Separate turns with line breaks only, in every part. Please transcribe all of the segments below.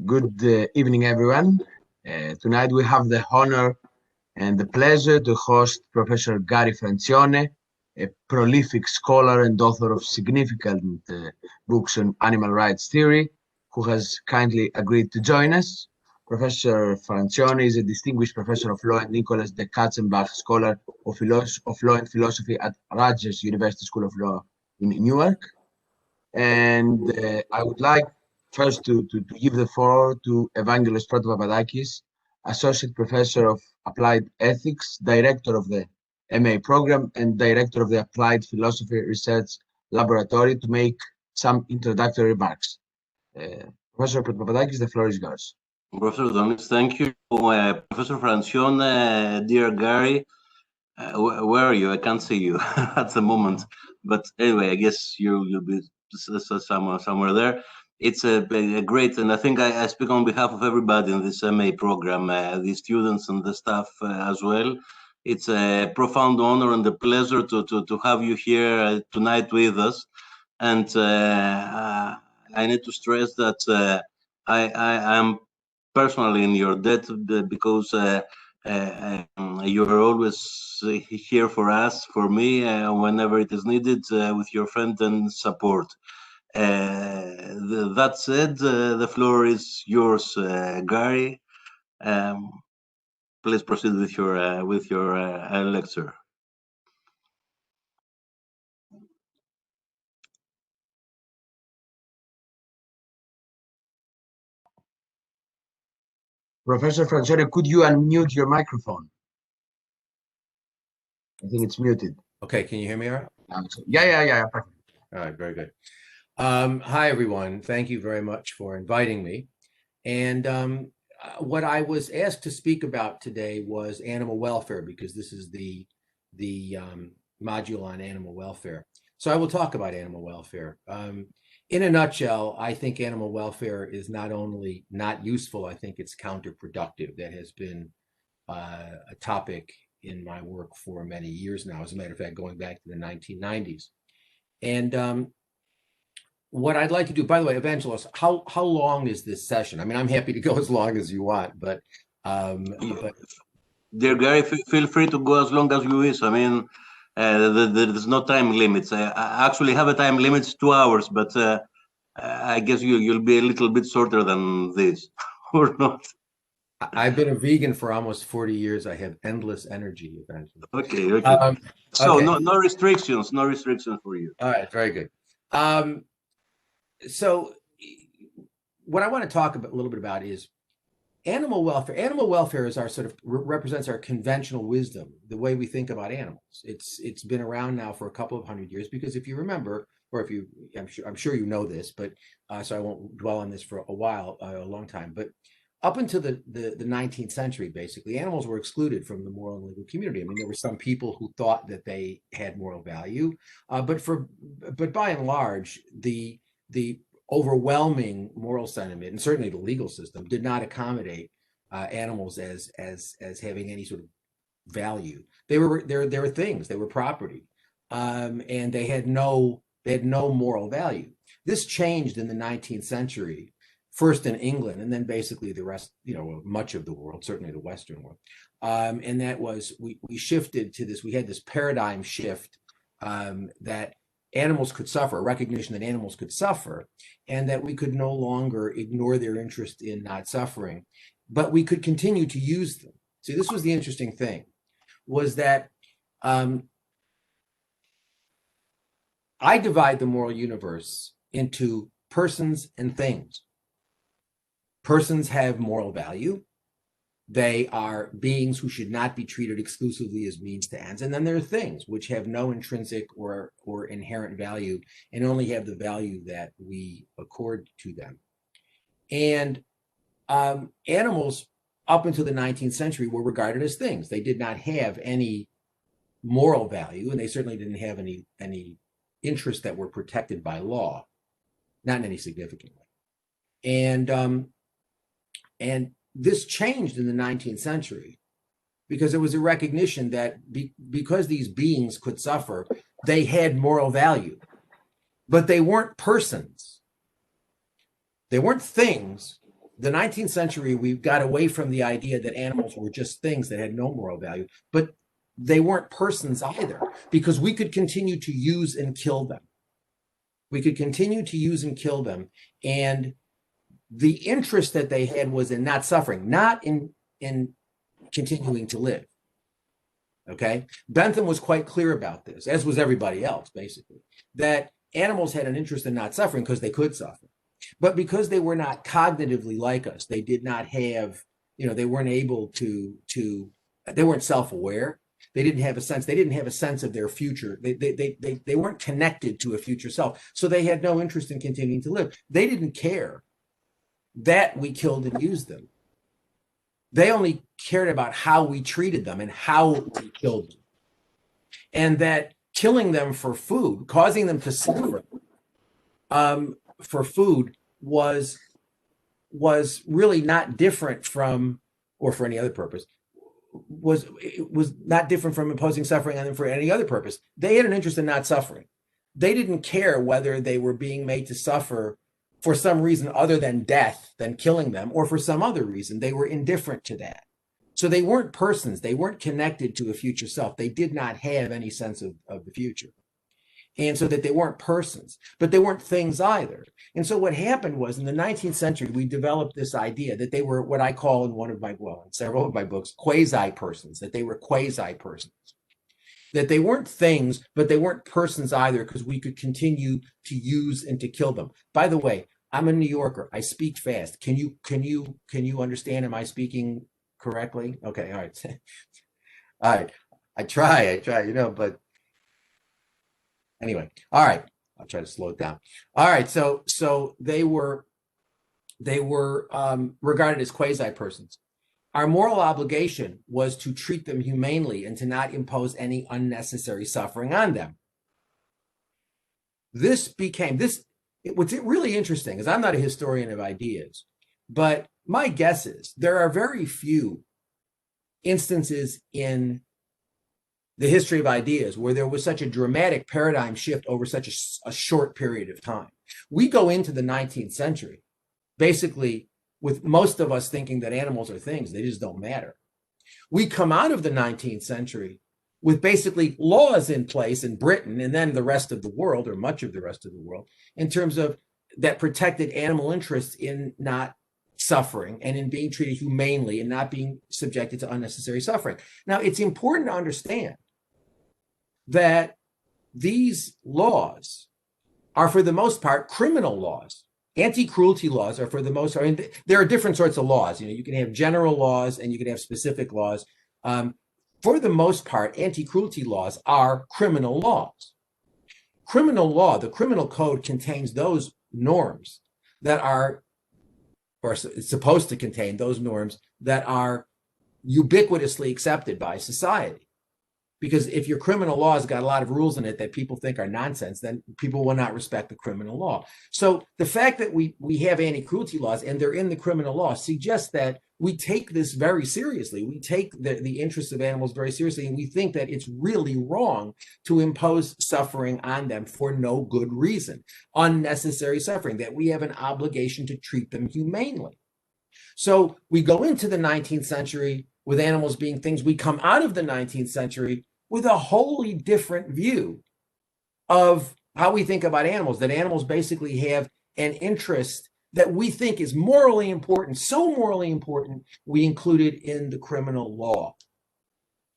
Good evening, everyone. Tonight we have the honor and the pleasure to host Professor Gary Francione, a prolific scholar and author of significant books on animal rights theory, who has kindly agreed to join us. Professor Francione is a distinguished professor of law and Nicholas de Katzenbach Scholar of Law and Philosophy at Rutgers University School of Law in Newark. And I would like first to give the floor to Evangelos Protopapadakis, Associate Professor of Applied Ethics, Director of the MA program, and Director of the Applied Philosophy Research Laboratory, to make some introductory remarks. Professor Protopapadakis, the floor is yours.
Professor Donis, thank you. Professor Francione, dear Gary, where are you? I can't see you at the moment. But anyway, I guess you'll be somewhere there. It's a great, and I think I speak on behalf of everybody in this MA program, the students and the staff as well. It's a profound honor and a pleasure to have you here tonight with us. And I need to stress that I am personally in your debt because you are always here for us, for me, whenever it is needed, with your friend and support. That said, the floor is yours, Gary. Please proceed with your lecture.
Professor Francione, could you unmute your microphone? I think it's muted.
Okay, can you hear me all right?
Yeah. Perfect.
All right, very good. Hi, everyone. Thank you very much for inviting me. And what I was asked to speak about today was animal welfare, because this is the module on animal welfare. So I will talk about animal welfare. In a nutshell, I think animal welfare is not only not useful, I think it's counterproductive. That has been a topic in my work for many years now, as a matter of fact, going back to the 1990s. And what I'd like to do, by the way, Evangelos, how long is this session? I mean, I'm happy to go as long as you want, but
dear Gary, feel free to go as long as you wish. I mean, there's no time limits. I actually have a time limit, 2 hours, but I guess you'll be a little bit shorter than this, or not?
I've been a vegan for almost 40 years. I have endless energy, eventually.
Okay. So
okay.
No restrictions for you.
All right, very good. So what I want to talk a little bit about is animal welfare. Animal welfare is our represents our conventional wisdom, the way we think about animals. It's been around now for a couple of hundred years, because if you remember, or if you, I'm sure you know this, but so I won't dwell on this for a long time. But up until the 19th century, basically, animals were excluded from the moral and legal community. I mean, there were some people who thought that they had moral value, but by and large, the overwhelming moral sentiment, and certainly the legal system, did not accommodate animals as having any sort of value. They were things. They were property, and they had no moral value. This changed in the 19th century, first in England, and then basically the rest, much of the world, certainly the Western world. And that was, we shifted to this. We had this paradigm shift that animals could suffer, a recognition that animals could suffer, and that we could no longer ignore their interest in not suffering, but we could continue to use them. See, this was the interesting thing, was that I divide the moral universe into persons and things. Persons have moral value. They are beings who should not be treated exclusively as means to ends. And then there are things which have no intrinsic or inherent value, and only have the value that we accord to them. And animals up until the 19th century were regarded as things. They did not have any moral value, and they certainly didn't have any interests that were protected by law, not in any significant way. And this changed in the 19th century, because it was a recognition that because these beings could suffer, they had moral value, but they weren't persons. They weren't things, the 19th century, we got away from the idea that animals were just things that had no moral value, but they weren't persons either, because we could continue to use and kill them. We could continue to use and kill them. And the interest that they had was in not suffering, not in continuing to live. Okay? Bentham was quite clear about this, as was everybody else, basically, that animals had an interest in not suffering because they could suffer. But because they were not cognitively like us, they did not have, they weren't able to they weren't self-aware. They didn't have a sense of their future. They weren't connected to a future self. So they had no interest in continuing to live. They didn't care that we killed and used them. They only cared about how we treated them and how we killed them. And that killing them for food, causing them to suffer for food was really not different from, or for any other purpose, was not different from imposing suffering on them for any other purpose. They had an interest in not suffering. They didn't care whether they were being made to suffer for some reason other than death, than killing them, or for some other reason. They were indifferent to that. So they weren't persons. They weren't connected to a future self. They did not have any sense of the future. And so that they weren't persons, but they weren't things either. And so what happened was, in the 19th century, we developed this idea that they were what I call in several of my books, quasi-persons, that they were quasi-persons. That they weren't things, but they weren't persons either, because we could continue to use and to kill them. By the way, I'm a New Yorker. I speak fast. Can you understand? Am I speaking correctly? Okay, all right. All right. I try, but anyway, all right. I'll try to slow it down. All right, so they were regarded as quasi-persons. Our moral obligation was to treat them humanely and to not impose any unnecessary suffering on them. What's really interesting is, I'm not a historian of ideas, but my guess is there are very few instances in the history of ideas where there was such a dramatic paradigm shift over such a short period of time. We go into the 19th century basically with most of us thinking that animals are things, they just don't matter. We come out of the 19th century with basically laws in place in Britain and then the rest of the world, or much of the rest of the world, in terms of that protected animal interests in not suffering and in being treated humanely and not being subjected to unnecessary suffering. Now, it's important to understand that these laws are, for the most part, criminal laws. Anti-cruelty laws are, for the most part, there are different sorts of laws. You can have general laws and you can have specific laws. For the most part, anti-cruelty laws are criminal laws. Criminal law, the criminal code, contains those norms that are, or it's supposed to contain those norms that are ubiquitously accepted by society. Because if your criminal law has got a lot of rules in it that people think are nonsense, then people will not respect the criminal law. So the fact that we have anti-cruelty laws and they're in the criminal law suggests that we take this very seriously. We take the interests of animals very seriously, and we think that it's really wrong to impose suffering on them for no good reason, unnecessary suffering, that we have an obligation to treat them humanely. So we go into the 19th century with animals being things. We come out of the 19th century with a wholly different view of how we think about animals, that animals basically have an interest that we think is morally important, so morally important, we include it in the criminal law.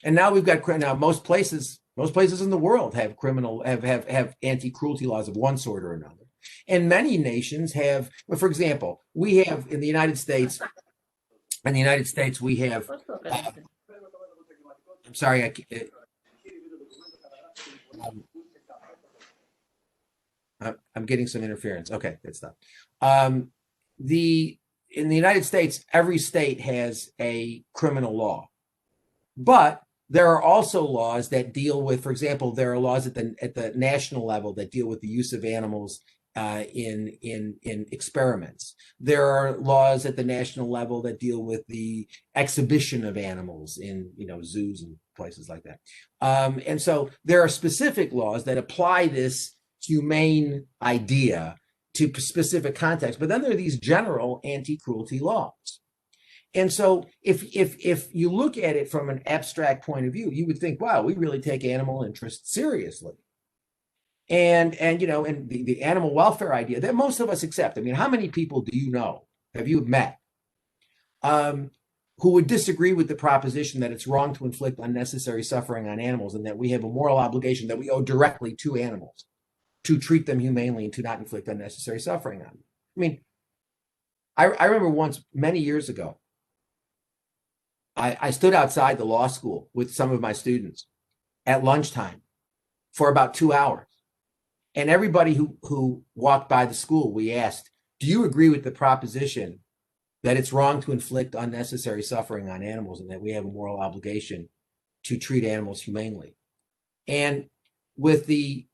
And now we've got, now most places in the world have have anti-cruelty laws of one sort or another. And many nations have, for example, we have in the United States, we have, I'm sorry, I'm getting some interference. Okay, good stuff. In the United States, every state has a criminal law, but there are also laws that deal with, for example, there are laws at the national level that deal with the use of animals in experiments. There are laws at the national level that deal with the exhibition of animals in zoos and places like that. And so there are specific laws that apply this humane idea to specific contexts. But then there are these general anti-cruelty laws. And so if you look at it from an abstract point of view, you would think, wow, we really take animal interests seriously. And the animal welfare idea that most of us accept. I mean, how many people do you know, have you met, who would disagree with the proposition that it's wrong to inflict unnecessary suffering on animals and that we have a moral obligation that we owe directly to animals to treat them humanely and to not inflict unnecessary suffering on them? I mean, I remember once, many years ago, I stood outside the law school with some of my students at lunchtime for about 2 hours. And everybody who walked by the school, we asked, do you agree with the proposition that it's wrong to inflict unnecessary suffering on animals and that we have a moral obligation to treat animals humanely? And with the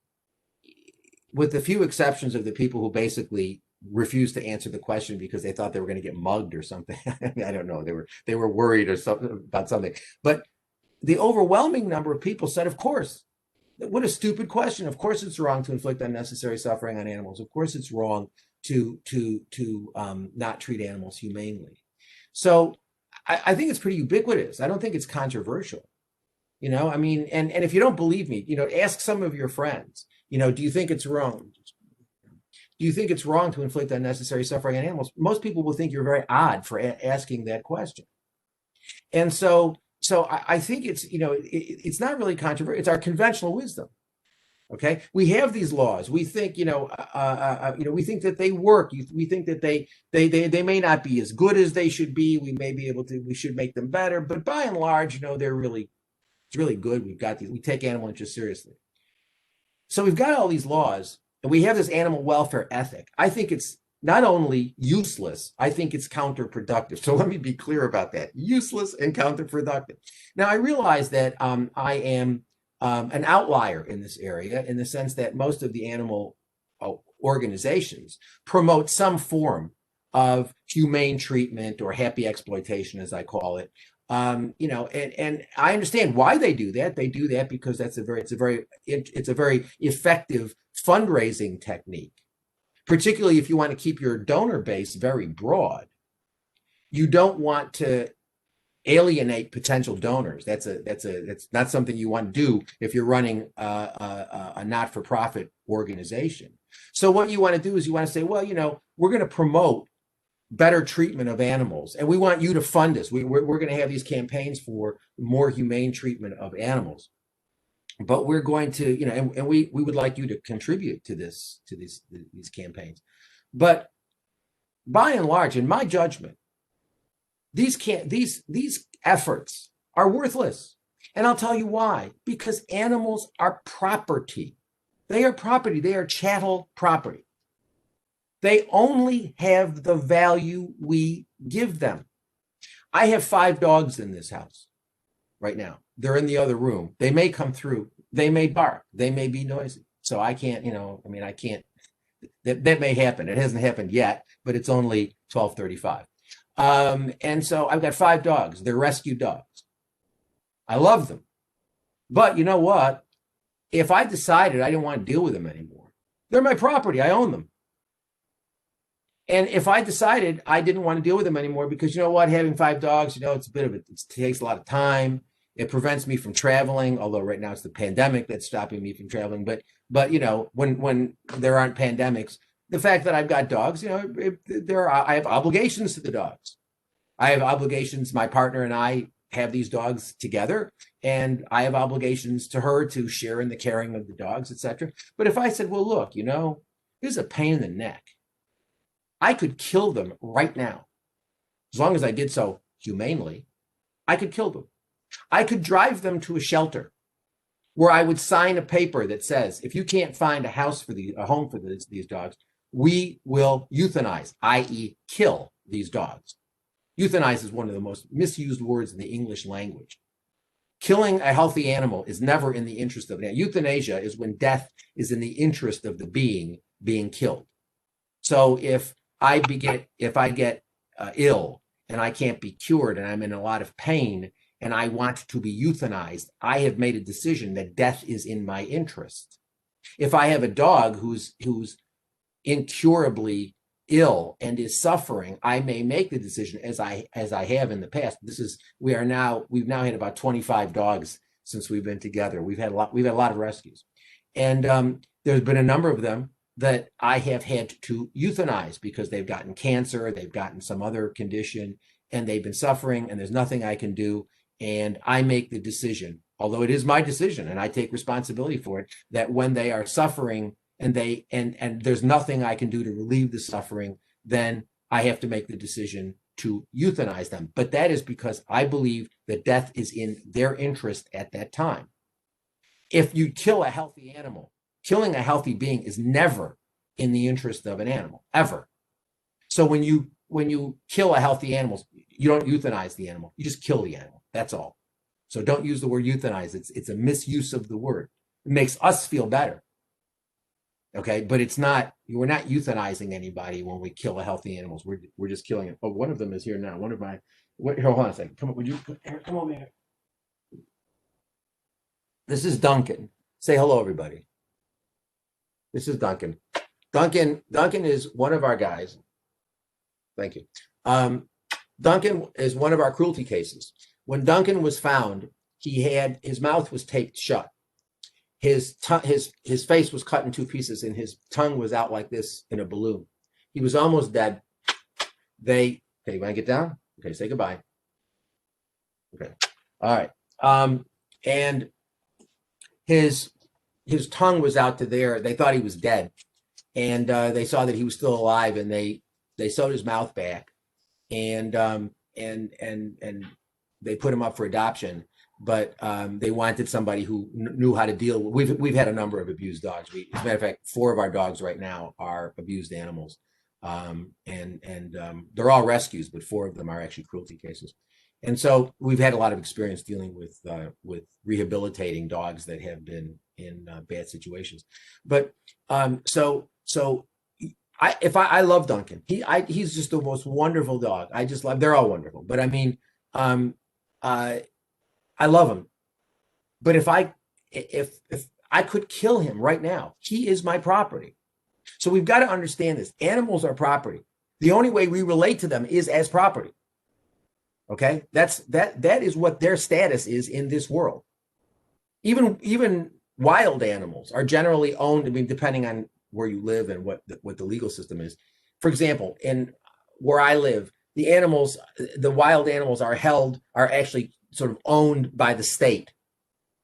few exceptions of the people who basically refused to answer the question because they thought they were going to get mugged or something. I don't know. They were worried or something about something. But the overwhelming number of people said, of course. What a stupid question. Of course it's wrong to inflict unnecessary suffering on animals. Of course it's wrong to not treat animals humanely. So I think it's pretty ubiquitous. I don't think it's controversial. I mean, and if you don't believe me, ask some of your friends, do you think it's wrong? Do you think it's wrong to inflict unnecessary suffering on animals? Most people will think you're very odd for asking that question. And so I think it's not really controversial. It's our conventional wisdom. Okay, we have these laws. We think we think that they work. We think that they may not be as good as they should be. We should make them better. But by and large, it's really good. We take animal interests seriously. So we've got all these laws, and we have this animal welfare ethic. I think it's not only useless, I think it's counterproductive. So let me be clear about that. Useless and counterproductive. Now, I realize that I am an outlier in this area in the sense that most of the animal organizations promote some form of humane treatment or happy exploitation, as I call it. And I understand why they do that. They do that because it's a very effective fundraising technique. Particularly if you want to keep your donor base very broad. You don't want to alienate potential donors. That's not something you want to do if you're running a not-for-profit organization. So what you want to do is you want to say, well, we're going to promote better treatment of animals, and we want you to fund us. We're going to have these campaigns for more humane treatment of animals. But we're going to, and we would like you to contribute to these campaigns. But by and large, in my judgment, these efforts are worthless. And I'll tell you why. Because animals are property. They are property. They are chattel property. They only have the value we give them. I have 5 dogs in this house right now. They're in the other room. They may come through. They may bark. They may be noisy. So I can't, I can't, that may happen. It hasn't happened yet, but it's only 12:35. And so I've got 5 dogs. They're rescue dogs. I love them. But you know what? If I decided I didn't want to deal with them anymore, they're my property. I own them. And if I decided I didn't want to deal with them anymore, because you know what, having 5 dogs, it takes a lot of time. It prevents me from traveling, although right now it's the pandemic that's stopping me from traveling. But when there aren't pandemics, the fact that I've got dogs, I have obligations to the dogs. I have obligations. My partner and I have these dogs together, and I have obligations to her to share in the caring of the dogs, etc. But if I said, well, look, this is a pain in the neck. I could kill them right now. As long as I did so humanely, I could kill them. I could drive them to a shelter where I would sign a paper that says, if you can't find a home for these dogs, we will euthanize, i.e. kill these dogs. Euthanize is one of the most misused words in the English language. Killing a healthy animal is never in the interest of it. Euthanasia is when death is in the interest of the being killed. So if I get ill and I can't be cured and I'm in a lot of pain and I want to be euthanized, I have made a decision that death is in my interest. If I have a dog who's incurably ill and is suffering, I may make the decision, as I have in the past. We've now had about 25 dogs since we've been together. We've had a lot of rescues, and there's been a number of them that I have had to euthanize because they've gotten cancer, they've gotten some other condition, and they've been suffering, and there's nothing I can do. And I make the decision, although it is my decision and I take responsibility for it, that when they are suffering and there's nothing I can do to relieve the suffering, then I have to make the decision to euthanize them. But that is because I believe that death is in their interest at that time. If you kill a healthy animal, killing a healthy being is never in the interest of an animal, ever. So when you kill a healthy animal, you don't euthanize the animal, you just kill the animal. That's all. So don't use the word euthanize. It's a misuse of the word. It makes us feel better. Okay, but it's not, we're not euthanizing anybody when we kill a healthy animals. We're just killing it. Oh, one of them is here now. One of my, hold on a second. Come on, would you, come over here. This is Duncan. Say hello, everybody. This is Duncan. Duncan is one of our guys. Thank you. Duncan is one of our cruelty cases. When Duncan was found, his mouth was taped shut. His face was cut in two pieces, and his tongue was out like this in a balloon. He was almost dead. Okay, you want to get down? Okay, say goodbye. Okay, all right. And his tongue was out to there. They thought he was dead, and they saw that he was still alive, and they sewed his mouth back, and they put him up for adoption. But they wanted somebody who knew how to deal with. We've had a number of abused dogs. As a matter of fact, 4 of our dogs right now are abused animals, and they're all rescues, but 4 of them are actually cruelty cases. And so we've had a lot of experience dealing with rehabilitating dogs that have been in bad situations. But I love Duncan. He's just the most wonderful dog. I just love. They're all wonderful, but I mean, I love him. But if I could kill him right now, he is my property. So we've got to understand this. Animals are property. The only way we relate to them is as property. Okay, that is what their status is in this world. Even wild animals are generally owned. I mean, depending on where you live and what the legal system is. For example, in where I live, the wild animals are actually sort of owned by the state.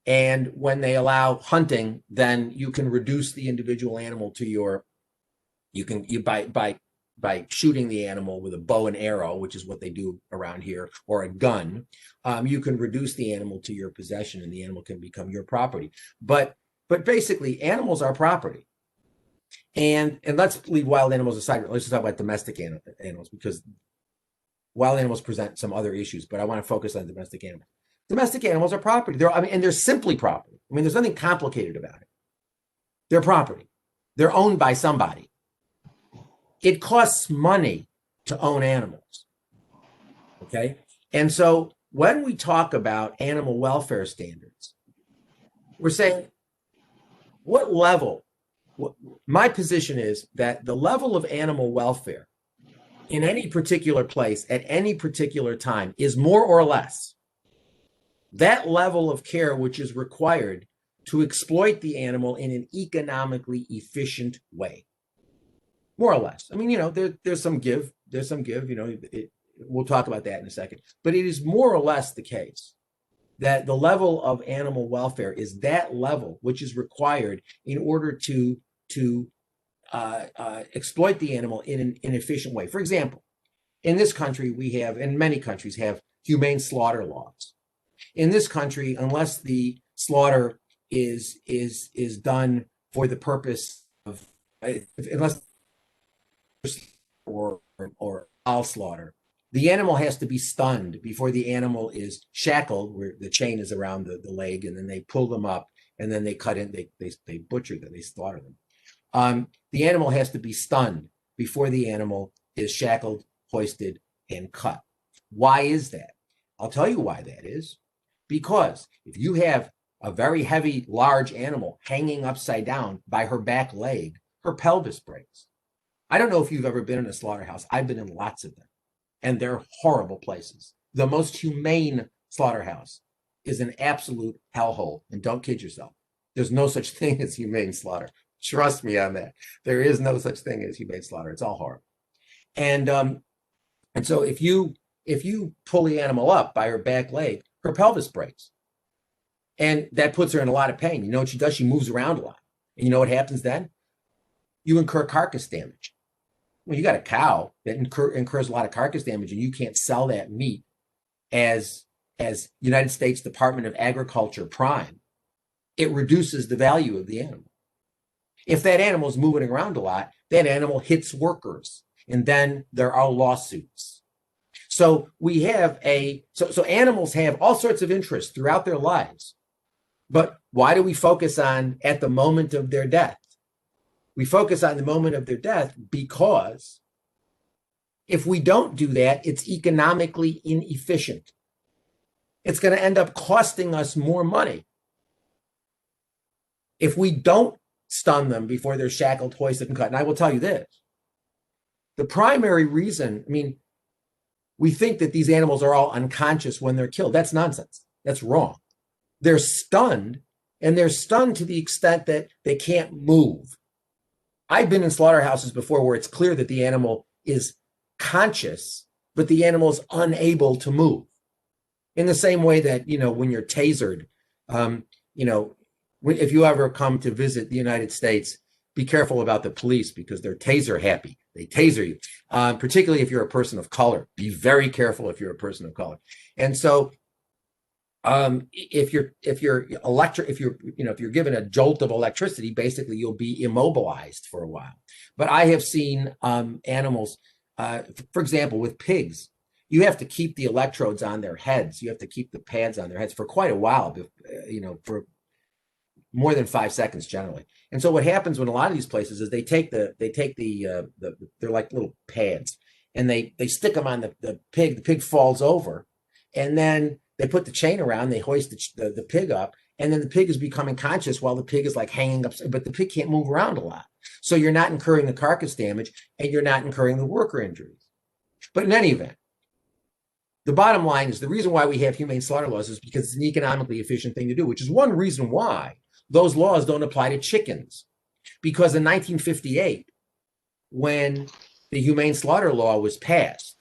And when they allow hunting, then you can reduce the individual animal to by shooting the animal with a bow and arrow, which is what they do around here, or a gun, you can reduce the animal to your possession, and the animal can become your property. But basically, animals are property. And let's leave wild animals aside. Let's just talk about domestic animals, because wild animals present some other issues, but I want to focus on domestic animals. Domestic animals are property. They're simply property. I mean, there's nothing complicated about it. They're property. They're owned by somebody. It costs money to own animals. Okay? And so when we talk about animal welfare standards, we're saying what level? My position is that the level of animal welfare in any particular place at any particular time is more or less that level of care which is required to exploit the animal in an economically efficient way. More or less. I mean, there's some give. We'll talk about that in a second. But it is more or less the case that the level of animal welfare is that level which is required in order to exploit the animal in an efficient way. For example, in this country, and many countries have humane slaughter laws. In this country, unless the slaughter is done for the purpose of, unless or foul slaughter, the animal has to be stunned before the animal is shackled, where the chain is around the leg, and then they pull them up, and then they cut in, they butcher them, they slaughter them. The animal has to be stunned before the animal is shackled, hoisted, and cut. Why is that? I'll tell you why that is. Because if you have a very heavy, large animal hanging upside down by her back leg, her pelvis breaks. I don't know if you've ever been in a slaughterhouse. I've been in lots of them, and they're horrible places. The most humane slaughterhouse is an absolute hellhole, and don't kid yourself. There's no such thing as humane slaughter. Trust me on that. There is no such thing as humane slaughter. It's all horrible. And so if you pull the animal up by her back leg, her pelvis breaks, and that puts her in a lot of pain. You know what she does? She moves around a lot, and you know what happens then? You incur carcass damage. Well, you got a cow that incurs a lot of carcass damage, and you can't sell that meat as United States Department of Agriculture prime. It reduces the value of the animal. If that animal is moving around a lot, that animal hits workers, and then there are lawsuits. So we have so animals have all sorts of interests throughout their lives. But why do we focus on at the moment of their death? We focus on the moment of their death because if we don't do that, it's economically inefficient. It's going to end up costing us more money. If we don't stun them before they're shackled, hoisted, and cut. And I will tell you this, the primary reason, I mean, we think that these animals are all unconscious when they're killed. That's nonsense. That's wrong. They're stunned, and they're stunned to the extent that they can't move. I've been in slaughterhouses before where it's clear that the animal is conscious, but the animal is unable to move. In the same way that, you know, when you're tasered, you know, if you ever come to visit the United States, be careful about the police because they're taser happy. They taser you, particularly if you're a person of color. Be very careful if you're a person of color. And so, if you're given a jolt of electricity, basically you'll be immobilized for a while. But I have seen animals, for example, with pigs, you have to keep the electrodes on their heads. You have to keep the pads on their heads for quite a while, you know, for more than 5 seconds generally. And so what happens when a lot of these places is they're like little pads, and they stick them on the pig falls over, and then they put the chain around, they hoist the pig up, and then the pig is becoming conscious while the pig is like hanging up, but the pig can't move around a lot. So you're not incurring the carcass damage, and you're not incurring the worker injuries. But in any event, the bottom line is the reason why we have humane slaughter laws is because it's an economically efficient thing to do, which is one reason why those laws don't apply to chickens. Because in 1958, when the humane slaughter law was passed,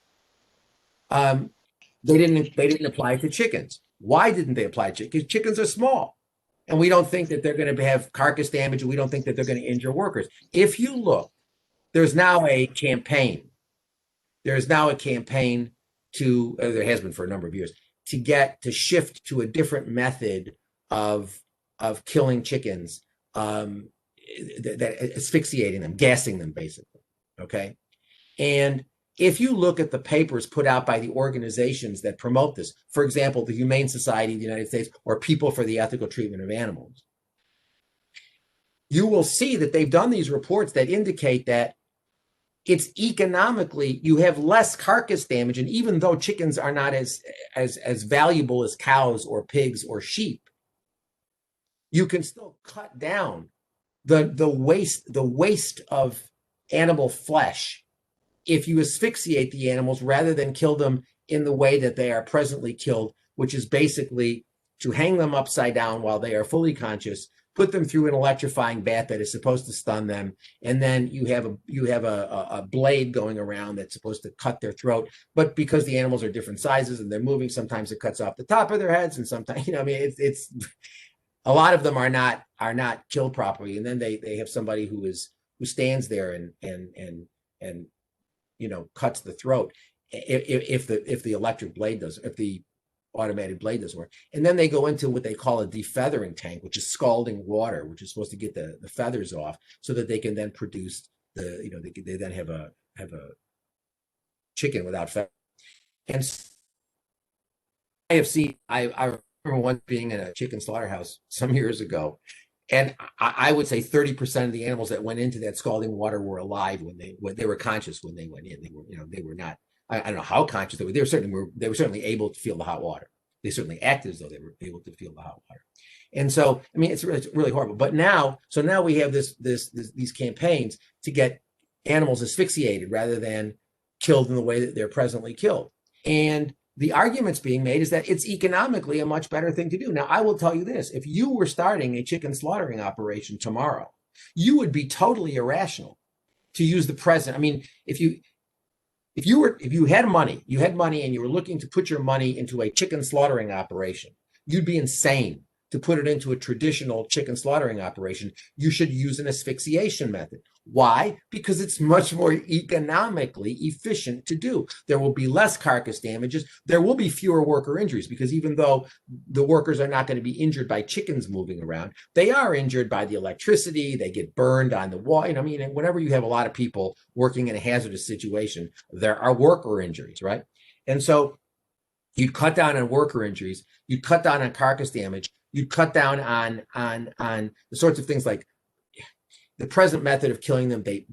they didn't apply to chickens. Why didn't they apply to chickens? Because chickens are small, and we don't think that they're going to have carcass damage, and we don't think that they're going to injure workers. If you look, there's now a campaign. There's now a campaign to, there has been for a number of years, to shift to a different method of killing chickens, that asphyxiating them, gassing them, basically. Okay, and if you look at the papers put out by the organizations that promote this, for example, the Humane Society of the United States or People for the Ethical Treatment of Animals, you will see that they've done these reports that indicate that it's economically, you have less carcass damage. And even though chickens are not as valuable as cows or pigs or sheep, you can still cut down the waste of animal flesh if you asphyxiate the animals rather than kill them in the way that they are presently killed, which is basically to hang them upside down while they are fully conscious, put them through an electrifying bath that is supposed to stun them, and then you have a blade going around that's supposed to cut their throat. But because the animals are different sizes and they're moving, sometimes it cuts off the top of their heads, and sometimes, you know, I mean, it's a lot of them are not killed properly, and then they have somebody who stands there and you know, cuts the throat if the electric blade does, if the automated blade doesn't work. And then they go into what they call a defeathering tank, which is scalding water, which is supposed to get the feathers off so that they can then produce they then have a chicken without feathers. And I have seen, I remember once being in a chicken slaughterhouse some years ago, and I would say 30% of the animals that went into that scalding water were alive when they were conscious when they went in. They were not. I don't know how conscious they were. They were certainly able to feel the hot water. They certainly acted as though they were able to feel the hot water. And so, I mean, it's really horrible. But now we have these campaigns to get animals asphyxiated rather than killed in the way that they're presently killed. And the arguments being made is that it's economically a much better thing to do. Now, I will tell you this, if you were starting a chicken slaughtering operation tomorrow, you would be totally irrational to use the present. I mean, if you had money and you were looking to put your money into a chicken slaughtering operation, you'd be insane to put it into a traditional chicken slaughtering operation. You should use an asphyxiation method. Why? Because it's much more economically efficient to do. There will be less carcass damages. There will be fewer worker injuries, because even though the workers are not going to be injured by chickens moving around, they are injured by the electricity. They get burned on the wall. I mean, whenever you have a lot of people working in a hazardous situation, there are worker injuries, right? And so you'd cut down on worker injuries. You'd cut down on carcass damage. You'd cut down on the sorts of things like the present method of killing them. They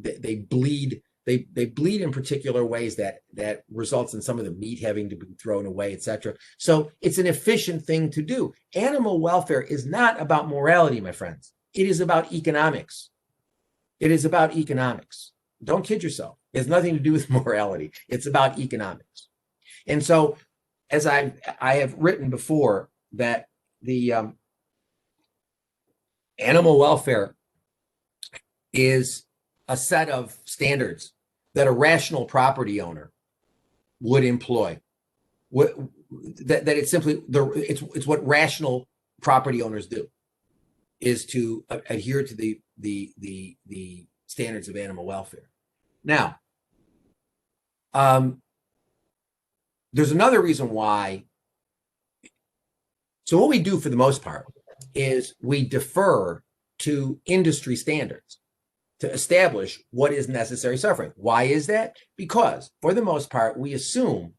bleed. They bleed in particular ways that results in some of the meat having to be thrown away, etc. So it's an efficient thing to do. Animal welfare is not about morality, my friends. It is about economics. It is about economics. Don't kid yourself. It has nothing to do with morality. It's about economics. And so, as I have written before, that the animal welfare is a set of standards that a rational property owner would employ. That it's simply it's what rational property owners do, is to adhere to the standards of animal welfare. Now, there's another reason why. So what we do for the most part is we defer to industry standards to establish what is necessary suffering. Why is that? Because for the most part, we assume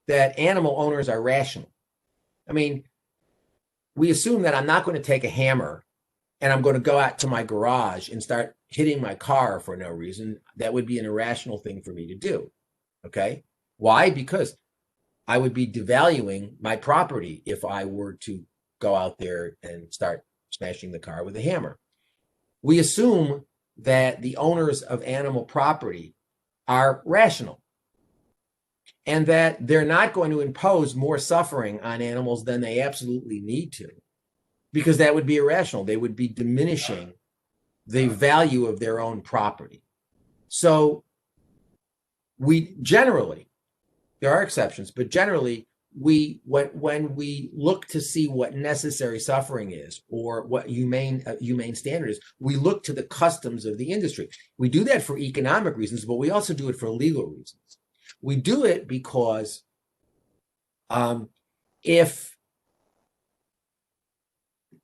that animal owners are rational. I mean, we assume that I'm not going to take a hammer and I'm going to go out to my garage and start hitting my car for no reason. That would be an irrational thing for me to do. Okay? Why? Because I would be devaluing my property if I were to go out there and start smashing the car with a hammer. We assume that the owners of animal property are rational and that they're not going to impose more suffering on animals than they absolutely need to, because that would be irrational. They would be diminishing the value of their own property. So we generally, there are exceptions, but generally, when we look to see what necessary suffering is or what humane standard is, we look to the customs of the industry. We do that for economic reasons, but we also do it for legal reasons. We do it because if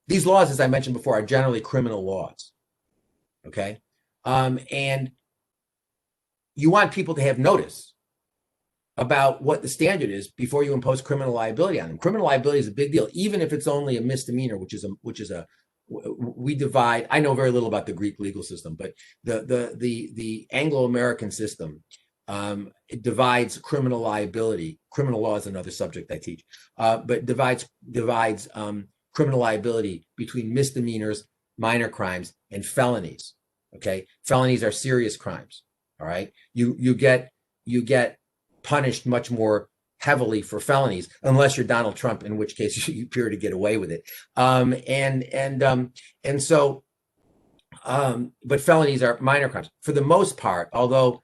these laws, as I mentioned before, are generally criminal laws, okay, and you want people to have notice about what the standard is before you impose criminal liability on them. Criminal liability is a big deal, even if it's only a misdemeanor, we divide. I know very little about the Greek legal system, but the Anglo-American system, it divides criminal liability. Criminal law is another subject I teach, but divides criminal liability between misdemeanors, minor crimes, and felonies. Okay, felonies are serious crimes. All right, you get punished much more heavily for felonies, unless you're Donald Trump, in which case you appear to get away with it. But felonies are minor crimes for the most part, although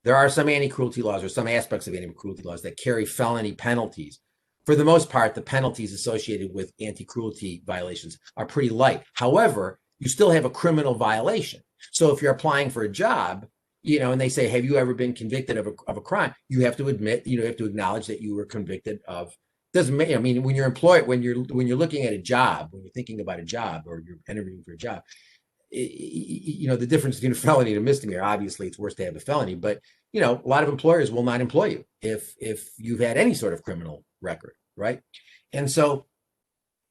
there are some anti-cruelty laws or some aspects of anti-cruelty laws that carry felony penalties. For the most part, the penalties associated with anti-cruelty violations are pretty light. However, you still have a criminal violation. So if you're applying for a job, and they say, have you ever been convicted of a crime? You have to admit, you have to acknowledge that you were convicted of. Doesn't matter. I mean, when you're employed, when you're looking at a job, when you're thinking about a job or you're interviewing for a job, the difference between a felony and a misdemeanor. Obviously, it's worse to have a felony, but a lot of employers will not employ you if you've had any sort of criminal record, right? And so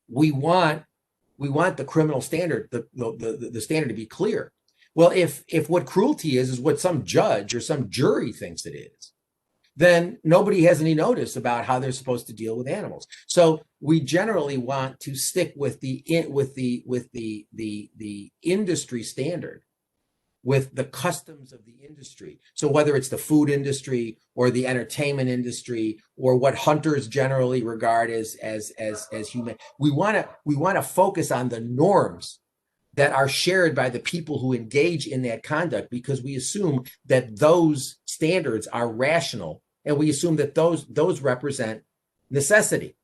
we want the criminal standard, the standard to be clear. Well, if what cruelty is what some judge or some jury thinks it is, then nobody has any notice about how they're supposed to deal with animals. So we generally want to stick with the industry standard, with the customs of the industry. So whether it's the food industry or the entertainment industry or what hunters generally regard as human, we want to focus on the norms that are shared by the people who engage in that conduct, because we assume that those standards are rational, and we assume that those represent necessity.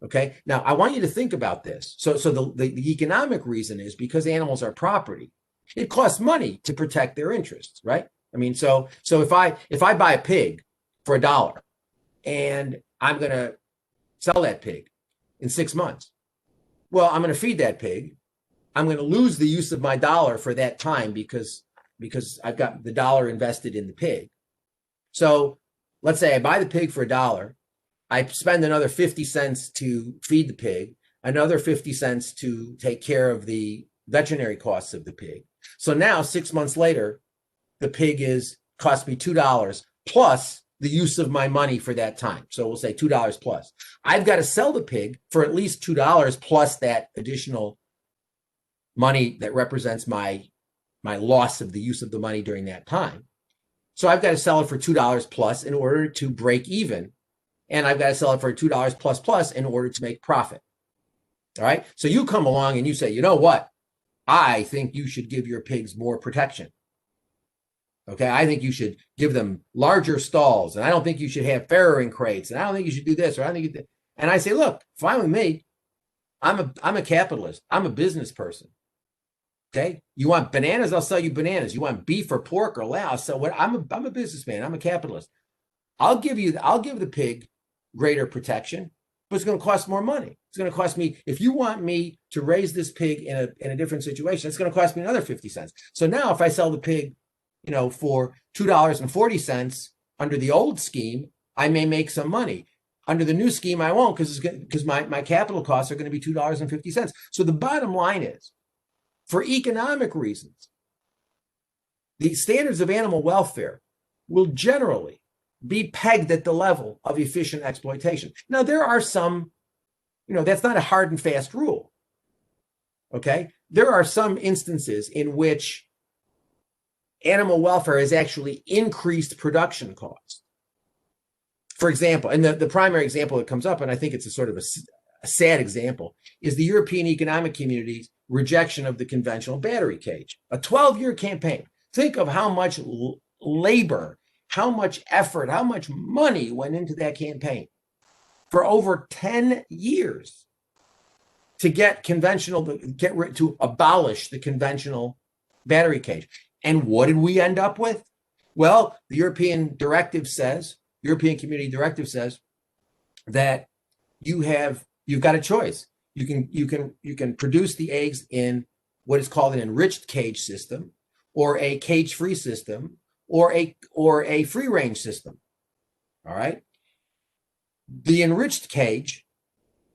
Okay. Now I want you to think about this. So the economic reason is because animals are property. It costs money to protect their interests, right? I mean, so if I buy a pig for $1 and I'm going to sell that pig in 6 months, well, I'm going to feed that pig. I'm going to lose the use of my dollar for that time because I've got the dollar invested in the pig. So let's say I buy the pig for $1. I spend another 50 cents to feed the pig, another 50 cents to take care of the veterinary costs of the pig. So now 6 months later, the pig cost me $2 plus the use of my money for that time. So we'll say $2 plus. I've got to sell the pig for at least $2 plus that additional money that represents my loss of the use of the money during that time. So I've got to sell it for $2 plus in order to break even. And I've got to sell it for $2 plus in order to make profit. All right. So you come along and you say, you know what? I think you should give your pigs more protection. Okay. I think you should give them larger stalls. And I don't think you should have farrowing crates. And I don't think you should do this, or I don't think and I say, look, fine with me. I'm a capitalist. I'm a business person. Okay. You want bananas? I'll sell you bananas. You want beef or pork or lamb? I'll sell what? I'm a businessman. I'm a capitalist. I'll give the pig greater protection, but it's going to cost more money. It's going to cost me, if you want me to raise this pig in a different situation, it's going to cost me another 50 cents. So now if I sell the pig, for $2.40 under the old scheme, I may make some money. Under the new scheme, I won't, because my capital costs are going to be $2.50. So the bottom line is, for economic reasons, the standards of animal welfare will generally be pegged at the level of efficient exploitation. Now, there are some, that's not a hard and fast rule. Okay. There are some instances in which animal welfare has actually increased production costs. For example, and the primary example that comes up, and I think it's a sort of a sad example, is the European Economic Community's rejection of the conventional battery cage, a 12-year campaign. Think of how much labor, how much effort, how much money went into that campaign for over 10 years to to abolish the conventional battery cage. And what did we end up with? Well, the European Community Directive says that you've got a choice. You can produce the eggs in what is called an enriched cage system, or a cage-free system, or a free-range system. All right. The enriched cage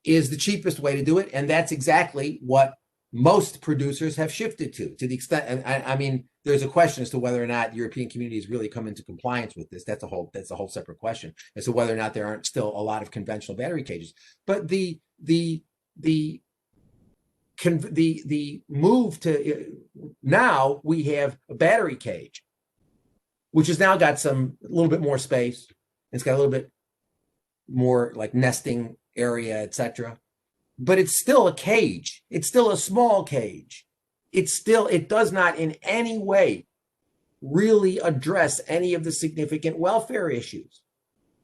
is the cheapest way to do it, and that's exactly what most producers have shifted to the extent. And I mean, there's a question as to whether or not the European community has really come into compliance with this. That's a whole separate question as to whether or not there aren't still a lot of conventional battery cages. But the move to now we have a battery cage, which has now got a little bit more space. It's got a little bit more like nesting area, etc. But it's still a cage. It's still a small cage. It does not in any way really address any of the significant welfare issues.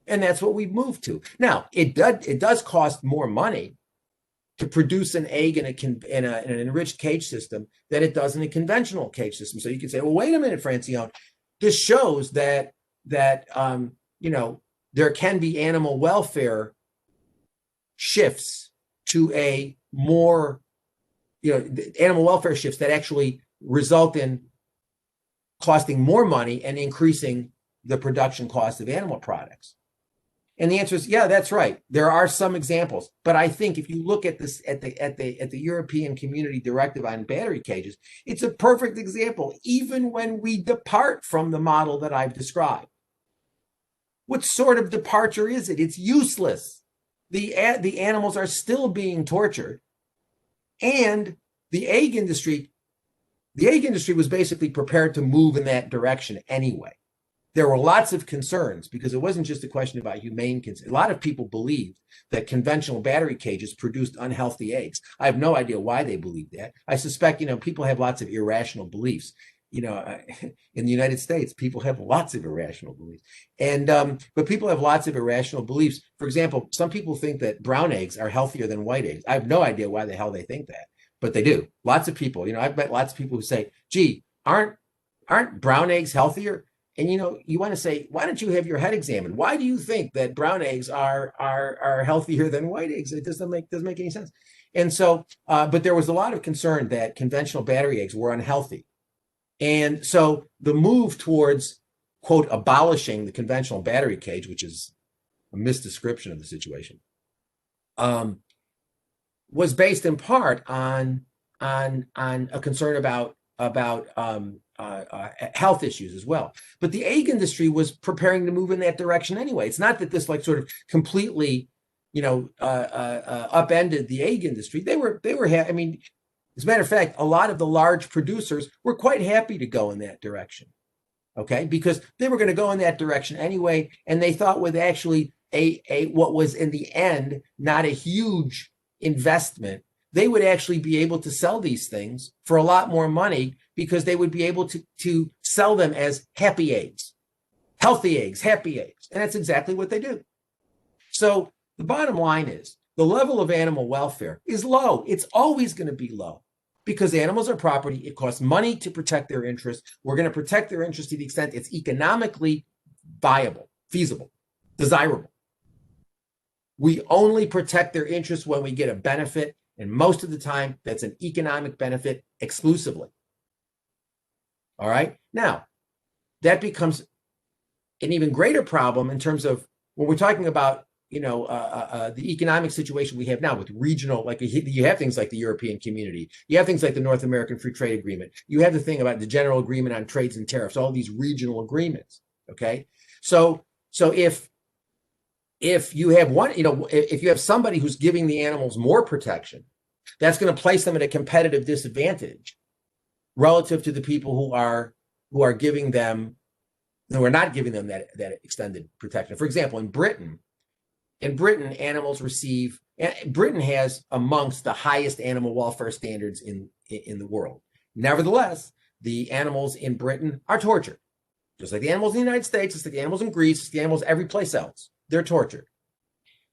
And that's what we've moved to. Now, it does cost more money to produce an egg in an enriched cage system than it does in a conventional cage system. So you can say, well, wait a minute, Francione, this shows that there can be animal welfare shifts to a more, animal welfare shifts that actually result in costing more money and increasing the production cost of animal products. And the answer is, yeah, that's right. There are some examples, but I think if you look at this at the European Community Directive on battery cages, it's a perfect example, even when we depart from the model that I've described. What sort of departure is it? It's useless. The animals are still being tortured, and the egg industry the egg industry was basically prepared to move in that direction anyway. There were lots of concerns because it wasn't just a question about humane concerns. A lot of people believed that conventional battery cages produced unhealthy eggs. I have no idea why they believed that. I suspect, people have lots of irrational beliefs. In the United States, people have lots of irrational beliefs. But people have lots of irrational beliefs. For example, some people think that brown eggs are healthier than white eggs. I have no idea why the hell they think that, but they do. Lots of people, I've met lots of people who say, gee, aren't brown eggs healthier? And you want to say, why don't you have your head examined? Why do you think that brown eggs are healthier than white eggs? It doesn't make any sense. And so, but there was a lot of concern that conventional battery eggs were unhealthy. And so the move towards, quote, abolishing the conventional battery cage, which is a misdescription of the situation, was based in part on a concern about health issues as well. But the egg industry was preparing to move in that direction anyway. It's not that this sort of completely, upended the egg industry. As a matter of fact, a lot of the large producers were quite happy to go in that direction, okay? Because they were going to go in that direction anyway, and they thought with actually what was in the end not a huge investment, they would actually be able to sell these things for a lot more money because they would be able to sell them as happy eggs, healthy eggs, happy eggs. And that's exactly what they do. So the bottom line is the level of animal welfare is low. It's always going to be low because animals are property. It costs money to protect their interests. We're going to protect their interests to the extent it's economically viable, feasible, desirable. We only protect their interests when we get a benefit. And most of the time, that's an economic benefit exclusively. All right. Now, that becomes an even greater problem in terms of when we're talking about, the economic situation we have now with regional, like you have things like the European Community, you have things like the North American Free Trade Agreement, you have the thing about the General Agreement on Trades and Tariffs, all these regional agreements. Okay. So if you have one, if you have somebody who's giving the animals more protection, that's going to place them at a competitive disadvantage relative to the people who are not giving them that extended protection. For example, in Britain, animals receive. Britain has amongst the highest animal welfare standards in the world. Nevertheless, the animals in Britain are tortured, just like the animals in the United States, just like the animals in Greece, just the animals every place else. They're tortured.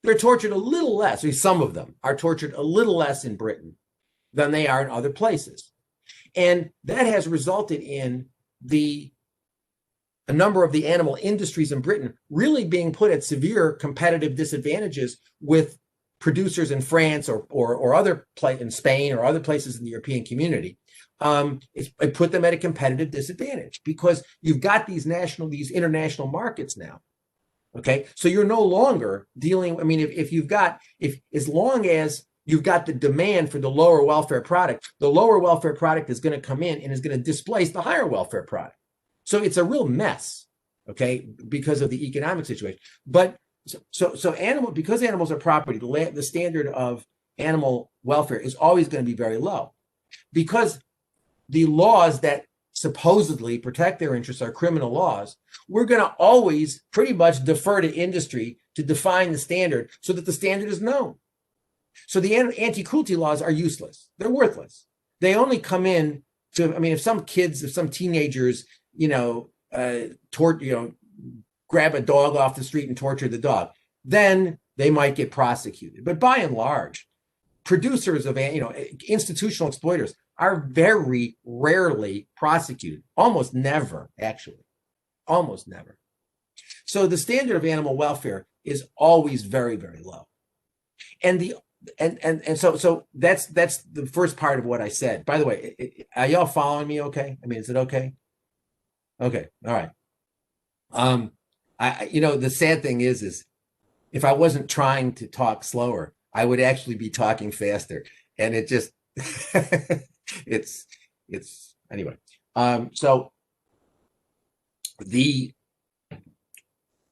They're tortured a little less. Some of them are tortured a little less in Britain than they are in other places. And that has resulted in a number of the animal industries in Britain really being put at severe competitive disadvantages with producers in France or other places in Spain or other places in the European Community. It put them at a competitive disadvantage because you've got these international markets now. Okay, so you're no longer dealing. As long as you've got the demand for the lower welfare product is going to come in and is going to displace the higher welfare product. So it's a real mess, okay, because of the economic situation. But because animals are property, the standard of animal welfare is always going to be very low, because the laws that supposedly protect their interests are criminal laws. We're going to always pretty much defer to industry to define the standard so that the standard is known. So the anti-cruelty laws are useless. They're worthless. They only come in to, if some teenagers, grab a dog off the street and torture the dog, then they might get prosecuted. But by and large, producers of, institutional exploiters are very rarely prosecuted. Almost never, actually. Almost never. So the standard of animal welfare is always very, very low. And so that's the first part of what I said. By the way, are y'all following me okay? Is it okay? Okay, all right. The sad thing is if I wasn't trying to talk slower, I would actually be talking faster. And it just it's anyway. So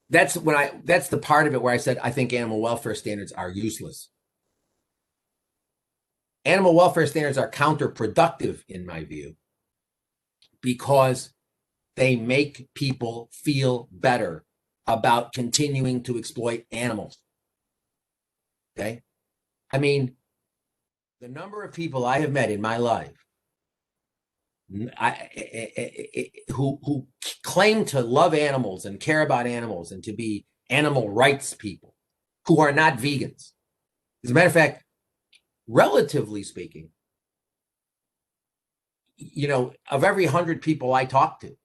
that's the part of it where I said I think animal welfare standards are useless. Animal welfare standards are counterproductive in my view, because they make people feel better about continuing to exploit animals. Okay? I mean, the number of people I have met in my life who claim to love animals and care about animals and to be animal rights people who are not vegans. As a matter of fact, relatively speaking, you know, of every 100 people I talk to,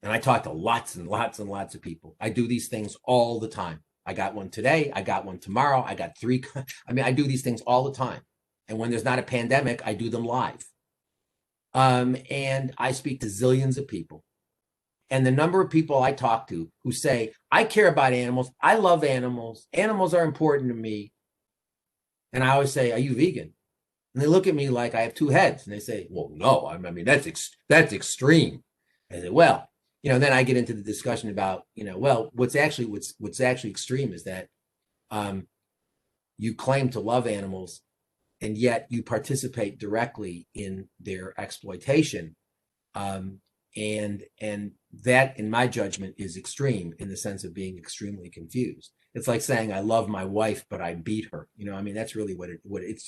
and I talk to lots and lots and lots of people, I do these things all the time. I got one today, I got one tomorrow, I got 3. I mean, I do these things all the time. And when there's not a pandemic, I do them live. And I speak to zillions of people. And the number of people I talk to who say, I care about animals, I love animals, animals are important to me. And I always say, are you vegan? And they look at me like I have 2 heads. And they say, well, no, I mean, that's extreme. I say, well, you know, then I get into the discussion about, you know, well, what's actually extreme is that you claim to love animals and yet you participate directly in their exploitation. And that, in my judgment, is extreme in the sense of being extremely confused. It's like saying I love my wife, but I beat her. You know, I mean, that's really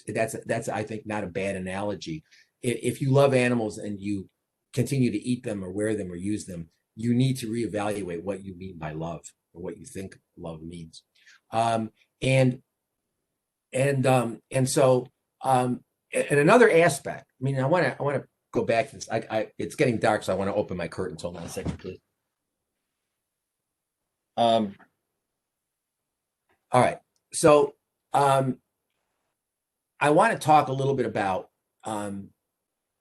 that's I think not a bad analogy. If you love animals and you continue to eat them or wear them or use them, you need to reevaluate what you mean by love or what you think love means. And so another aspect, I mean, I want to go back to this. It's getting dark, so I want to open my curtains. Hold on a second, please. All right. So I want to talk a little bit about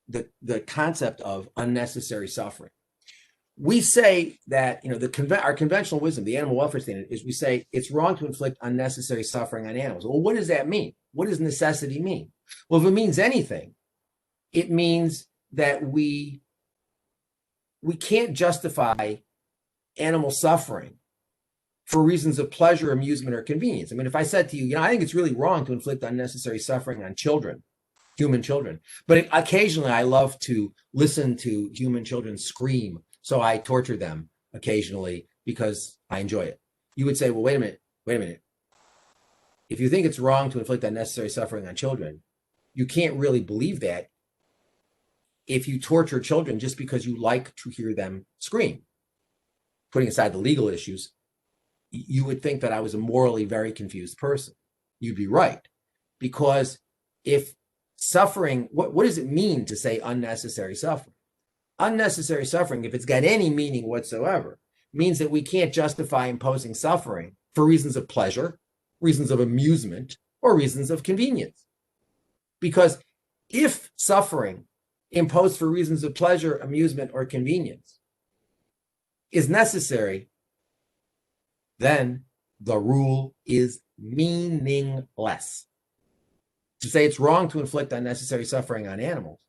the concept of unnecessary suffering. We say that, you know, our conventional wisdom, the animal welfare standard, is we say it's wrong to inflict unnecessary suffering on animals. Well, what does that mean? What does necessity mean? Well, if it means anything, it means that we can't justify animal suffering for reasons of pleasure, amusement, or convenience. I mean, if I said to you, you know, I think it's really wrong to inflict unnecessary suffering on children, human children, but occasionally I love to listen to human children scream, so I torture them occasionally because I enjoy it. You would say, well, wait a minute. If you think it's wrong to inflict unnecessary suffering on children, you can't really believe that if you torture children just because you like to hear them scream. Putting aside the legal issues, you would think that I was a morally very confused person. You'd be right. Because if suffering, what does it mean to say unnecessary suffering? Unnecessary suffering, if it's got any meaning whatsoever, means that we can't justify imposing suffering for reasons of pleasure, reasons of amusement, or reasons of convenience. Because if suffering imposed for reasons of pleasure, amusement, or convenience is necessary, then the rule is meaningless. To say it's wrong to inflict unnecessary suffering on animals,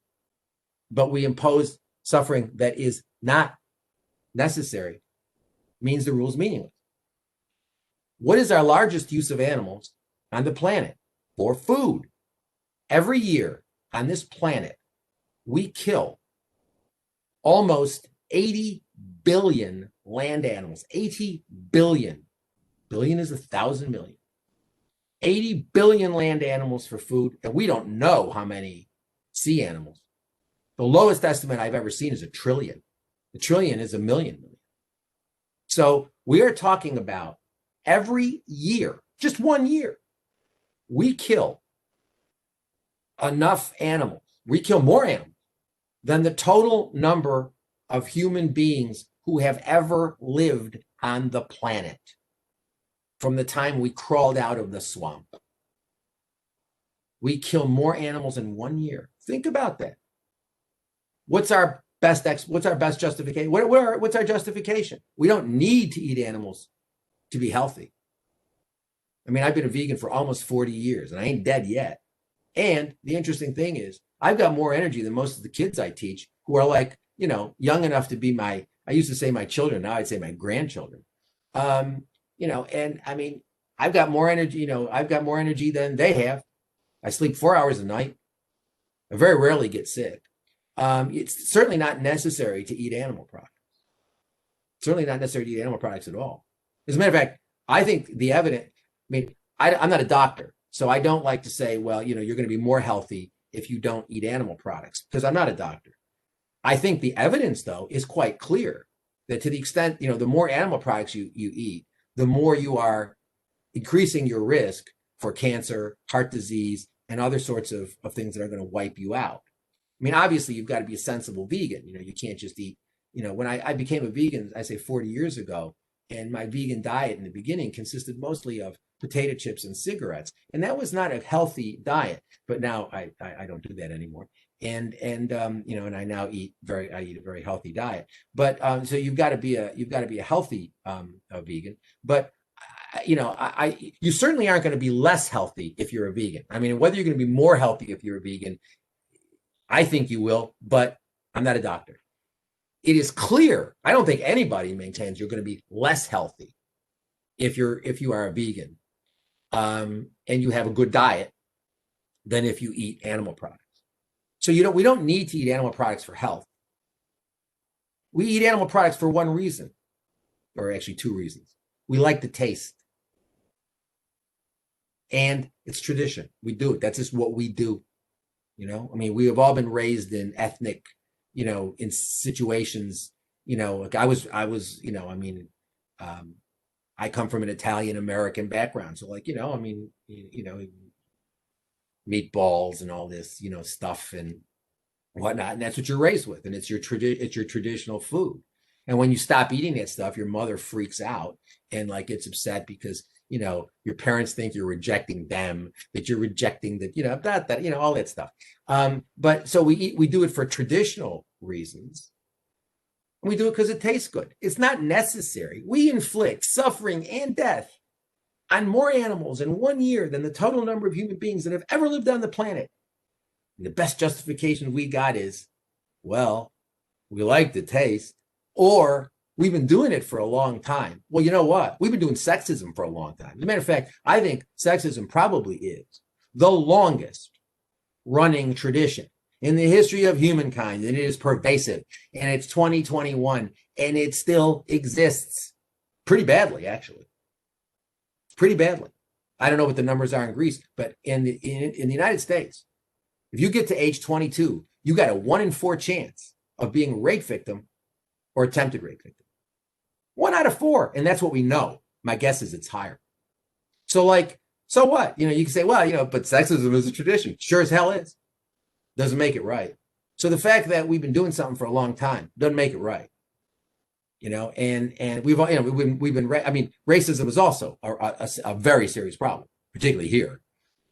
but we impose suffering that is not necessary, means the rule is meaningless. What is our largest use of animals on the planet? For food. Every year on this planet, we kill almost 80 billion land animals. 80 billion. Billion is 1,000 million. 80 billion land animals for food, and we don't know how many sea animals. The lowest estimate I've ever seen is 1 trillion. 1 trillion is 1 million. So we are talking about every year, just 1 year, we kill enough animals. We kill more animals than the total number of human beings who have ever lived on the planet from the time we crawled out of the swamp. We kill more animals in 1 year. Think about that. What's our best justification? What's our justification? We don't need to eat animals to be healthy. I mean, I've been a vegan for almost 40 years and I ain't dead yet. And the interesting thing is, I've got more energy than most of the kids I teach who are like, you know, young enough to be I used to say my children, now I'd say my grandchildren. You know, and I mean, I've got more energy than they have. I sleep 4 hours a night. I very rarely get sick. It's certainly not necessary to eat animal products. Certainly not necessary to eat animal products at all. As a matter of fact, I think the evidence, I'm not a doctor, so I don't like to say, well, you're going to be more healthy if you don't eat animal products, because I'm not a doctor. I think the evidence, though, is quite clear that to the extent, the more animal products you eat, the more you are increasing your risk for cancer, heart disease, and other sorts of things that are going to wipe you out. Obviously, you've got to be a sensible vegan. You can't just eat, when I became a vegan, I say 40 years ago, and my vegan diet in the beginning consisted mostly of potato chips and cigarettes. And that was not a healthy diet, but now I don't do that anymore. And I now eat a very healthy diet. But so you've got to be a healthy vegan. But you certainly aren't going to be less healthy if you're a vegan. Whether you're going to be more healthy if you're a vegan, I think you will, but I'm not a doctor. It is clear. I don't think anybody maintains you're going to be less healthy if you are a vegan, and you have a good diet than if you eat animal products. So we don't need to eat animal products for health. We eat animal products for one reason, or actually two reasons. We like the taste, and it's tradition. We do it. That's just what we do. We have all been raised in ethnic, in situations, like I come from an Italian American background. So meatballs and all this, stuff and whatnot. And that's what you're raised with. And it's your traditional food. And when you stop eating that stuff, your mother freaks out and gets upset because, your parents think you're rejecting them, that you're rejecting all that stuff. But so we do it for traditional reasons. And we do it because it tastes good. It's not necessary. We inflict suffering and death on more animals in 1 year than the total number of human beings that have ever lived on the planet. And the best justification we got is, well, we like the taste, or we've been doing it for a long time. Well, you know what? We've been doing sexism for a long time. As a matter of fact, I think sexism probably is the longest running tradition in the history of humankind, and it is pervasive, and it's 2021, and it still exists pretty badly, actually. Pretty badly. I don't know what the numbers are in Greece, but in the United States, if you get to age 22, you got a 1 in 4 chance of being a rape victim or attempted rape victim. 1 out of 4, and that's what we know. My guess is it's higher. So so what? You can say, well, but sexism is a tradition. Sure as hell is. Doesn't make it right. So the fact that we've been doing something for a long time doesn't make it right. And we've been racism is also a very serious problem, particularly here.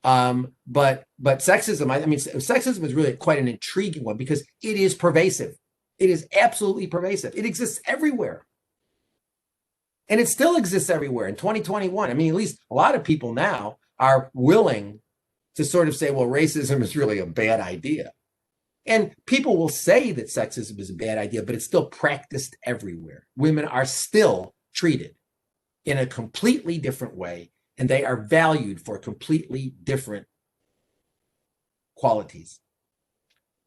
But sexism, sexism is really quite an intriguing one because it is pervasive. It is absolutely pervasive. It exists everywhere. And it still exists everywhere in 2021. At least a lot of people now are willing to sort of say, well, racism is really a bad idea. And people will say that sexism is a bad idea, but it's still practiced everywhere. Women are still treated in a completely different way, and they are valued for completely different qualities.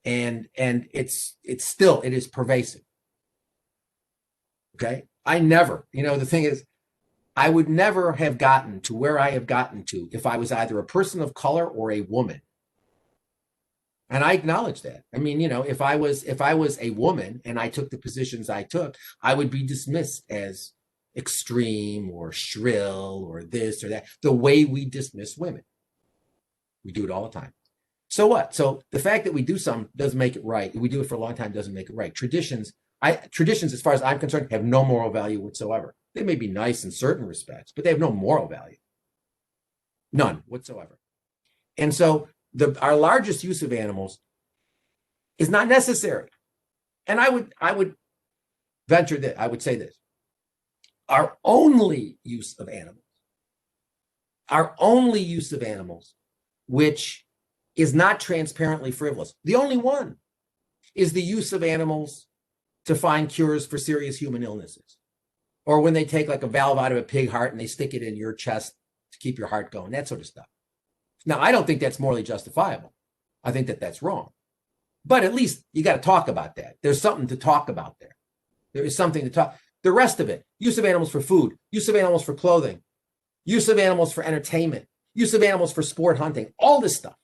And it is pervasive. Okay. The thing is, I would never have gotten to where I have gotten to if I was either a person of color or a woman. And I acknowledge that. If I was a woman and I took the positions I took, I would be dismissed as extreme or shrill or this or that, the way we dismiss women. We do it all the time. So what? So the fact that we do something doesn't make it right. We do it for a long time doesn't make it right. Traditions, as far as I'm concerned, have no moral value whatsoever. They may be nice in certain respects, but they have no moral value. None whatsoever. And so our largest use of animals is not necessary. And I would venture that I would say this. Our only use of animals, which is not transparently frivolous, the only one is the use of animals to find cures for serious human illnesses. Or when they take a valve out of a pig heart and they stick it in your chest to keep your heart going, that sort of stuff. Now, I don't think that's morally justifiable. I think that that's wrong. But at least you got to talk about that. There's something to talk about there. There is something to talk. The rest of it, use of animals for food, use of animals for clothing, use of animals for entertainment, use of animals for sport hunting, all this stuff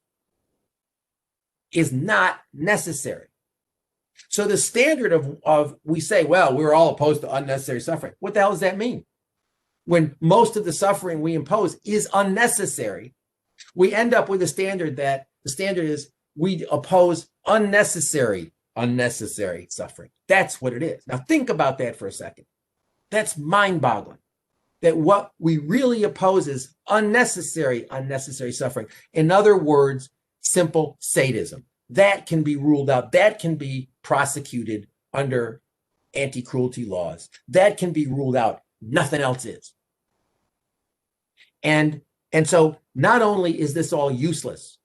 is not necessary. So the standard of we say, well, we're all opposed to unnecessary suffering. What the hell does that mean? When most of the suffering we impose is unnecessary, we end up with a standard that the standard is we oppose unnecessary suffering. That's what it is. Now think about that for a second. That's mind-boggling. That what we really oppose is unnecessary suffering. In other words, simple sadism. That can be ruled out. That can be prosecuted under anti-cruelty laws. That can be ruled out. Nothing else is. And so not only is this all useless,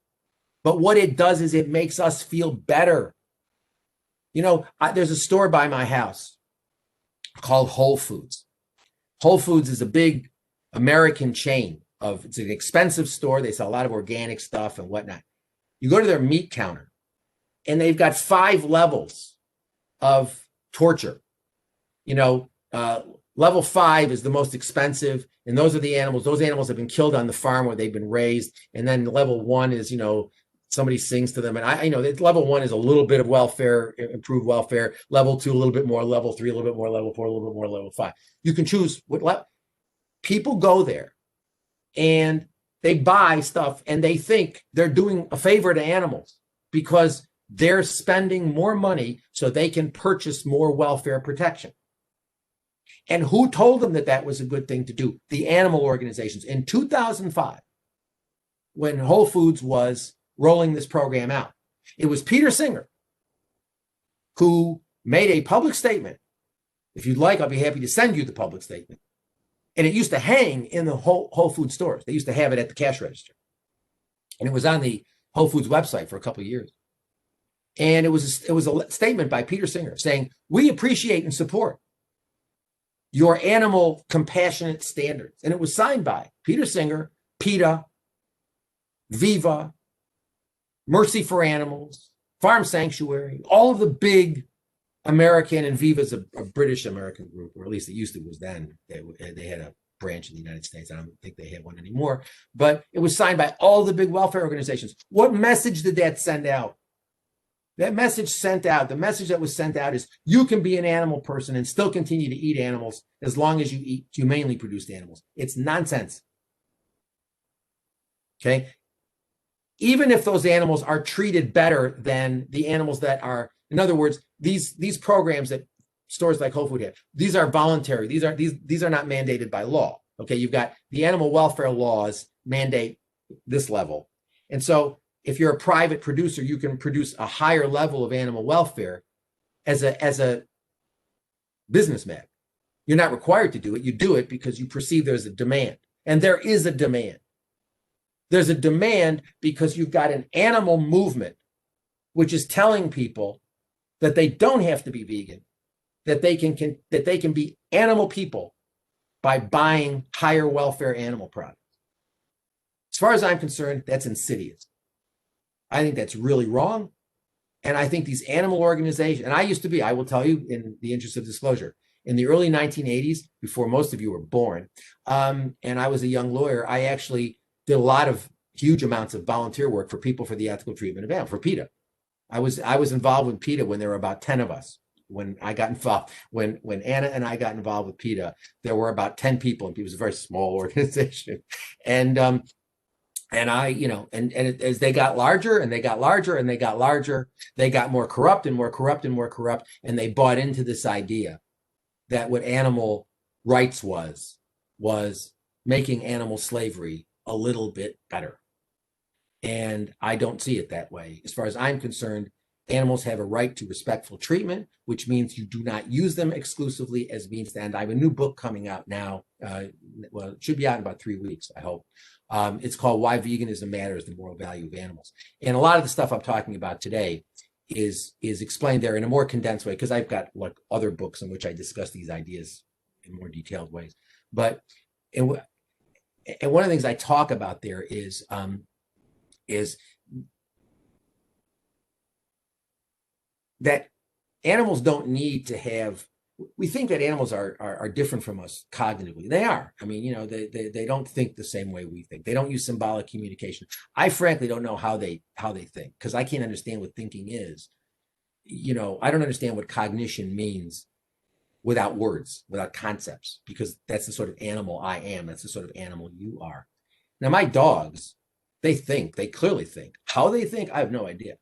but what it does is it makes us feel better. You know, there's a store by my house called Whole Foods. Whole Foods is a big American chain it's an expensive store. They sell a lot of organic stuff and whatnot. You go to their meat counter and they've got 5 levels of torture. You know, level 5 is the most expensive. And those are the animals. Those animals have been killed on the farm where they've been raised. And then level 1 is, you know, somebody sings to them. And I know that level 1 is a little bit of welfare, improved welfare. Level 2, a little bit more. Level 3, a little bit more. Level 4, a little bit more. Level 5. You can choose what people go there and they buy stuff and they think they're doing a favor to animals because they're spending more money so they can purchase more welfare protection. And who told them that that was a good thing to do? The animal organizations. In 2005, when Whole Foods was rolling this program out, it was Peter Singer who made a public statement. If you'd like, I'll be happy to send you the public statement. And it used to hang in the Whole Foods stores. They used to have it at the cash register. And it was on the Whole Foods website for a couple of years. And it was a statement by Peter Singer saying, we appreciate and support your animal compassionate standards. And it was signed by Peter Singer, PETA, Viva, Mercy for Animals, Farm Sanctuary, all of the big American, and Viva's a British American group, or at least it used to was then. They had a branch in the United States. I don't think they have one anymore, but it was signed by all the big welfare organizations. What message did that send out? That message sent out, the message that was sent out is you can be an animal person and still continue to eat animals as long as you eat humanely produced animals. It's nonsense. Okay? Even if those animals are treated better than the animals that are, in other words, these programs that stores like Whole Foods have, these are voluntary. These are not mandated by law. Okay, you've got the animal welfare laws mandate this level. And so if you're a private producer, you can produce a higher level of animal welfare as a businessman. You're not required to do it. You do it because you perceive there's a demand. And there is a demand. There's a demand because you've got an animal movement which is telling people that they don't have to be vegan, that they can be animal people by buying higher welfare animal products. As far as I'm concerned, that's insidious. I think that's really wrong. And I think these animal organizations, and I will tell you in the interest of disclosure, in the early 1980s, before most of you were born, and I was a young lawyer, I actually did a lot of huge amounts of volunteer work for People for the Ethical Treatment of Animals, for PETA. I was involved with PETA when there were about 10 of us. When I got involved, when Anna and I got involved with PETA, there were about 10 people, and it was a very small organization. And I, as they got larger and they got larger and they got larger, they got more corrupt and more corrupt and more corrupt. And they bought into this idea that what animal rights was making animal slavery a little bit better. And I don't see it that way. As far as I'm concerned, animals have a right to respectful treatment, which means you do not use them exclusively as means to end. I have a new book coming out now. Well, it should be out in about 3 weeks, I hope. It's called Why Veganism Matters, the Moral Value of Animals. And a lot of the stuff I'm talking about today is explained there in a more condensed way, because I've got like other books in which I discuss these ideas in more detailed ways. But and one of the things I talk about there is that animals don't need to have, we think that animals are different from us cognitively. They are. I mean, they don't think the same way we think. They don't use symbolic communication. I frankly don't know how they think, because I can't understand what thinking is. I don't understand what cognition means without words, without concepts, because that's the sort of animal I am. That's the sort of animal you are. Now, my dogs, they think, they clearly think. How they think, I have no idea,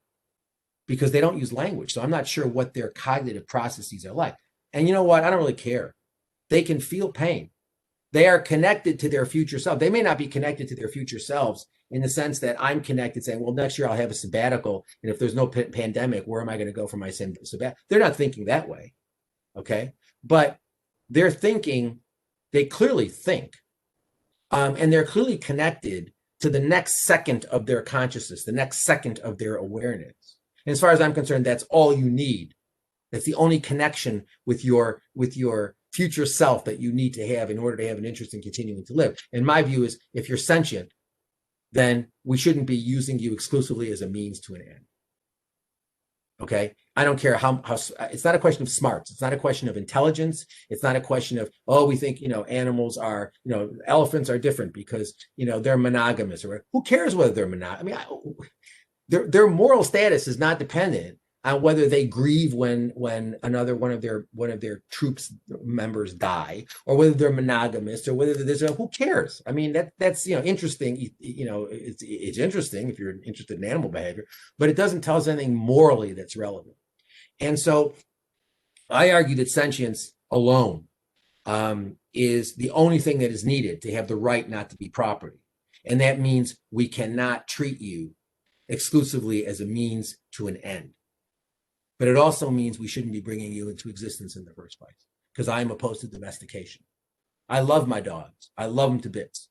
because they don't use language. So I'm not sure what their cognitive processes are like. And you know what? I don't really care. They can feel pain. They are connected to their future self. They may not be connected to their future selves in the sense that I'm connected saying, well, next year I'll have a sabbatical. And if there's no pandemic, where am I going to go for my sabbatical? They're not thinking that way. Okay. But they're thinking, they clearly think. And they're clearly connected to the next second of their consciousness, the next second of their awareness. And as far as I'm concerned, that's all you need. That's the only connection with your future self that you need to have in order to have an interest in continuing to live. And my view is, if you're sentient, then we shouldn't be using you exclusively as a means to an end. Okay? I don't care how it's not a question of smarts. It's not a question of intelligence. It's not a question of, oh, we think, animals are, elephants are different because, they're monogamous, or who cares whether they're monogamous? I mean, their moral status is not dependent on whether they grieve when another one of their troops members die, or whether they're monogamous, or whether there's who cares? I mean, that's interesting. It's interesting if you're interested in animal behavior, but it doesn't tell us anything morally that's relevant. And so I argue that sentience alone is the only thing that is needed to have the right not to be property. And that means we cannot treat you exclusively as a means to an end. But it also means we shouldn't be bringing you into existence in the first place, because I'm opposed to domestication. I love my dogs. I love them to bits.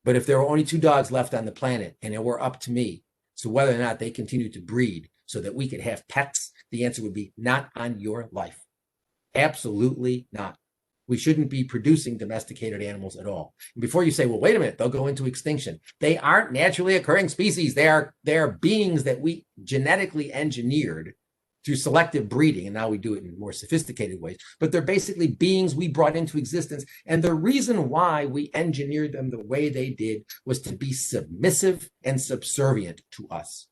But if there were only 2 dogs left on the planet and it were up to me, so whether or not they continue to breed so that we could have pets, the answer would be not on your life. Absolutely not. We shouldn't be producing domesticated animals at all. And before you say, well, wait a minute, they'll go into extinction. They aren't naturally occurring species. They are beings that we genetically engineered through selective breeding, and now we do it in more sophisticated ways, but they're basically beings we brought into existence. And the reason why we engineered them the way they did was to be submissive and subservient to us.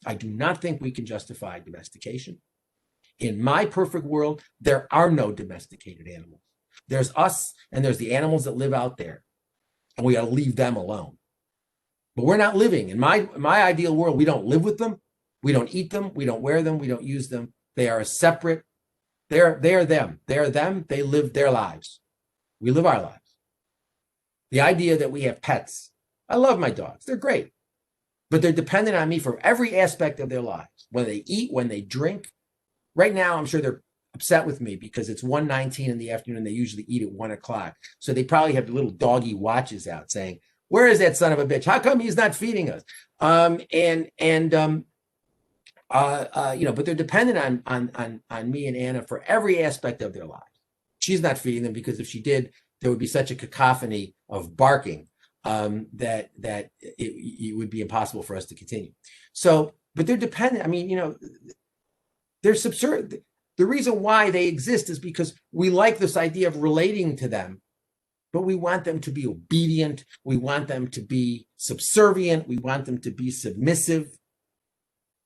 I do not think we can justify domestication. In my perfect world, there are no domesticated animals. There's us, and there's the animals that live out there, and we got to leave them alone. But we're not living. In my ideal world, we don't live with them. We don't eat them. We don't wear them. We don't use them. They are a separate. They are them. They are them. They live their lives. We live our lives. The idea that we have pets. I love my dogs. They're great. But they're dependent on me for every aspect of their lives. When they eat, when they drink. Right now, I'm sure they're upset with me because it's 1:19 in the afternoon and they usually eat at 1 o'clock. So they probably have the little doggy watches out saying, where is that son of a bitch? How come he's not feeding us? But they're dependent on me and Anna for every aspect of their lives. She's not feeding them because if she did, there would be such a cacophony of barking that it would be impossible for us to continue. So, but they're dependent. I mean, they're subservient. The reason why they exist is because we like this idea of relating to them, but we want them to be obedient. We want them to be subservient. We want them to be submissive.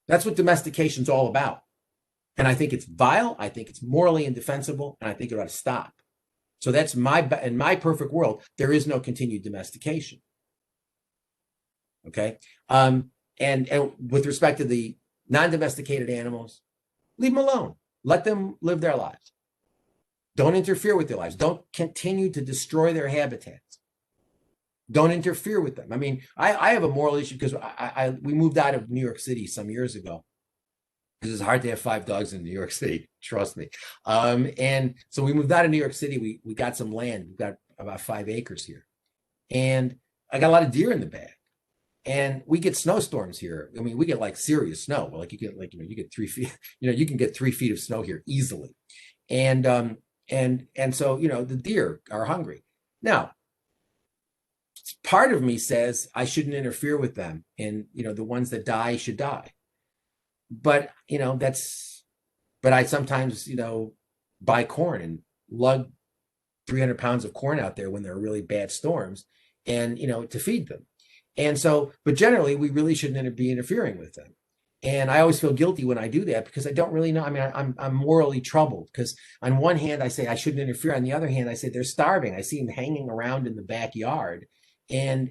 That's what domestication is all about. And I think it's vile. I think it's morally indefensible, and I think it ought to stop. So that's in my perfect world, there is no continued domestication. Okay. And with respect to the non-domesticated animals, leave them alone. Let them live their lives. Don't interfere with their lives. Don't continue to destroy their habitats. Don't interfere with them. I mean, I have a moral issue because we moved out of New York City some years ago. Because it's hard to have 5 dogs in New York City, trust me. And so we moved out of New York City. We got some land. We've got about 5 acres here. And I got a lot of deer in the bag. And we get snowstorms here. I mean, we get like serious snow. Like you get 3 feet, you can get 3 feet of snow here easily. And so, the deer are hungry. Now, part of me says I shouldn't interfere with them, and the ones that die should die. But that's but I sometimes, buy corn and lug 300 pounds of corn out there when there are really bad storms and, to feed them. And so, but generally we really shouldn't be interfering with them. And I always feel guilty when I do that because I don't really know. I mean, I'm morally troubled because on one hand I say I shouldn't interfere. On the other hand, I say they're starving. I see them hanging around in the backyard, and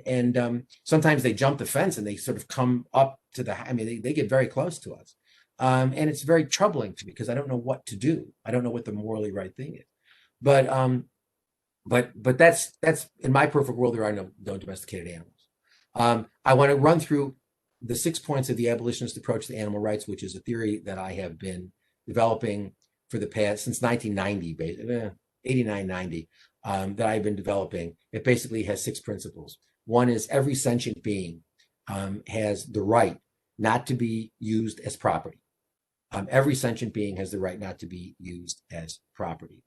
sometimes they jump the fence and they sort of come up to they get very close to us, and it's very troubling to me because I don't know what to do. I don't know what the morally right thing is. But that's in my perfect world there are no domesticated animals. I want to run through the 6 points of the abolitionist approach to animal rights, which is a theory that I have been developing for the past, since 1990, 89, 90, that I've been developing. It basically has 6 principles. One is every sentient being has the right not to be used as property. Every sentient being has the right not to be used as property.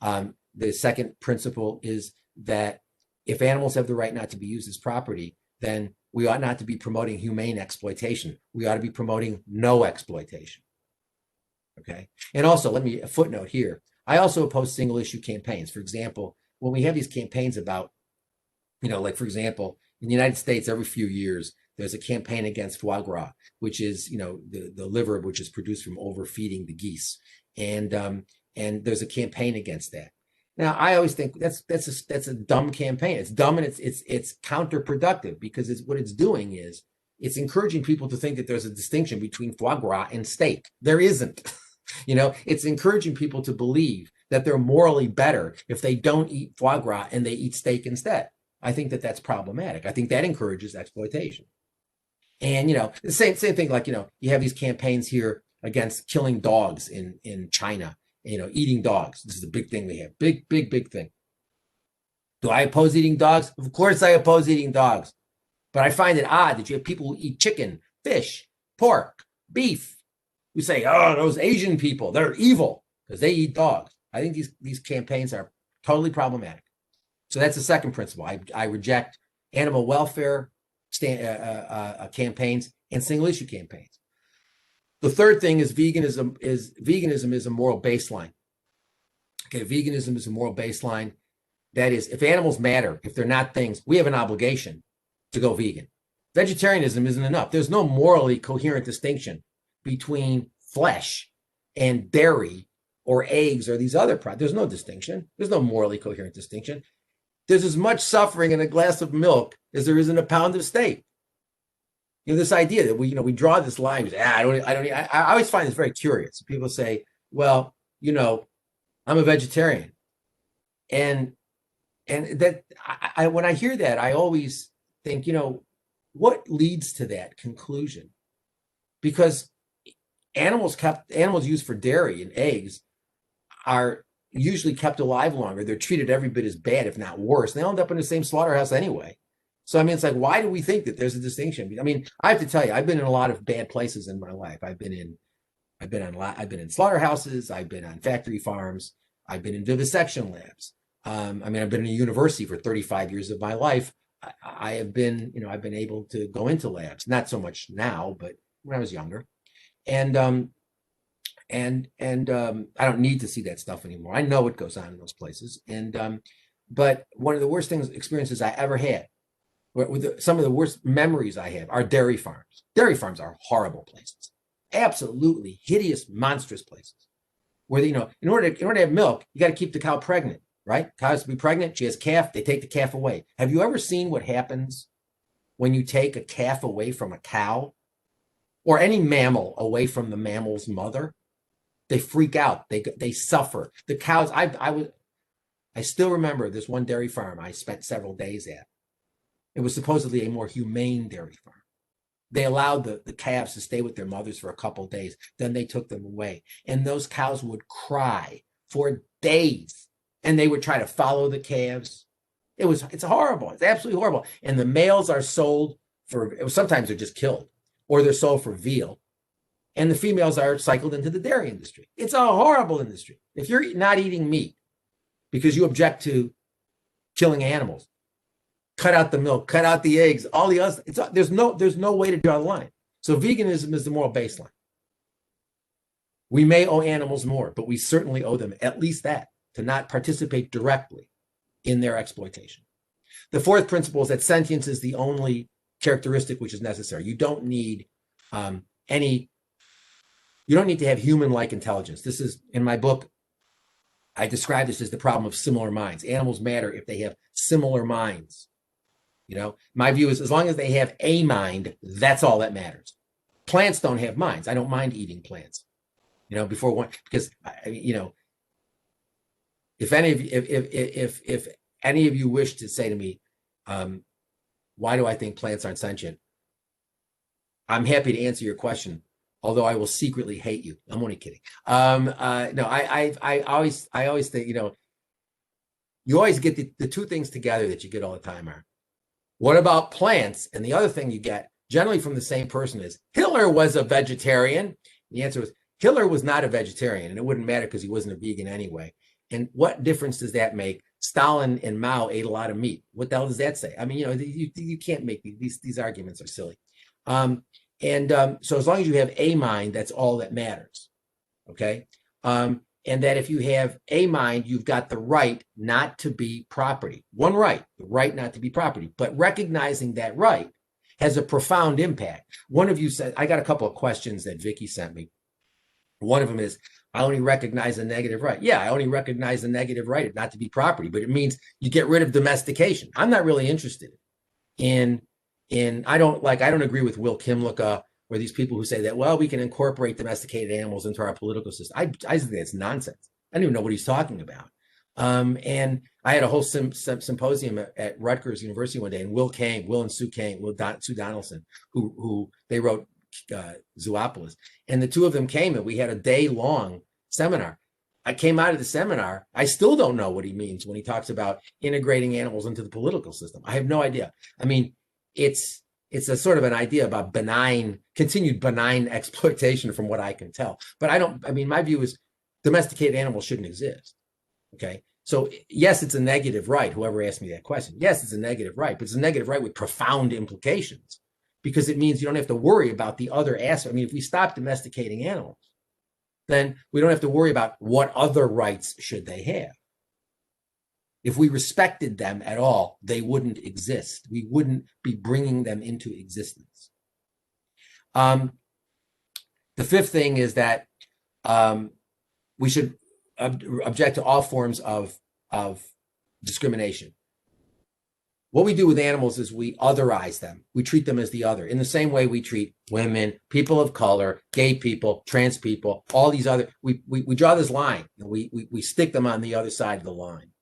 The second principle is that if animals have the right not to be used as property, then we ought not to be promoting humane exploitation. We ought to be promoting no exploitation. Okay. And also, let me a footnote here. I also oppose single issue campaigns. For example, when we have these campaigns about, like for example, in the United States, every few years, there's a campaign against foie gras, which is, the liver, which is produced from overfeeding the geese. And there's a campaign against that. Now, I always think that's a dumb campaign. It's dumb and it's counterproductive because what it's doing is it's encouraging people to think that there's a distinction between foie gras and steak. There isn't. It's encouraging people to believe that they're morally better if they don't eat foie gras and they eat steak instead. I think that that's problematic. I think that encourages exploitation. And the same thing, like you have these campaigns here against killing dogs in China. Eating dogs. This is a big thing we have. Big thing. Do I oppose eating dogs? Of course I oppose eating dogs. But I find it odd that you have people who eat chicken, fish, pork, beef. We say, oh, those Asian people, they're evil because they eat dogs. I think these campaigns are totally problematic. So that's the second principle. I reject animal welfare campaigns and single issue campaigns. The third thing is veganism is a moral baseline. Okay, veganism is a moral baseline. That is, if animals matter, if they're not things, we have an obligation to go vegan. Vegetarianism isn't enough. There's no morally coherent distinction between flesh and dairy or eggs or these other products. There's no distinction. There's no morally coherent distinction. There's as much suffering in a glass of milk as there is in a pound of steak. This idea that we draw this line. I always find this very curious. People say, well, I'm a vegetarian, and that when I hear that, I always think, what leads to that conclusion? Because animals used for dairy and eggs are usually kept alive longer. They're treated every bit as bad, if not worse. And they end up in the same slaughterhouse anyway. So, it's like, why do we think that there's a distinction? I have to tell you, I've been in a lot of bad places in my life. I've been in slaughterhouses. I've been on factory farms. I've been in vivisection labs. I've been in a university for 35 years of my life. I have been, I've been able to go into labs, not so much now, but when I was younger. And I don't need to see that stuff anymore. I know what goes on in those places. But one of the worst experiences I ever had, some of the worst memories I have, are dairy farms. Dairy farms are horrible places, absolutely hideous, monstrous places. Where in order to have milk, you got to keep the cow pregnant, right? Cow has to be pregnant. She has a calf. They take the calf away. Have you ever seen what happens when you take a calf away from a cow, or any mammal away from the mammal's mother? They freak out. They suffer. The cows. I still remember this one dairy farm I spent several days at. It was supposedly a more humane dairy farm. They allowed the calves to stay with their mothers for a couple of days. Then they took them away. And those cows would cry for days. And they would try to follow the calves. It's horrible. It's absolutely horrible. And the males are sold sometimes they're just killed, or they're sold for veal. And the females are cycled into the dairy industry. It's a horrible industry. If you're not eating meat because you object to killing animals, cut out the milk, cut out the eggs, all the other. There's no way to draw the line. So veganism is the moral baseline. We may owe animals more, but we certainly owe them at least that, to not participate directly in their exploitation. The fourth principle is that sentience is the only characteristic which is necessary. You don't need you don't need to have human-like intelligence. This is, in my book, I describe this as the problem of similar minds. Animals matter if they have similar minds. My view is as long as they have a mind, that's all that matters. Plants don't have minds. I don't mind eating plants, before one, because, if any of you wish to say to me, why do I think plants aren't sentient? I'm happy to answer your question, although I will secretly hate you. I'm only kidding. No, I always think, you always get the two things together that you get all the time are, what about plants? And the other thing you get generally from the same person is, Hitler was a vegetarian. The answer was, Hitler was not a vegetarian, and it wouldn't matter because he wasn't a vegan anyway. And what difference does that make? Stalin and Mao ate a lot of meat. What the hell does that say? I mean, you can't make these arguments are silly. So as long as you have a mind, that's all that matters. Okay. And that if you have a mind, you've got the right not to be property. One right, the right not to be property. But recognizing that right has a profound impact. One of you said, I got a couple of questions that Vicky sent me. One of them is, I only recognize a negative right. Yeah, I only recognize the negative right not to be property, but it means you get rid of domestication. I'm not really interested in I don't agree with Will Kimlicka or these people who say that, well, we can incorporate domesticated animals into our political system. I think that's nonsense. I don't even know what he's talking about. And I had a whole symposium at Rutgers University one day, and Will and Sue Donaldson, who they wrote Zoopolis, and the two of them came, and we had a day-long seminar. I came out of the seminar, I still don't know what he means when he talks about integrating animals into the political system. I have no idea. I mean, it's a sort of an idea about continued benign exploitation from what I can tell. But my view is domesticated animals shouldn't exist. Okay. So yes, it's a negative right. Whoever asked me that question. Yes, it's a negative right, but it's a negative right with profound implications, because it means you don't have to worry about the other aspect. I mean, if we stop domesticating animals, then we don't have to worry about what other rights should they have. If we respected them at all, they wouldn't exist. We wouldn't be bringing them into existence. The fifth thing is that we should object to all forms of discrimination. What we do with animals is we otherize them. We treat them as the other, in the same way we treat women, people of color, gay people, trans people, all these other, we draw this line, and we stick them on the other side of the line.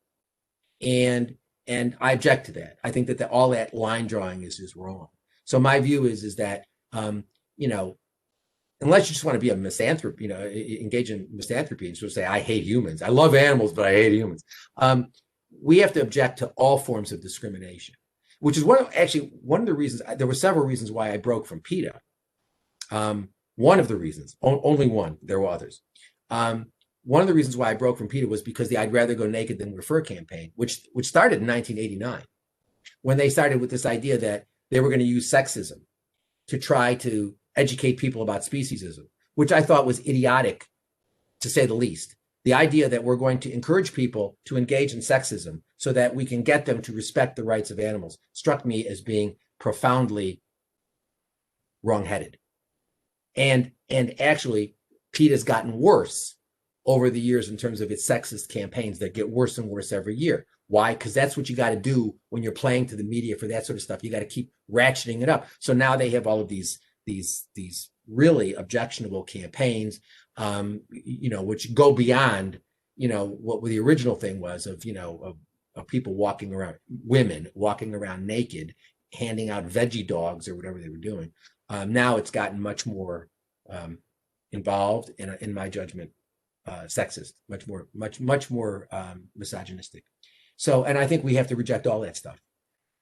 And I object to that. I think that all that line drawing is just wrong. So my view is that, unless you just want to be a misanthrope, engage in misanthropy and sort of say, I hate humans. I love animals, but I hate humans. We have to object to all forms of discrimination, which is one of the reasons. There were several reasons why I broke from PETA. One of the reasons, only one, there were others. One of the reasons why I broke from PETA was because the I'd rather go naked than wear fur campaign, which started in 1989, when they started with this idea that they were going to use sexism to try to educate people about speciesism, which I thought was idiotic, to say the least. The idea that we're going to encourage people to engage in sexism so that we can get them to respect the rights of animals struck me as being profoundly wrongheaded. And actually, PETA's gotten worse over the years in terms of its sexist campaigns that get worse and worse every year. Why? Because that's what you got to do when you're playing to the media for that sort of stuff. You got to keep ratcheting it up. So now they have all of these really objectionable campaigns, which go beyond, what the original thing was of people women walking around naked, handing out veggie dogs or whatever they were doing. Now it's gotten much more involved, in my judgment, sexist, much more misogynistic. So, and I think we have to reject all that stuff.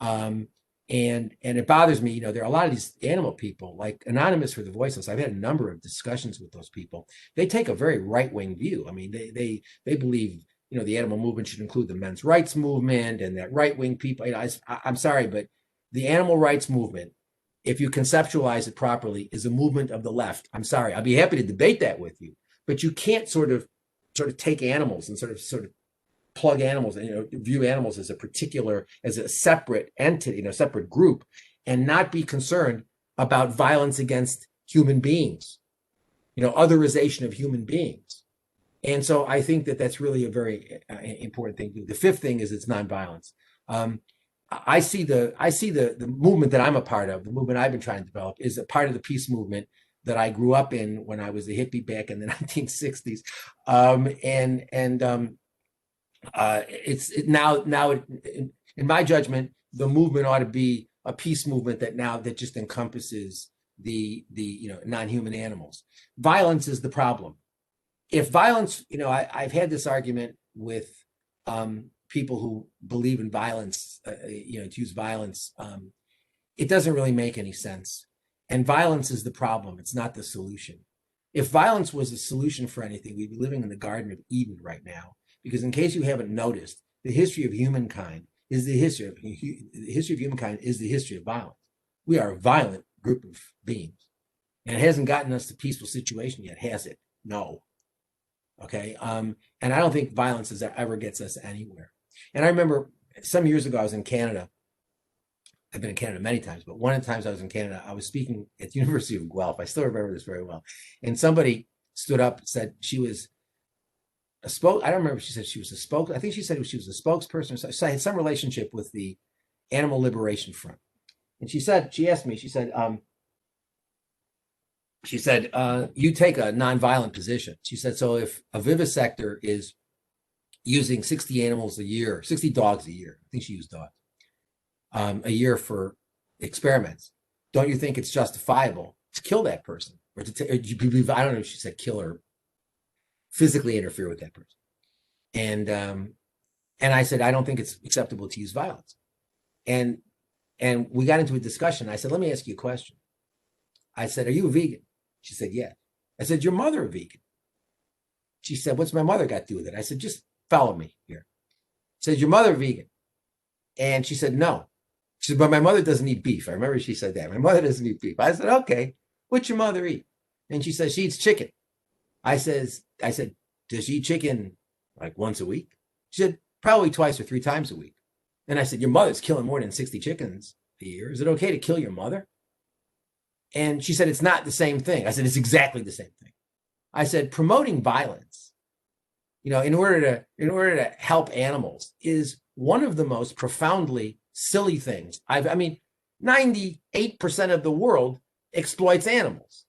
And it bothers me, there are a lot of these animal people, like Anonymous for the Voiceless. I've had a number of discussions with those people. They take a very right-wing view. I mean, they believe, the animal movement should include the men's rights movement, and that right-wing people, I'm sorry, but the animal rights movement, if you conceptualize it properly, is a movement of the left. I'm sorry, I'd be happy to debate that with you. but you can't sort of take animals and sort of plug animals and view animals as a separate entity, separate group, and not be concerned about violence against human beings, otherization of human beings. And so I think that that's really a very important thing. The fifth thing is it's nonviolence. I see the movement that I'm a part of, the movement I've been trying to develop, is a part of the peace movement that I grew up in when I was a hippie back in the 1960s. In my judgment, the movement ought to be a peace movement that just encompasses the non-human animals. Violence is the problem. If violence, I've had this argument with people who believe in violence, to use violence, it doesn't really make any sense. And violence is the problem. It's not the solution. If violence was a solution for anything, we'd be living in the Garden of Eden right now. Because in case you haven't noticed, the history of humankind is the history of violence. We are a violent group of beings. And it hasn't gotten us to a peaceful situation yet, has it? No. Okay. And I don't think violence ever gets us anywhere. And I remember some years ago, I was in Canada. I've been in Canada many times, but one of the times I was in Canada, I was speaking at the University of Guelph. I still remember this very well. And somebody stood up and said she was I don't remember if she said she was I think she said she was a spokesperson. So I had some relationship with the Animal Liberation Front. And she asked me, you take a nonviolent position. She said, so if a vivisector is using 60 dogs a year, I think she used dogs, a year for experiments, don't you think it's justifiable to kill that person? Or do you believe, I don't know if she said kill or physically interfere with that person. And I said, I don't think it's acceptable to use violence. And we got into a discussion. I said, let me ask you a question. I said, are you a vegan? She said, yeah. I said, your mother a vegan? She said, what's my mother got to do with it? I said, just follow me here. She said, your mother a vegan? And she said, no. She said, but my mother doesn't eat beef. I remember she said that. My mother doesn't eat beef. I said, okay, what's your mother eat? And she said, she eats chicken. I said, does she eat chicken like once a week? She said, probably twice or three times a week. And I said, your mother's killing more than 60 chickens a year. Is it okay to kill your mother? And she said, it's not the same thing. I said, it's exactly the same thing. I said, promoting violence, in order to help animals is one of the most profoundly silly things. 98% of the world exploits animals.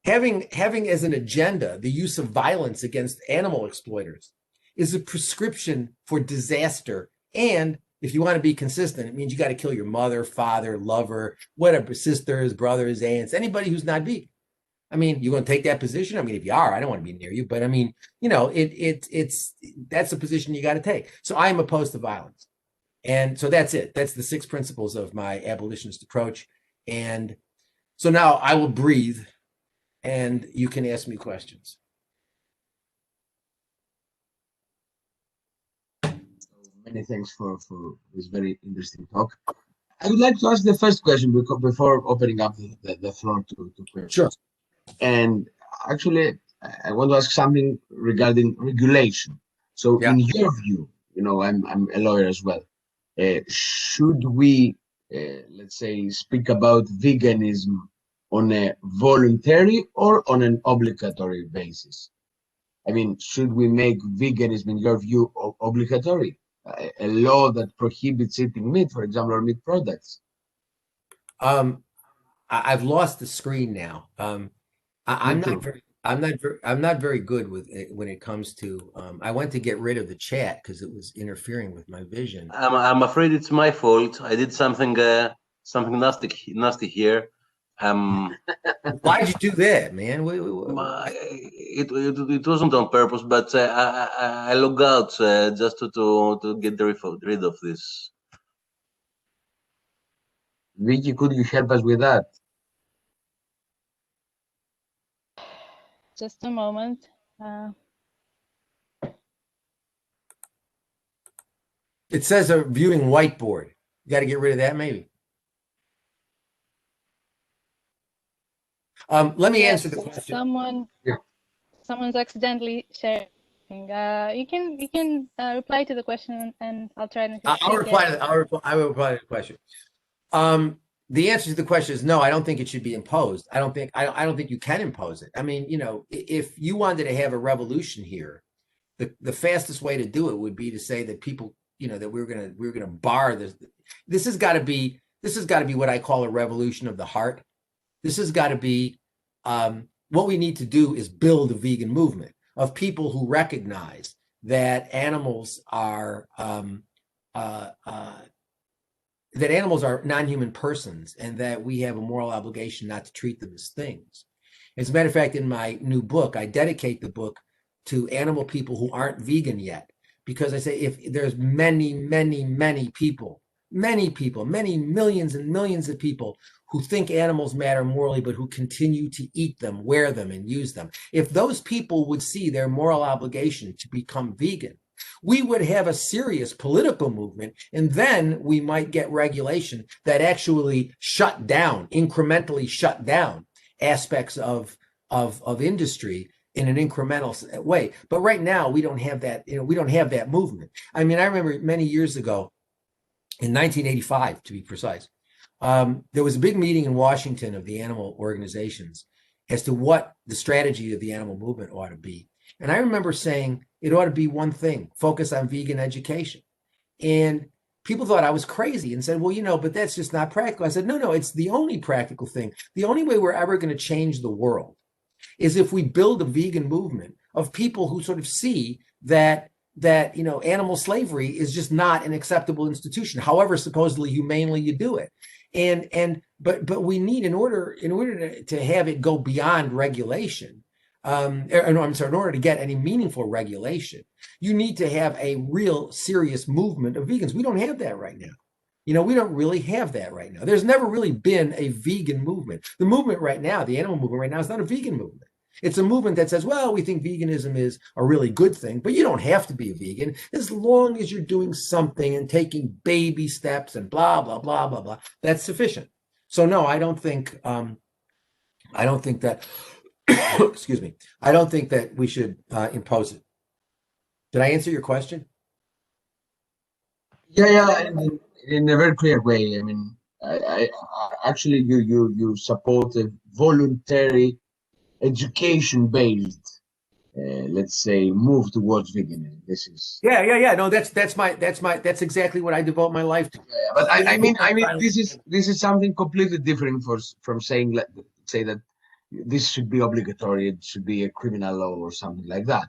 Having as an agenda the use of violence against animal exploiters is a prescription for disaster. And if you want to be consistent, it means you got to kill your mother, father, lover, whatever, sisters, brothers, aunts, anybody who's not vegan. You're going to take that position? If you are, I don't want to be near you. But that's a position you got to take. So I am opposed to violence. And so that's it. That's the 6 principles of my abolitionist approach. And so now I will breathe and you can ask me questions.
Many thanks for this very interesting talk. I would like to ask the first question before opening up the floor to questions.
Sure.
And actually, I want to ask something regarding regulation. So in your view, I'm a lawyer as well. Should we, let's say, speak about veganism on a voluntary or on an obligatory basis? Should we make veganism, in your view, obligatory? A law that prohibits eating meat, for example, or meat products?
I've lost the screen now. I'm not very good with it when it comes to. I went to get rid of the chat because it was interfering with my vision.
I'm afraid it's my fault. I did something nasty here.
Why did you do that, man?
It wasn't on purpose, but I logged out just to get rid of this.
Vicky, could you help us with that?
Just a moment.
It says a viewing whiteboard. You got to get rid of that, maybe. Let me
Yes,
answer the question.
Someone's accidentally sharing. You can reply to the question, and I'll try to.
I will reply to the question. The answer to the question is no. I don't think it should be imposed. I don't think you can impose it. I mean, you know, if you wanted to have a revolution here, the fastest way to do it would be to say that people, you know, that we're gonna bar this. This has got to be what I call a revolution of the heart. This has got to be what we need to do is build a vegan movement of people who recognize that animals are non-human persons, and that we have a moral obligation not to treat them as things. As a matter of fact, in my new book, I dedicate the book to animal people who aren't vegan yet, because I say if there's many people, many millions and millions of people who think animals matter morally, but who continue to eat them, wear them, and use them. If those people would see their moral obligation to become vegan, we would have a serious political movement, and then we might get regulation that actually incrementally shut down aspects of industry in an incremental way. But right now we don't have that. You know, we don't have that movement. I mean, I remember many years ago, in 1985 to be precise, there was a big meeting in Washington of the animal organizations as to what the strategy of the animal movement ought to be. And I remember saying it ought to be one thing: focus on vegan education. And people thought I was crazy and said, well, you know, but that's just not practical. I said, no, it's the only practical thing. The only way we're ever going to change the world is if we build a vegan movement of people who sort of see that you know, animal slavery is just not an acceptable institution, however supposedly humanely you do it. But we need, in order to have it go beyond regulation, in order to get any meaningful regulation, you need to have a real serious movement of vegans. We don't have that right now. You know, we don't really have that right now. There's never really been a vegan movement. The movement right now, the animal movement right now, is not a vegan movement. It's a movement that says, well, we think veganism is a really good thing, but you don't have to be a vegan as long as you're doing something and taking baby steps and blah, blah, blah, blah, blah. That's sufficient. So no, I don't think that, excuse me, I don't think that we should impose it. Did I answer your question?
Yeah, in a very clear way. I mean, I actually, you support a voluntary education-based, let's say, move towards veganism. This is
No, that's exactly what I devote my life to.
yeah, but I mean, this is something completely different from saying that this should be obligatory. It should be a criminal law or something like that.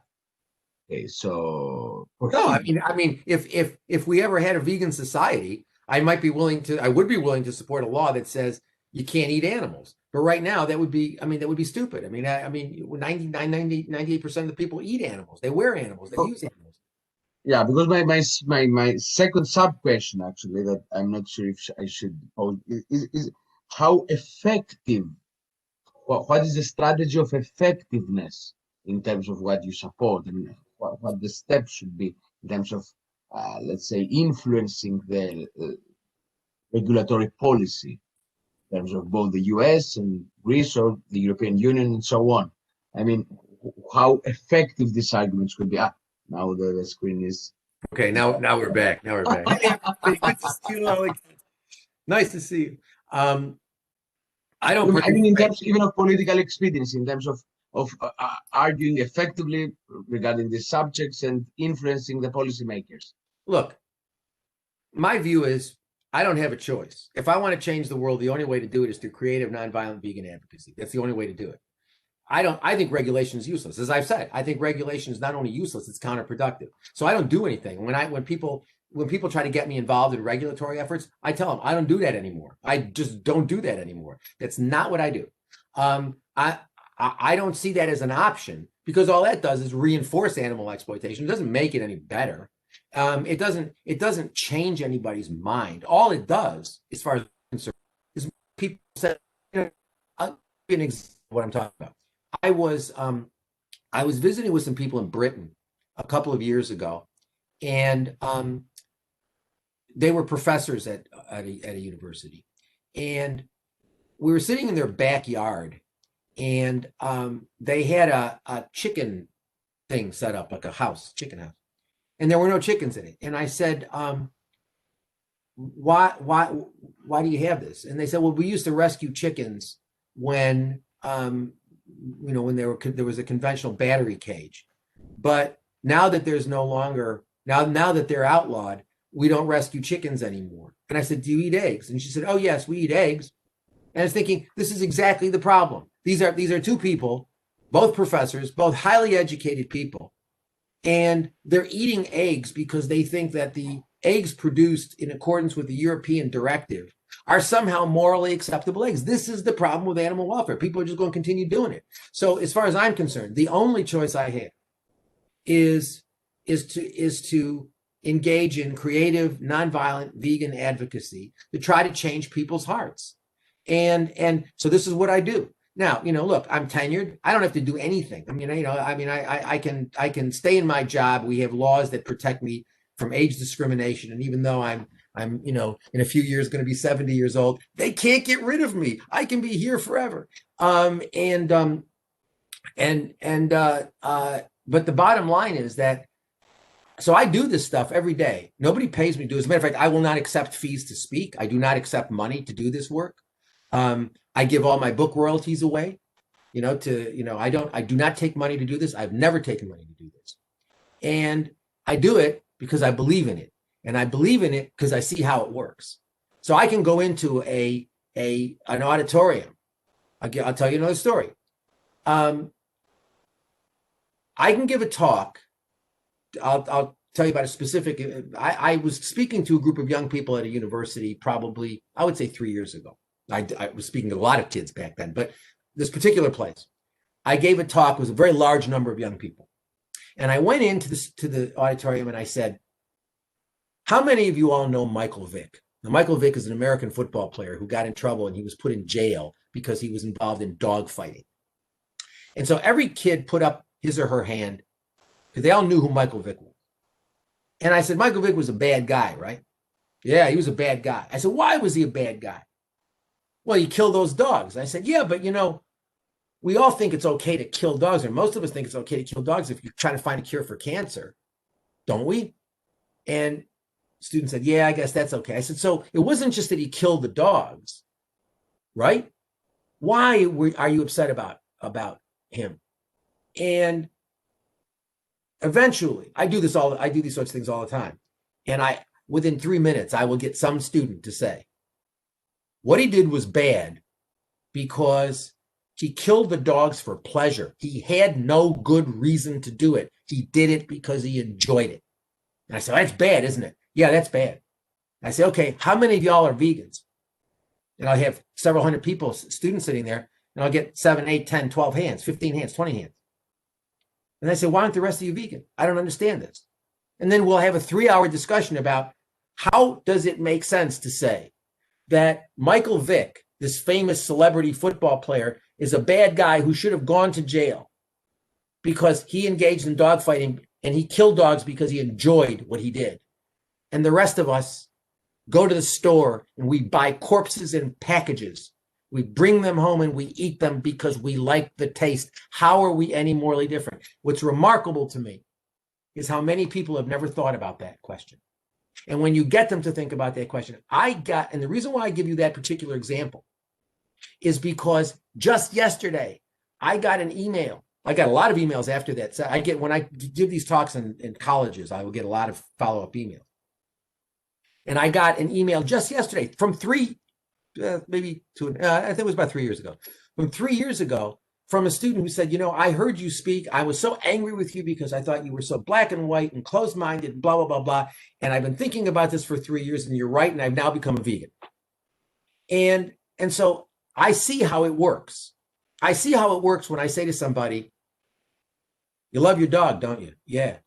Okay, so
no, I mean, if we ever had a vegan society, I would be willing to support a law that says you can't eat animals. But right now, that would be stupid. I mean, 98% of the people eat animals. They wear animals. They use animals.
Yeah, because my second sub question, actually, that I'm not sure if I should pose, is how effective. What is the strategy of effectiveness in terms of what you support, and what the steps should be in terms of, let's say, influencing the regulatory policy in terms of both the US and Greece or the European Union and so on. I mean, how effective these arguments could be. Now the screen is...
Okay, now we're back. Now we're back. Good to see you. Nice to see you. I mean,
in terms even of political expedience, in terms of arguing effectively regarding the subjects and influencing the policymakers.
Look, my view is I don't have a choice. If I want to change the world, the only way to do it is through creative, nonviolent vegan advocacy. That's the only way to do it. I think regulation is useless. As I've said, I think regulation is not only useless, it's counterproductive. So I don't do anything. When people try to get me involved in regulatory efforts, I tell them I don't do that anymore. I just don't do that anymore. That's not what I do. I don't see that as an option, because all that does is reinforce animal exploitation. It doesn't make it any better. It doesn't change anybody's mind. All it does, as far as I'm concerned, is people say, I'll give you an example of what I'm talking about. I was visiting with some people in Britain a couple of years ago, and they were professors at a university, and we were sitting in their backyard, and they had a chicken thing set up, like a house, chicken house, and there were no chickens in it. And I said, why do you have this? And they said, well, we used to rescue chickens when when there was a conventional battery cage, but now that there's no longer, now that they're outlawed, we don't rescue chickens anymore. And I said, do you eat eggs? And she said, oh yes, we eat eggs. And I was thinking, this is exactly the problem. These are two people, both professors, both highly educated people, and they're eating eggs because they think that the eggs produced in accordance with the European directive are somehow morally acceptable eggs. This is the problem with animal welfare. People are just going to continue doing it. So as far as I'm concerned, the only choice I have is to engage in creative, nonviolent vegan advocacy to try to change people's hearts. And so this is what I do. Now, look, I'm tenured. I don't have to do anything. I can stay in my job. We have laws that protect me from age discrimination. And even though I'm in a few years going to be 70 years old, they can't get rid of me. I can be here forever. But the bottom line is that, so I do this stuff every day. Nobody pays me to do it. As a matter of fact, I will not accept fees to speak. I do not accept money to do this work. I give all my book royalties away, I do not take money to do this. I've never taken money to do this. And I do it because I believe in it. And I believe in it because I see how it works. So I can go into an auditorium. I'll tell you another story. I can give a talk. I'll tell you about a specific, I was speaking to a group of young people at a university probably, I would say 3 years ago. I was speaking to a lot of kids back then, but this particular place, I gave a talk. It was a very large number of young people. And I went into the auditorium and I said, how many of you all know Michael Vick? Now, Michael Vick is an American football player who got in trouble and he was put in jail because he was involved in dog fighting. And so every kid put up his or her hand because they all knew who Michael Vick was. And I said, Michael Vick was a bad guy, right? Yeah, he was a bad guy. I said, why was he a bad guy? Well, he killed those dogs. I said, yeah, but we all think it's okay to kill dogs, or most of us think it's okay to kill dogs if you're trying to find a cure for cancer, don't we? And student said, yeah, I guess that's okay. I said, so it wasn't just that he killed the dogs, right? Why are you upset about him? And eventually, I do these sorts of things all the time. And within 3 minutes, I will get some student to say, what he did was bad because he killed the dogs for pleasure. He had no good reason to do it. He did it because he enjoyed it. And I said, that's bad, isn't it? Yeah, that's bad. I said, okay, how many of y'all are vegans? And I'll have several hundred people, students sitting there, and I'll get 7, 8, 10, 12 hands, 15 hands, 20 hands. And I said, why aren't the rest of you vegan? I don't understand this. And then we'll have a 3-hour discussion about how does it make sense to say that Michael Vick, this famous celebrity football player, is a bad guy who should have gone to jail because he engaged in dogfighting and he killed dogs because he enjoyed what he did. And the rest of us go to the store and we buy corpses in packages. We bring them home and we eat them because we like the taste. How are we any morally different? What's remarkable to me is how many people have never thought about that question. And when you get them to think about that question, and the reason why I give you that particular example is because just yesterday, I got an email. I got a lot of emails after that. So when I give these talks in colleges, I will get a lot of follow-up emails. And I got an email just yesterday from I think it was about 3 years ago, from 3 years ago, from a student who said, I heard you speak. I was so angry with you because I thought you were so black and white and closed-minded, blah, blah, blah, blah. And I've been thinking about this for 3 years and you're right. And I've now become a vegan. And so I see how it works. I see how it works when I say to somebody, you love your dog, don't you? Yeah.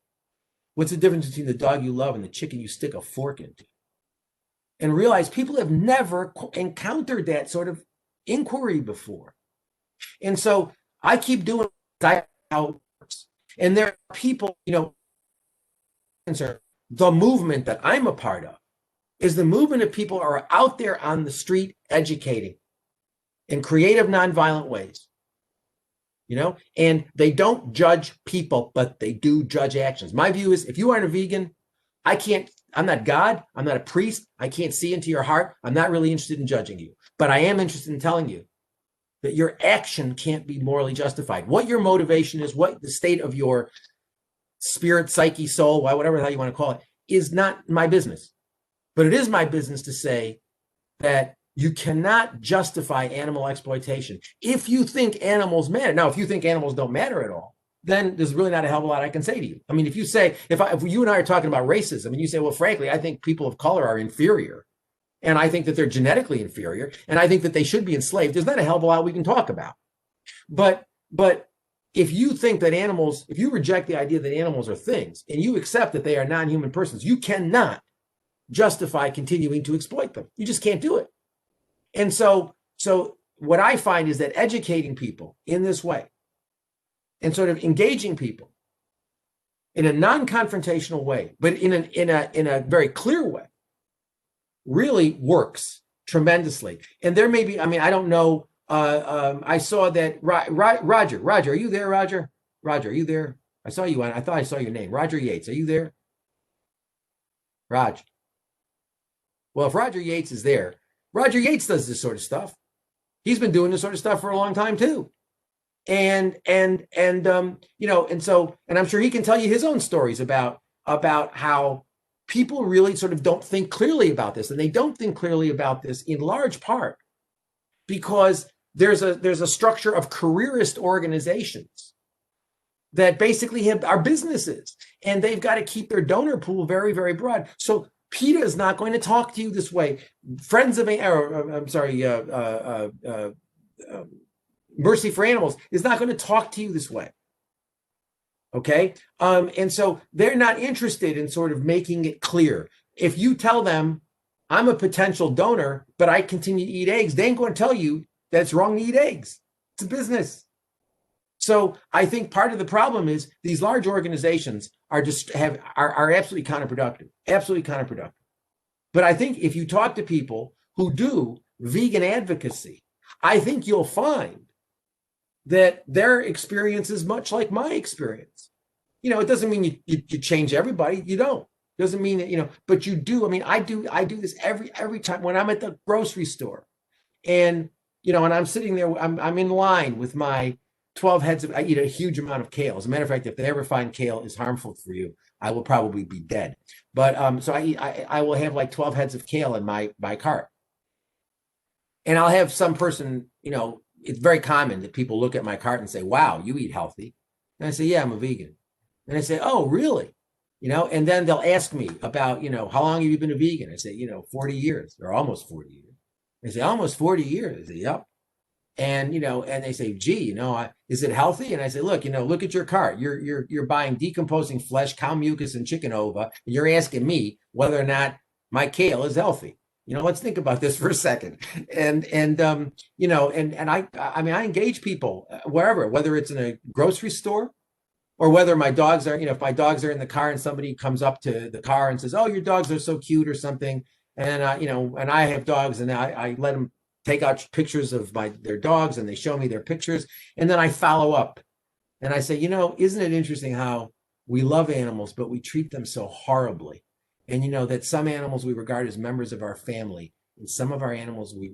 What's the difference between the dog you love and the chicken you stick a fork into? And realize people have never encountered that sort of inquiry before. And so I keep doing how it works. And there are people, the movement that I'm a part of is the movement of people who are out there on the street educating in creative, nonviolent ways. and they don't judge people, but they do judge actions. My view is if you aren't a vegan, I'm not God, I'm not a priest, I can't see into your heart. I'm not really interested in judging you, but I am interested in telling you that your action can't be morally justified. What your motivation is, what the state of your spirit, psyche, soul, whatever the hell you want to call it, is not my business. But it is my business to say that you cannot justify animal exploitation if you think animals matter. Now, if you think animals don't matter at all, then there's really not a hell of a lot I can say to you. I mean, if you say, if you and I are talking about racism, and you say, well, frankly, I think people of color are inferior, and I think that they're genetically inferior, and I think that they should be enslaved, there's not a hell of a lot we can talk about. But if you think that animals, if you reject the idea that animals are things, and you accept that they are non-human persons, you cannot justify continuing to exploit them. You just can't do it. And so what I find is that educating people in this way and sort of engaging people in a non-confrontational way, but in a very clear way, really works tremendously. And there may be, I mean, I don't know, I saw that Roger, are you there, Roger? Roger, are you there? I saw you on, I thought I saw your name. Roger Yates, are you there? Roger. Well, if Roger Yates is there, Roger Yates does this sort of stuff. He's been doing this sort of stuff for a long time too. And so I'm sure he can tell you his own stories about how people really sort of don't think clearly about this. And they don't think clearly about this in large part because there's a structure of careerist organizations that basically are businesses, and they've got to keep their donor pool very, very broad. So PETA is not going to talk to you this way. Mercy for Animals is not going to talk to you this way. Okay. And so they're not interested in sort of making it clear. If you tell them I'm a potential donor, but I continue to eat eggs, they ain't going to tell you that it's wrong to eat eggs. It's a business. So I think part of the problem is these large organizations are absolutely counterproductive, absolutely counterproductive. But I think if you talk to people who do vegan advocacy, I think you'll find that their experience is much like my experience. It doesn't mean you change everybody. You don't. Doesn't mean that, but you do. I mean, I do this every time when I'm at the grocery store and, and I'm sitting there, I'm in line with my 12 heads of, I eat a huge amount of kale. As a matter of fact, if they ever find kale is harmful for you, I will probably be dead. But so I will have like 12 heads of kale in my cart. And I'll have some person, it's very common that people look at my cart and say, wow, you eat healthy. And I say, yeah, I'm a vegan. And I say, oh, really? And then they'll ask me about, how long have you been a vegan? I say, 40 years or almost 40 years. They say, almost 40 years. I say, yep. And, and they say, gee, is it healthy? And I say, look, look at your cart. You're buying decomposing flesh, cow mucus, and chicken ova. And you're asking me whether or not my kale is healthy. Let's think about this for a second. And I engage people wherever, whether it's in a grocery store or whether my dogs are, if my dogs are in the car and somebody comes up to the car and says, oh, your dogs are so cute or something. And, and I have dogs and I let them take out pictures of their dogs and they show me their pictures. And then I follow up and I say, isn't it interesting how we love animals, but we treat them so horribly? And that some animals we regard as members of our family, and some animals we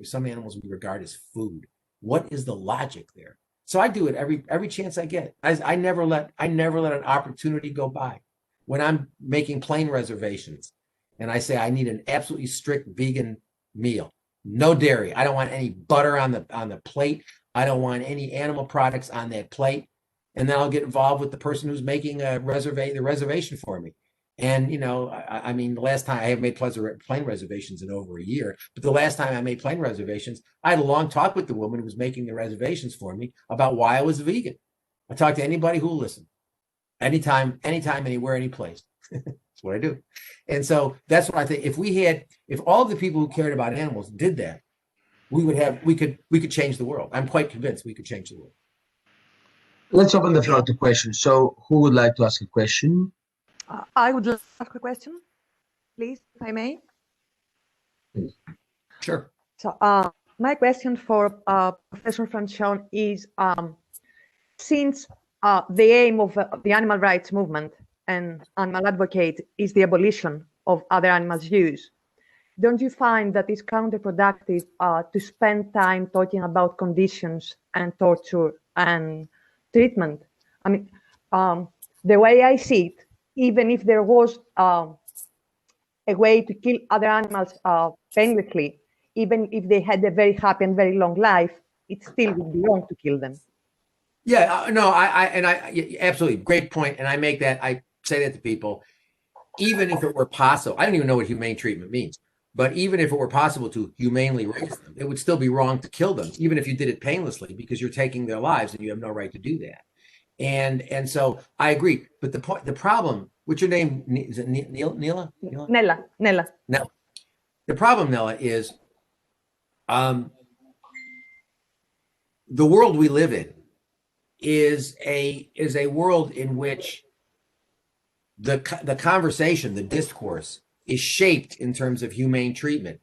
regard as food. What is the logic there? So I do it every chance I get. I never let an opportunity go by. When I'm making plane reservations, and I say I need an absolutely strict vegan meal, no dairy. I don't want any butter on the plate. I don't want any animal products on that plate. And then I'll get involved with the person who's making the reservation for me. And, I mean, the last time I have made plane reservations in over a year, but the last time I made plane reservations, I had a long talk with the woman who was making the reservations for me about why I was vegan. I talk to anybody who will listen. Anytime, anywhere, any place. That's what I do. And so that's what I think. If all of the people who cared about animals did that, we could change the world. I'm quite convinced we could change the world.
Let's open the floor to questions. So who would like to ask a question?
I would like to ask a question, please, if I may.
Sure.
So my question for Professor Francione is, since the aim of the animal rights movement and animal advocate is the abolition of other animals' use, don't you find that it's counterproductive to spend time talking about conditions and torture and treatment? I mean, the way I see it, even if there was a way to kill other animals painlessly, even if they had a very happy and very long life, it still would be wrong to kill them.
Yeah, no, I absolutely great point, and I say that to people. Even if it were possible, I don't even know what humane treatment means, but even if it were possible to humanely raise them, it would still be wrong to kill them, even if you did it painlessly, because you're taking their lives and you have no right to do that. And so I agree, but the problem. What's your name? Is it Nela?
Nella.
No. The problem, Nella, is the world we live in is a world in which the conversation, the discourse, is shaped in terms of humane treatment,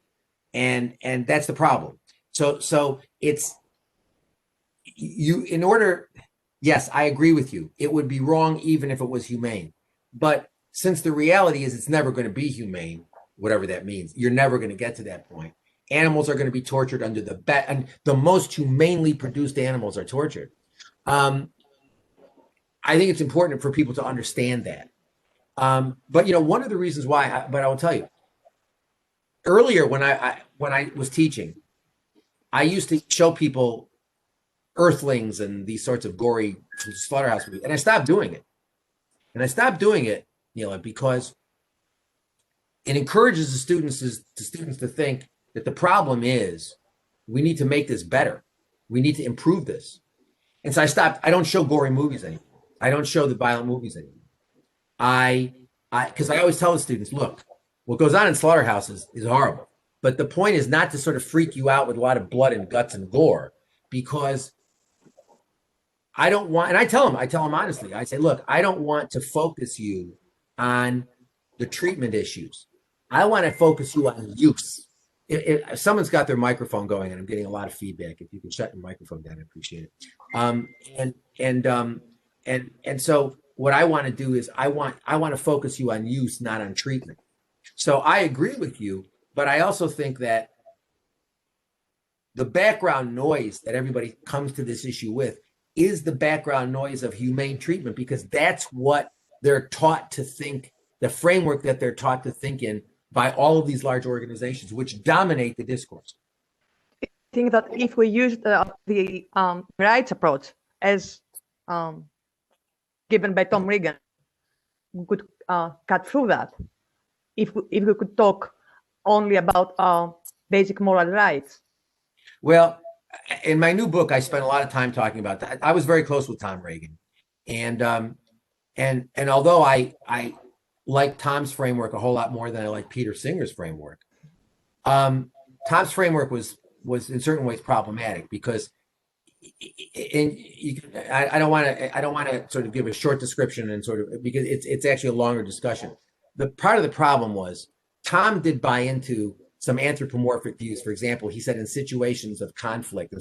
and that's the problem. So it's you. In order, yes, I agree with you. It would be wrong even if it was humane, but since the reality is it's never going to be humane, whatever that means, you're never going to get to that point. Animals are going to be tortured under and the most humanely produced animals are tortured. I think it's important for people to understand that. But one of the reasons why, but I will tell you, earlier when I was teaching, I used to show people Earthlings and these sorts of gory slaughterhouse movies, and I stopped doing it. And I stopped doing it, because it encourages the students to think that the problem is we need to make this better. We need to improve this. And so I stopped. I don't show gory movies anymore. I don't show the violent movies anymore. Because I always tell the students, look, what goes on in slaughterhouses is horrible. But the point is not to sort of freak you out with a lot of blood and guts and gore, because I don't want, and I tell them honestly, I say, look, I don't want to focus you on the treatment issues. I want to focus you on use. If someone's got their microphone going and I'm getting a lot of feedback, if you can shut your microphone down, I appreciate it. And so what I want to do is I want to focus you on use, not on treatment. So I agree with you, but I also think that the background noise that everybody comes to this issue with is the background noise of humane treatment, because that's what they're taught to think, the framework that they're taught to think in by all of these large organizations, which dominate the discourse.
I think that if we use the rights approach as given by Tom Regan, we could cut through that. If we could talk only about basic moral rights.
Well, in my new book, I spent a lot of time talking about that. I was very close with Tom Regan, and although I like Tom's framework a whole lot more than I like Peter Singer's framework, Tom's framework was in certain ways problematic, because I don't want to sort of give a short description and sort of, because it's actually a longer discussion. The part of the problem was Tom did buy into some anthropomorphic views. For example, he said in certain situations of conflict,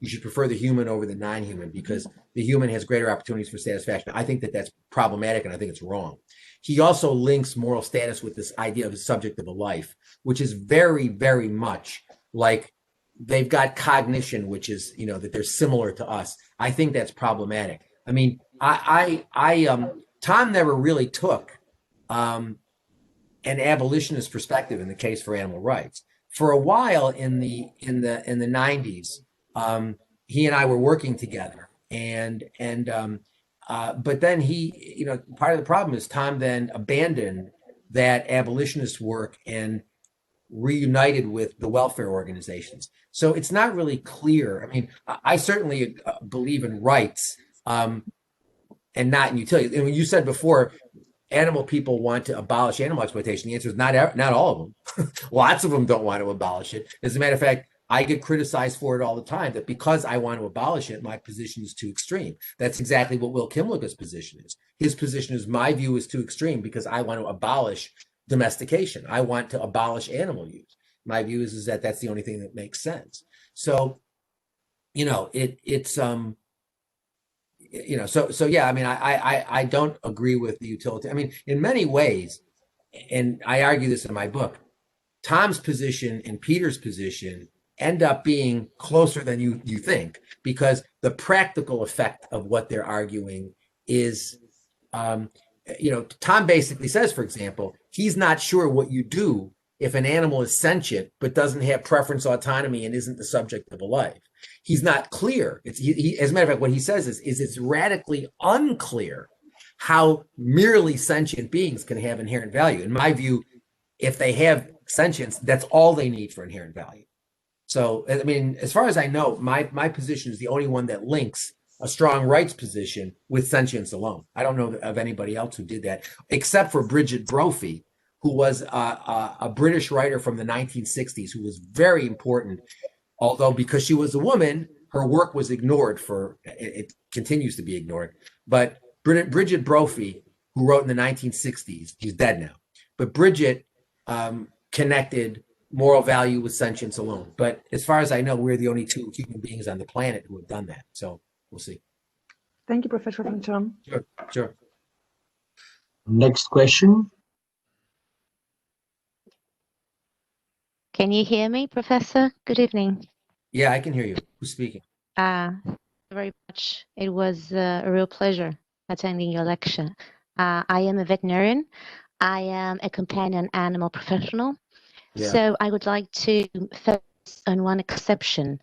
you should prefer the human over the non-human because the human has greater opportunities for satisfaction. I think that that's problematic, and I think it's wrong. He also links moral status with this idea of a subject of a life, which is very, very much like they've got cognition, which is, that they're similar to us. I think that's problematic. I mean, Tom never really took an abolitionist perspective in the case for animal rights. For a while in the 90s, he and I were working together, but then he, part of the problem is Tom then abandoned that abolitionist work and reunited with the welfare organizations. So it's not really clear. I mean, I certainly believe in rights and not in utility. And when you said before, animal people want to abolish animal exploitation, the answer is not all of them. Lots of them don't want to abolish it. As a matter of fact, I get criticized for it all the time, that because I want to abolish it, my position is too extreme. That's exactly what Will Kimlicka's position is. His position is, my view is too extreme because I want to abolish domestication. I want to abolish animal use. My view is that that's the only thing that makes sense. So, So yeah, I mean, I don't agree with the utility. I mean, in many ways, and I argue this in my book, Tom's position and Peter's position end up being closer than you think, because the practical effect of what they're arguing is, Tom basically says, for example, he's not sure what you do if an animal is sentient but doesn't have preference, autonomy, and isn't the subject of a life. He's not clear. As a matter of fact, what he says is it's radically unclear how merely sentient beings can have inherent value. In my view, if they have sentience, that's all they need for inherent value. So, I mean, as far as I know, my position is the only one that links a strong rights position with sentience alone. I don't know of anybody else who did that, except for Bridget Brophy, who was a British writer from the 1960s, who was very important, although because she was a woman, her work was ignored it continues to be ignored. But Bridget Brophy, who wrote in the 1960s, she's dead now, but Bridget connected moral value with sentience alone. But as far as I know, we're the only two human beings on the planet who have done that. So we'll see.
Thank you, Professor Francione.
Sure.
Next question.
Can you hear me, Professor? Good evening.
Yeah, I can hear you. Who's speaking?
Very much. It was a real pleasure attending your lecture. I am a veterinarian. I am a companion animal professional.
Yeah.
So I would like to focus on one exception.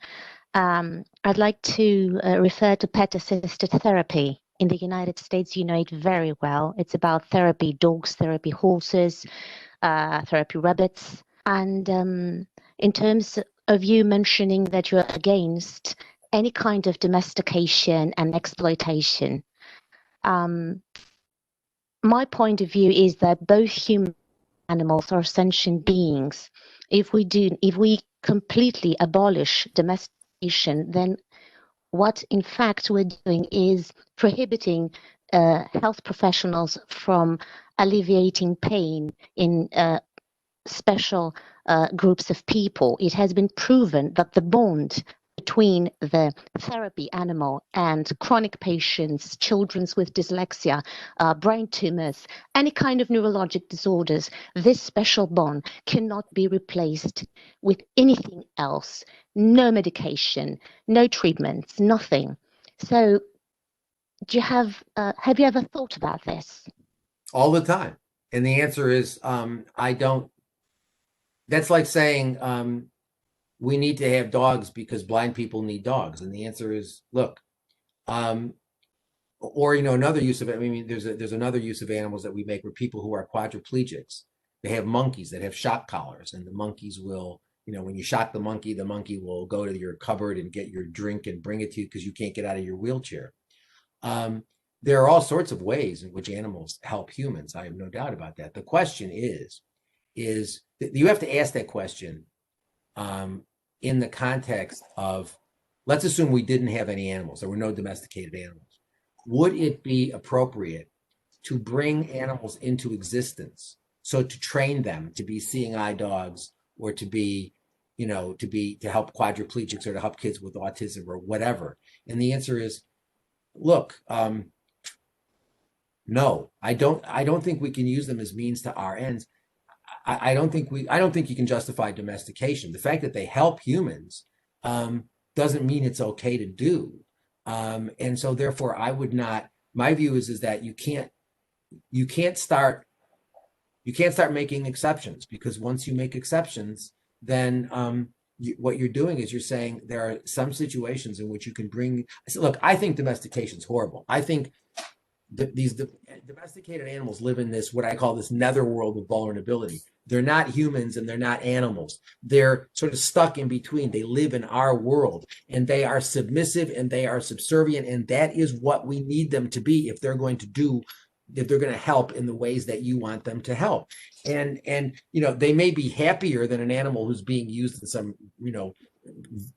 I'd like to refer to pet-assisted therapy. In the United States, you know it very well. It's about therapy dogs, therapy horses, therapy rabbits. And in terms of you mentioning that you're against any kind of domestication and exploitation, my point of view is that both human animals are sentient beings. If we completely abolish domestication, then what in fact we're doing is prohibiting health professionals from alleviating pain in special groups of people. It has been proven that the bond between the therapy animal and chronic patients, children with dyslexia, brain tumors, any kind of neurologic disorders, this special bond cannot be replaced with anything else. No medication, no treatments, nothing. So do you have you ever thought about this?
All the time. And the answer is, I don't. That's like saying we need to have dogs because blind people need dogs. And the answer is, look, or, another use of it. I mean, there's another use of animals that we make where people who are quadriplegics, they have monkeys that have shock collars, and the monkeys will, when you shock the monkey will go to your cupboard and get your drink and bring it to you because you can't get out of your wheelchair. There are all sorts of ways in which animals help humans. I have no doubt about that. The question is you have to ask that question in the context of, let's assume we didn't have any animals, there were no domesticated animals. Would it be appropriate to bring animals into existence, so to train them to be seeing eye dogs, or to be, to help quadriplegics, or to help kids with autism or whatever? And the answer is, look, no, I don't think we can use them as means to our ends. I don't think you can justify domestication. The fact that they help humans doesn't mean it's okay to do. And so therefore I would not, my view is that you can't start making exceptions, because once you make exceptions, then what you're doing is you're saying there are some situations in which you can bring, look, I think domestication is horrible. I think these domesticated animals live in this, what I call this netherworld of vulnerability. They're not humans and they're not animals. They're sort of stuck in between. They live in our world, and they are submissive and they are subservient. And that is what we need them to be if they're going to help in the ways that you want them to help. And they may be happier than an animal who's being used in some,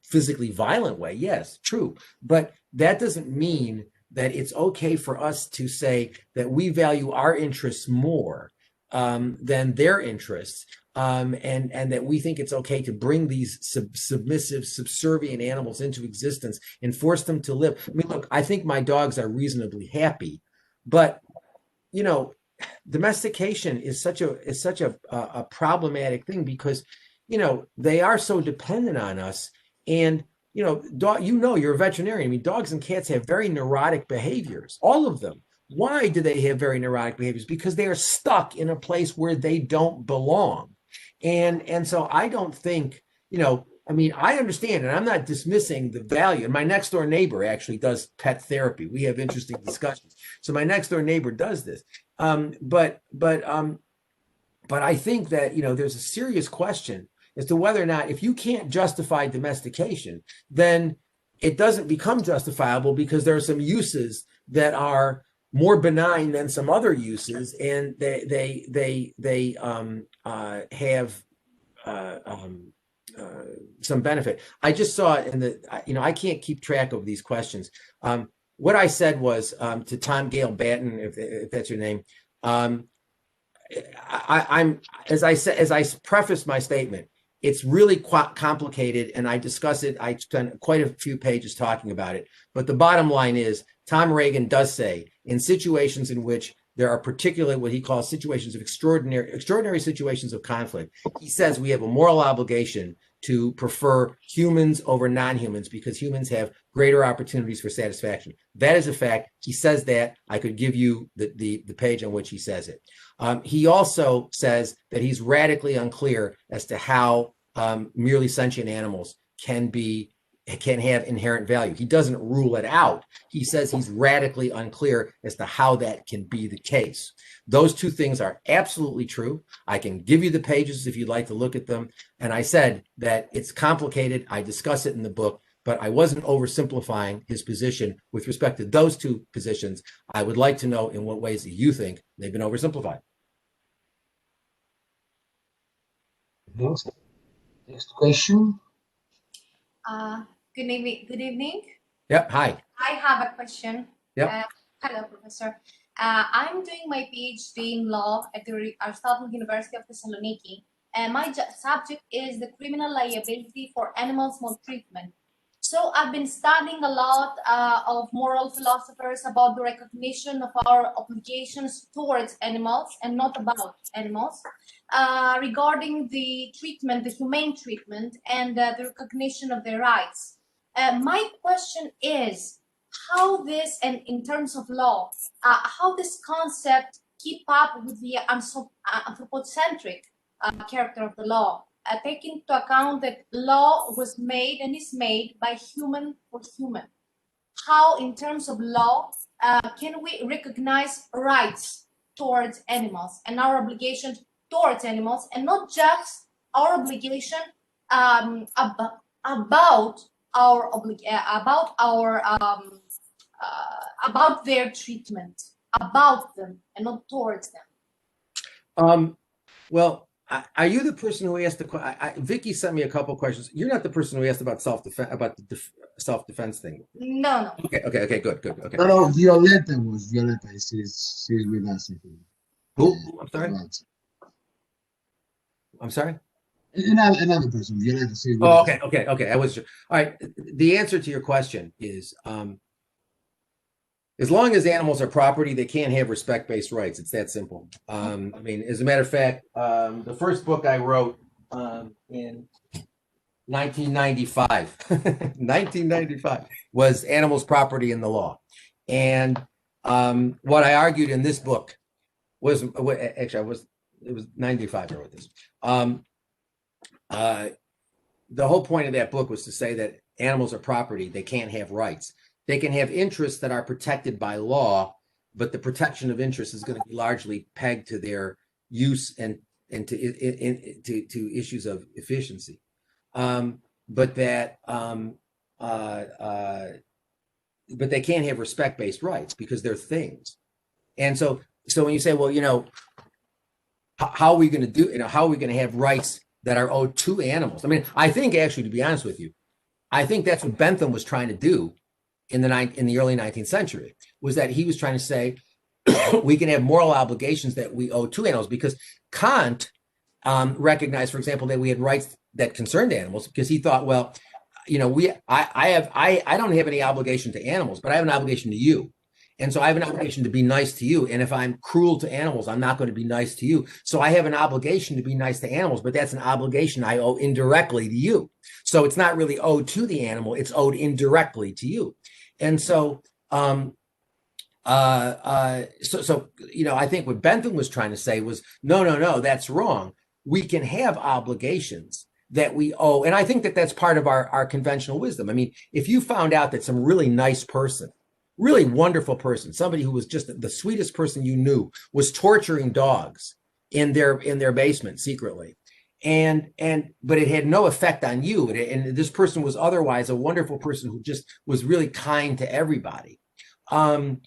physically violent way. Yes, true. But that doesn't mean that it's okay for us to say that we value our interests more than their interests, and that we think it's okay to bring these submissive, subservient animals into existence and force them to live. I mean, look, I think my dogs are reasonably happy, but you know, domestication is such a problematic thing because, you know, they are so dependent on us. And you know, you're a veterinarian. I mean, dogs and cats have very neurotic behaviors, all of them. Why do they have very neurotic behaviors? Because they are stuck in a place where they don't belong. And so I don't think, you know, I mean, I understand, and I'm not dismissing the value. And my next door neighbor actually does pet therapy. We have interesting discussions. So my next door neighbor does this. But I think that, you know, there's a serious question as to whether or not, if you can't justify domestication, then it doesn't become justifiable because there are some uses that are more benign than some other uses, and they have some benefit. I just saw it in the, you know, I can't keep track of these questions. What I said was to Tom Gale Batten, if that's your name. I'm as I prefaced my statement, it's really quite complicated, and I discuss it. I spent quite a few pages talking about it. But the bottom line is, Tom Reagan does say, in situations in which there are particularly what he calls situations of extraordinary situations of conflict, he says we have a moral obligation to prefer humans over non-humans because humans have greater opportunities for satisfaction. That is a fact. He says that. I could give you the page on which he says it. He also says that he's radically unclear as to how merely sentient animals can have inherent value. He doesn't rule it out. He says he's radically unclear as to how that can be the case. Those two things are absolutely true. I can give you the pages if you'd like to look at them. And I said that it's complicated. I discuss it in the book, but I wasn't oversimplifying his position with respect to those two positions. I would like to know in what ways that you think they've been oversimplified.
Next question.
Good evening.
Yep. Hi.
I have a question.
Yep.
Hello, Professor. I'm doing my PhD in law at the Aristotle University of Thessaloniki, and my subject is the criminal liability for animals maltreatment. So I've been studying a lot of moral philosophers about the recognition of our obligations towards animals and not about animals, regarding the treatment, the humane treatment, and the recognition of their rights. My question is how this, and in terms of law, how this concept keep up with the anthropocentric character of the law, taking into account that law was made and is made by human for human. How, in terms of law, can we recognize rights towards animals and our obligations towards animals, and not just our obligation about their treatment, about them, and not towards them?
Well, are you the person who asked the question? Vicky sent me a couple questions. You're not the person who asked about self-defense, about the self-defense thing.
No.
Okay, good. Okay.
No, Violeta was Violeta. She's with us, I think.
Who? I'm sorry. I'm sorry.
Another person, Violeta.
Oh, okay. I was all right. The answer to your question is, as long as animals are property, they can't have respect-based rights. It's that simple. I mean, as a matter of fact, the first book I wrote in 1995, was Animals, Property, and the Law. And what I argued in this book was, actually, it was 95 I wrote this. The whole point of that book was to say that animals are property. They can't have rights. They can have interests that are protected by law, but the protection of interests is going to be largely pegged to their use and to issues of efficiency. But they can't have respect-based rights because they're things. And so when you say, well, you know, how are we going to do, you know, how are we going to have rights that are owed to animals? I mean, I think actually, to be honest with you, I think that's what Bentham was trying to do in the early 19th century, was that he was trying to say we can have moral obligations that we owe to animals, because Kant recognized, for example, that we had rights that concerned animals, because he thought, well, you know, I don't have any obligation to animals, but I have an obligation to you. And so I have an obligation to be nice to you. And if I'm cruel to animals, I'm not going to be nice to you. So I have an obligation to be nice to animals, but that's an obligation I owe indirectly to you. So it's not really owed to the animal, it's owed indirectly to you. And so, you know, I think what Bentham was trying to say was, no, that's wrong. We can have obligations that we owe. And I think that that's part of our conventional wisdom. I mean, if you found out that some really nice person, really wonderful person, somebody who was just the sweetest person you knew, was torturing dogs in their basement secretly, but it had no effect on you, and this person was otherwise a wonderful person who just was really kind to everybody, you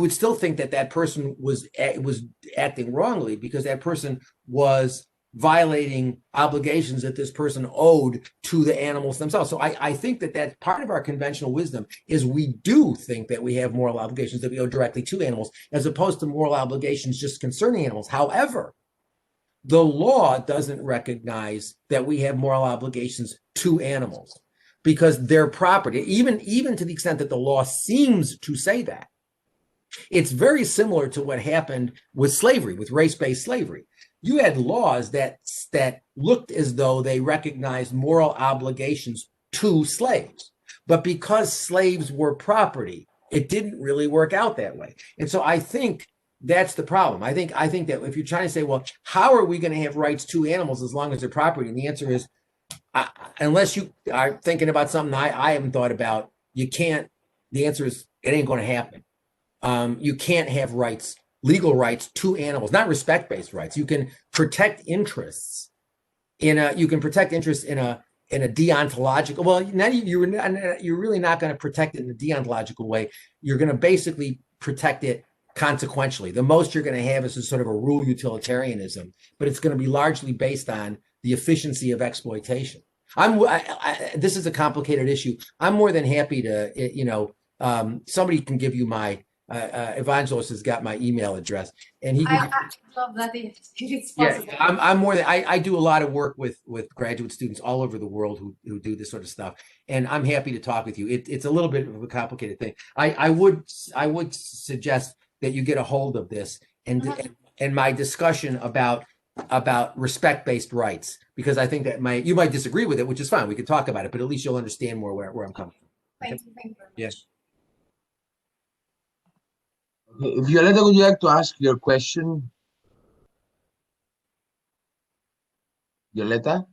would still think that that person was acting wrongly, because that person was violating obligations that this person owed to the animals themselves. So I think that that's part of our conventional wisdom, is we do think that we have moral obligations that we owe directly to animals, as opposed to moral obligations just concerning animals. However, the law doesn't recognize that we have moral obligations to animals, because they're property, even to the extent that the law seems to say that. It's very similar to what happened with slavery, with race-based slavery. You had laws that looked as though they recognized moral obligations to slaves, but because slaves were property, it didn't really work out that way. And so I think that's the problem. I think that if you're trying to say, well, how are we going to have rights to animals as long as they're property? And the answer is, unless you are thinking about something I haven't thought about, you can't. The answer is, it ain't going to happen. You can't have rights, legal rights to animals, not respect-based rights. You can protect interests in a deontological. Well, you're really not going to protect it in a deontological way. You're going to basically protect it consequentially. The most you're going to have is a sort of a rule utilitarianism, but it's going to be largely based on the efficiency of exploitation. This is a complicated issue. I'm more than happy to, somebody can give you my. Evangelos has got my email address, and he.
I love that it's possible.
Yeah, I'm more than I do a lot of work with graduate students all over the world who do this sort of stuff, and I'm happy to talk with you. It's a little bit of a complicated thing. I would suggest that you get a hold of this and my discussion about respect-based rights, because I think that you might disagree with it, which is fine. We could talk about it, but at least you'll understand more where I'm coming from.
Thank you very much.
Yes.
Okay. Violetta, would you like to ask your question? Violetta?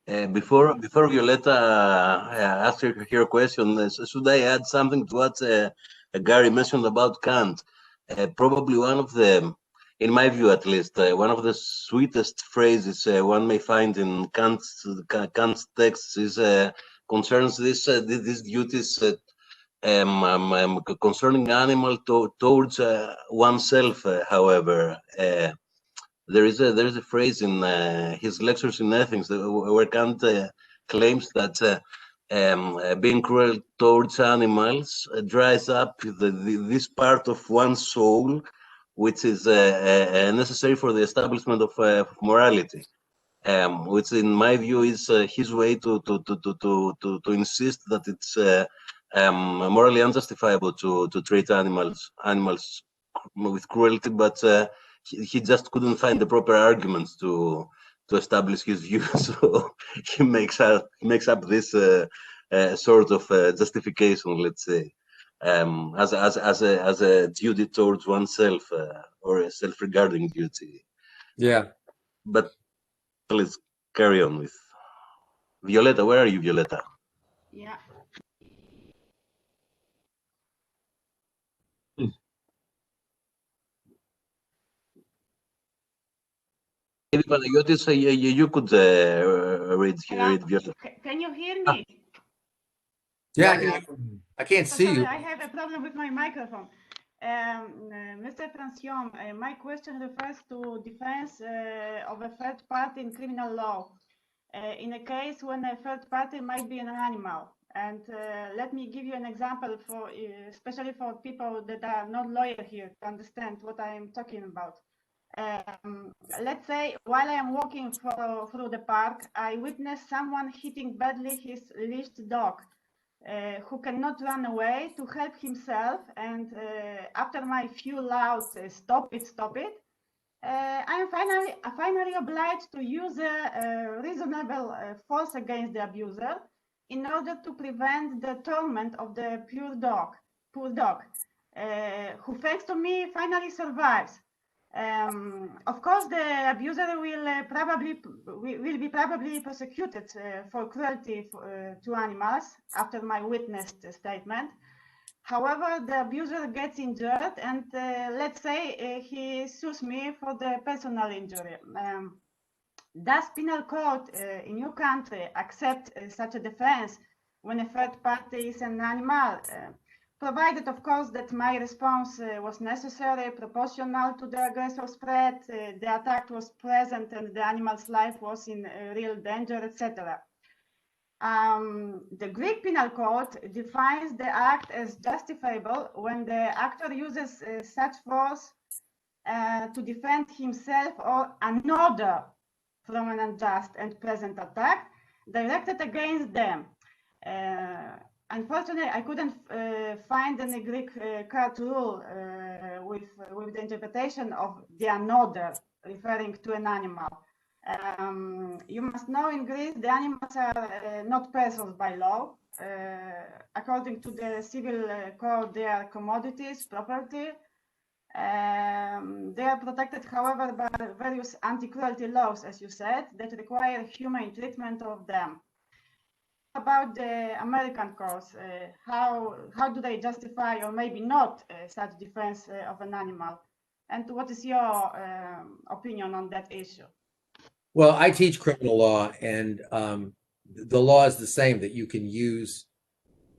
Before Violetta asks her question, should I add something to what Gary mentioned about Kant? Probably one of the, in my view at least, one of the sweetest phrases one may find in Kant's texts is concerns these duties concerning animal towards oneself. However, there is a phrase in his lectures in Ethics where Kant claims that being cruel towards animals dries up this part of one's soul, which is necessary for the establishment of morality, which, in my view, is his way to insist that it's morally unjustifiable to treat animals with cruelty, but he just couldn't find the proper arguments to establish his view, so he makes up this sort of justification, let's say, as a duty towards oneself, or a self-regarding duty.
Yeah.
But let's carry on with Violetta. Where are you, Violetta?
Yeah.
Maybe Panagiotis, you could read Violetta.
Can you hear me?
Yeah, I can't see you.
I have a problem with my microphone. Mr. Francione, my question refers to defense of a third party in criminal law. In a case when a third party might be an animal, And let me give you an example for, especially for people that are not lawyers here to understand what I am talking about. Let's say while I am walking through the park, I witness someone hitting badly his leashed dog, who cannot run away to help himself. And after my few loud stop it, I am finally obliged to use a reasonable force against the abuser in order to prevent the torment of the poor dog, who thanks to me finally survives. Of course, the abuser will be probably prosecuted for cruelty to animals after my witnessed statement. However, the abuser gets injured, and let's say he sues me for the personal injury. Does penal code in your country accept such a defense when a third party is an animal? Provided, of course, that my response was necessary, proportional to the aggressor's threat, the attack was present, and the animal's life was in real danger, etc. The Greek Penal Code defines the act as justifiable when the actor uses such force to defend himself or another from an unjust and present attack directed against them. Unfortunately, I couldn't find any Greek court rule with the interpretation of the another referring to an animal. You must know in Greece, the animals are not persons by law. According to the civil code, they are commodities, property. They are protected, however, by various anti-cruelty laws, as you said, that require humane treatment of them. About the American courts, how do they justify or maybe not such defense of an animal? And what is your opinion on that issue?
Well, I teach criminal law, and the law is the same, that you can use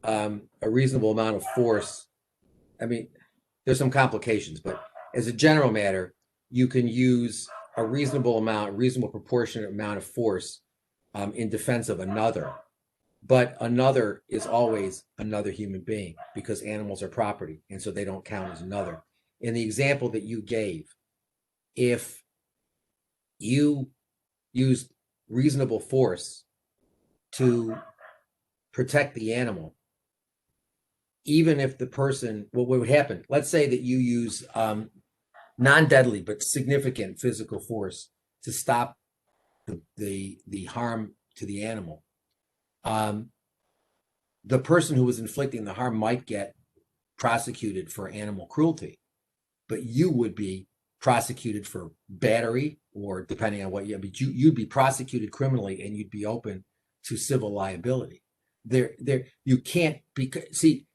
a reasonable amount of force. I mean, there's some complications, but as a general matter, you can use a reasonable proportionate amount of force in defense of another. But another is always another human being, because animals are property, and so they don't count as another. In the example that you gave, if you used reasonable force to protect the animal, even if the person, what would happen? Let's say that you use non-deadly but significant physical force to stop the harm to the animal. The person who was inflicting the harm might get prosecuted for animal cruelty, but you would be prosecuted for battery, or depending on what you'd be prosecuted criminally, and you'd be open to civil liability. You can't see.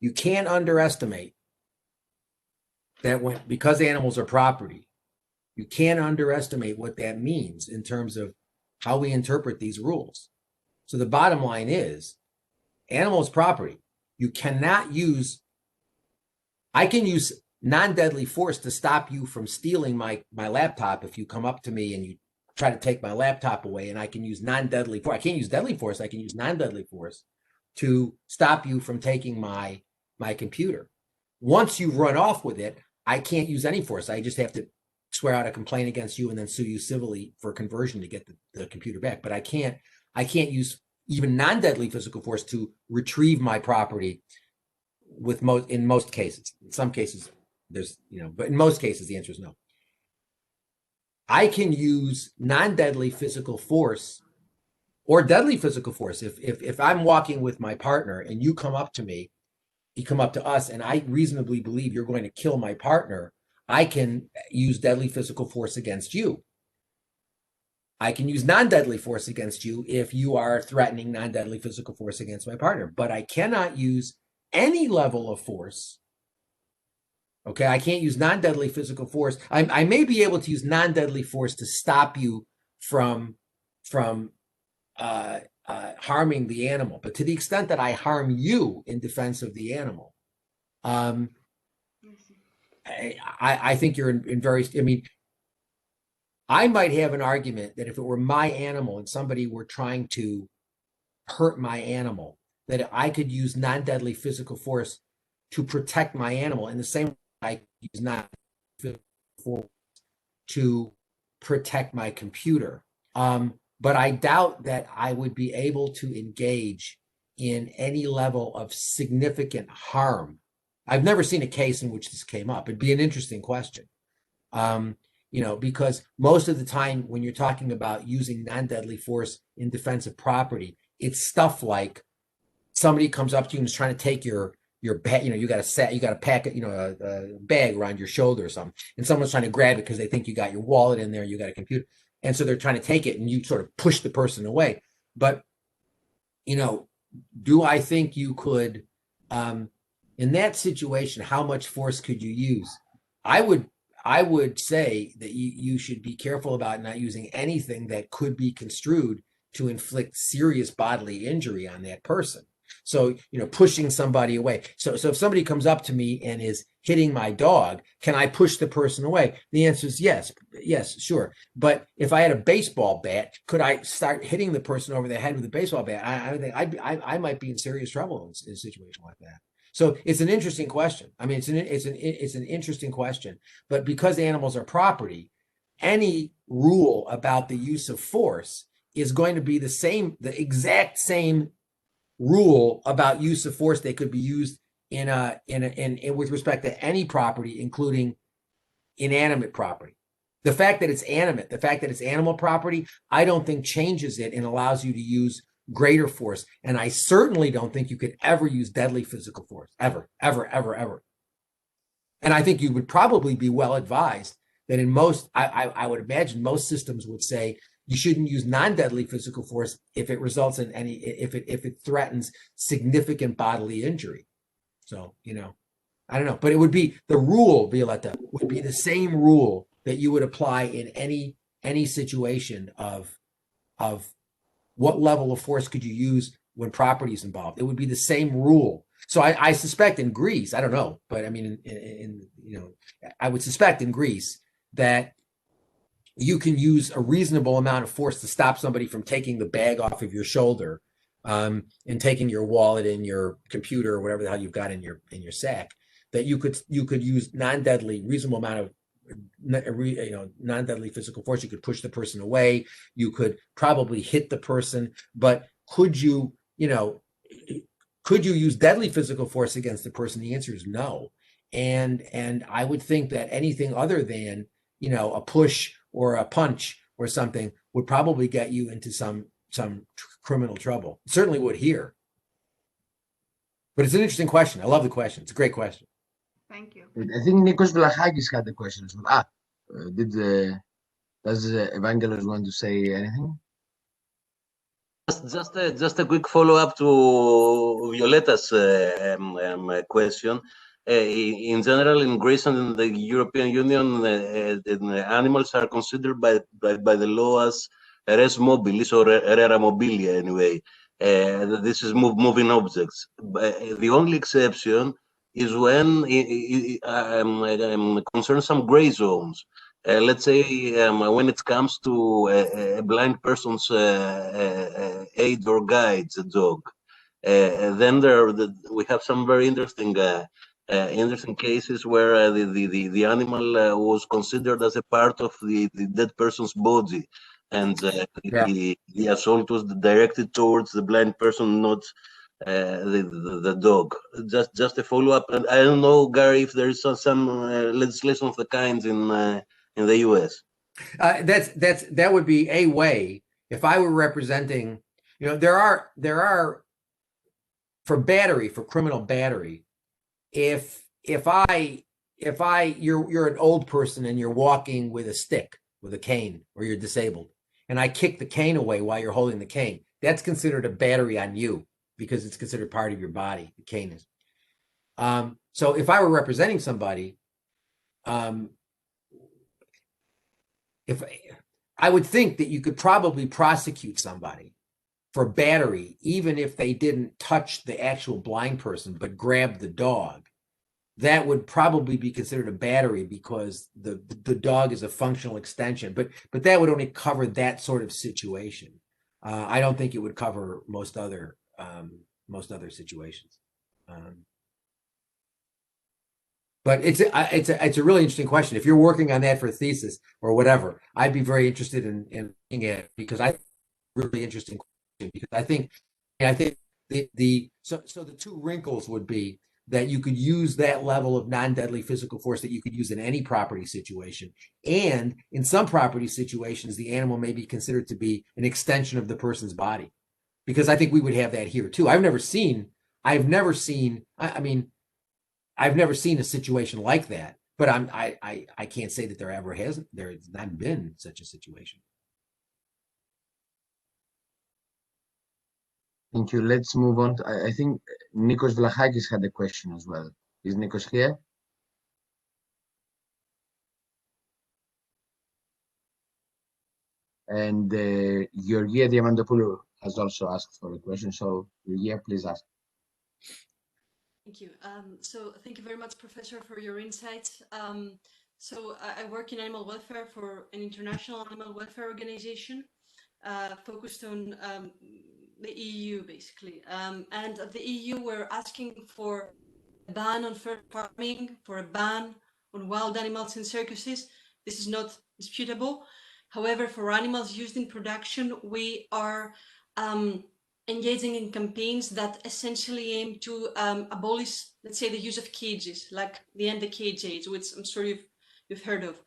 You can't underestimate that because animals are property, you can't underestimate what that means in terms of how we interpret these rules. So the bottom line is, animals property. You cannot use, I can use non-deadly force to stop you from stealing my laptop if you come up to me and you try to take my laptop away, and I can use non-deadly force. I can't use deadly force, I can use non-deadly force to stop you from taking my computer. Once you run off with it, I can't use any force. I just have to swear out a complaint against you and then sue you civilly for conversion to get the computer back. But I can't use even non-deadly physical force to retrieve my property in most cases. In some cases there's, but in most cases the answer is no. I can use non-deadly physical force or deadly physical force. If I'm walking with my partner and you come up to me, you come up to us, and I reasonably believe you're going to kill my partner, I can use deadly physical force against you. I can use non-deadly force against you if you are threatening non-deadly physical force against my partner, but I cannot use any level of force. Okay, I can't use non-deadly physical force. I may be able to use non-deadly force to stop you from harming the animal, but to the extent that I harm you in defense of the animal, I think you're in very, I might have an argument that if it were my animal and somebody were trying to hurt my animal, that I could use non-deadly physical force to protect my animal in the same way I use non-deadly physical force to protect my computer. But I doubt that I would be able to engage in any level of significant harm. I've never seen a case in which this came up. It'd be an interesting question. You know, because most of the time when you're talking about using non-deadly force in defense of property, it's stuff like somebody comes up to you and is trying to take your bag, you know, you got a pack, you know, a bag around your shoulder or something, and someone's trying to grab it because they think you got your wallet in there, you got a computer, and so they're trying to take it, and you sort of push the person away. But, you know, do I think you could, in that situation, how much force could you use? I would say that you should be careful about not using anything that could be construed to inflict serious bodily injury on that person. So, you know, pushing somebody away. So if somebody comes up to me and is hitting my dog, can I push the person away? The answer is yes. Yes, sure. But if I had a baseball bat, could I start hitting the person over the head with a baseball bat? I think I might be in serious trouble in a situation like that. So it's an interesting question. I mean, it's an interesting question. But because animals are property, any rule about the use of force is going to be the exact same rule about use of force that could be used in with respect to any property, including inanimate property. The fact that it's animate, the fact that it's animal property, I don't think changes it and allows you to use greater force. And I certainly don't think you could ever use deadly physical force, ever. And I think you would probably be well advised that in most, I would imagine most systems would say you shouldn't use non-deadly physical force if it results in if it threatens significant bodily injury. So, you know, I don't know, but it would be the rule, Violetta, would be the same rule that you would apply in any situation of what level of force could you use when property is involved. It would be the same rule. So I suspect in Greece, I don't know, but I mean, in you know, I would suspect in Greece that you can use a reasonable amount of force to stop somebody from taking the bag off of your shoulder and taking your wallet and your computer or whatever the hell you've got in your sack. That you could use non-deadly, reasonable amount of non-deadly physical force. You could push the person away. You could probably hit the person, but could you use deadly physical force against the person? The answer is no. And I would think that anything other than, you know, a push or a punch or something would probably get you into some criminal trouble. It certainly would here. But it's an interesting question. I love the question. It's a great question.
Thank you.
I think Nikos Vlachakis had the question as well. Does Evangelos want to say anything?
Just a quick follow-up to Violetta's question. In general, in Greece and in the European Union, animals are considered by the law as res mobilis or rara mobilia anyway. This is moving objects. The only exception is when it concerns some gray zones. Let's say when it comes to a blind person's aid or guides a dog. Then we have some very interesting cases where the animal was considered as a part of the dead person's body, and the assault was directed towards the blind person, not the dog. Just a follow-up. And I don't know, Gary, if there is some legislation of the kind in the U.S.
That would be a way. If I were representing, you know, there are for criminal battery. If you're an old person and you're walking with a stick, with a cane, or you're disabled, and I kick the cane away while you're holding the cane, that's considered a battery on you because it's considered part of your body. The cane is. So if I were representing somebody, if I would think that you could probably prosecute somebody for battery, even if they didn't touch the actual blind person, but grabbed the dog, that would probably be considered a battery because the dog is a functional extension, but that would only cover that sort of situation. I don't think it would cover most other situations. But it's a really interesting question. If you're working on that for a thesis or whatever, I'd be very interested in looking at it, because I really interesting question, because I think the two wrinkles would be that you could use that level of non-deadly physical force that you could use in any property situation, and in some property situations the animal may be considered to be an extension of the person's body, because I think we would have that here too. I've never seen a situation like that, but I can't say that there's not been such a situation.
Thank you. Let's move on. I think Nikos Vlachakis had a question as well. Is Nikos here? And Georgia Diamantopoulou has also asked for a question. So Georgia, please ask.
Thank you. So thank you very much, Professor, for your insights. So I work in animal welfare for an international animal welfare organization focused on the EU, basically. And at the EU, we're asking for a ban on fur farming, for a ban on wild animals in circuses. This is not disputable. However, for animals used in production, we are engaging in campaigns that essentially aim to abolish, let's say, the use of cages, like the End the Cage Age, which I'm sure you've heard of.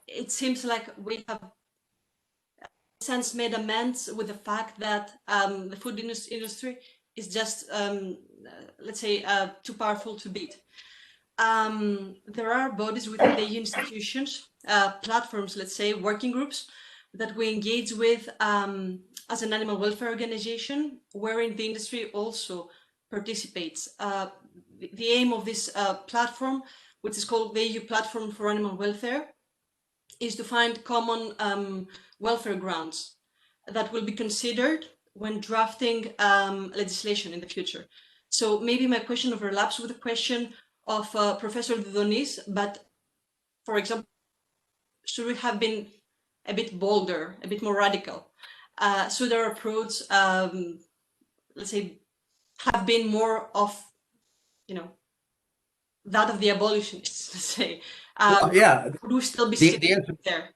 It seems like we have since made amends with the fact that the food industry is just, let's say, too powerful to beat. There are bodies within the institutions, platforms, let's say, working groups that we engage with as an animal welfare organization, wherein the industry also participates. The aim of this platform, which is called the EU Platform for Animal Welfare, is to find common welfare grounds that will be considered when drafting legislation in the future. So maybe my question overlaps with the question of Professor Didonis, but for example, should we have been a bit bolder, a bit more radical? Should our approach, let's say, have been more of, that of the abolitionists, let's say?
Yeah.
Would we still be sitting there?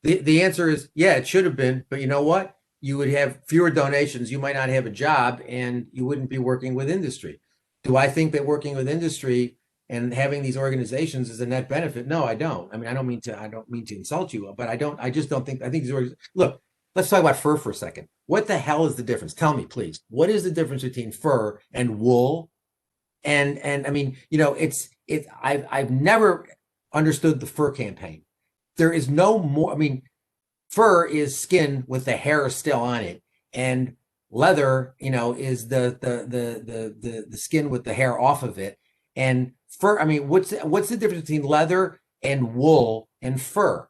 The answer is, yeah, it should have been, but you know what? You would have fewer donations, you might not have a job, and you wouldn't be working with industry. Do I think that working with industry and having these organizations is a net benefit? No, I don't. I mean, I don't mean to insult you, but I think these look, let's talk about fur for a second. What the hell is the difference? Tell me, please. What is the difference between fur and wool? And I mean, I've never understood the fur campaign. There is no more, I mean, fur is skin with the hair still on it, and leather, is the skin with the hair off of it. And fur, I mean, what's the difference between leather and wool and fur?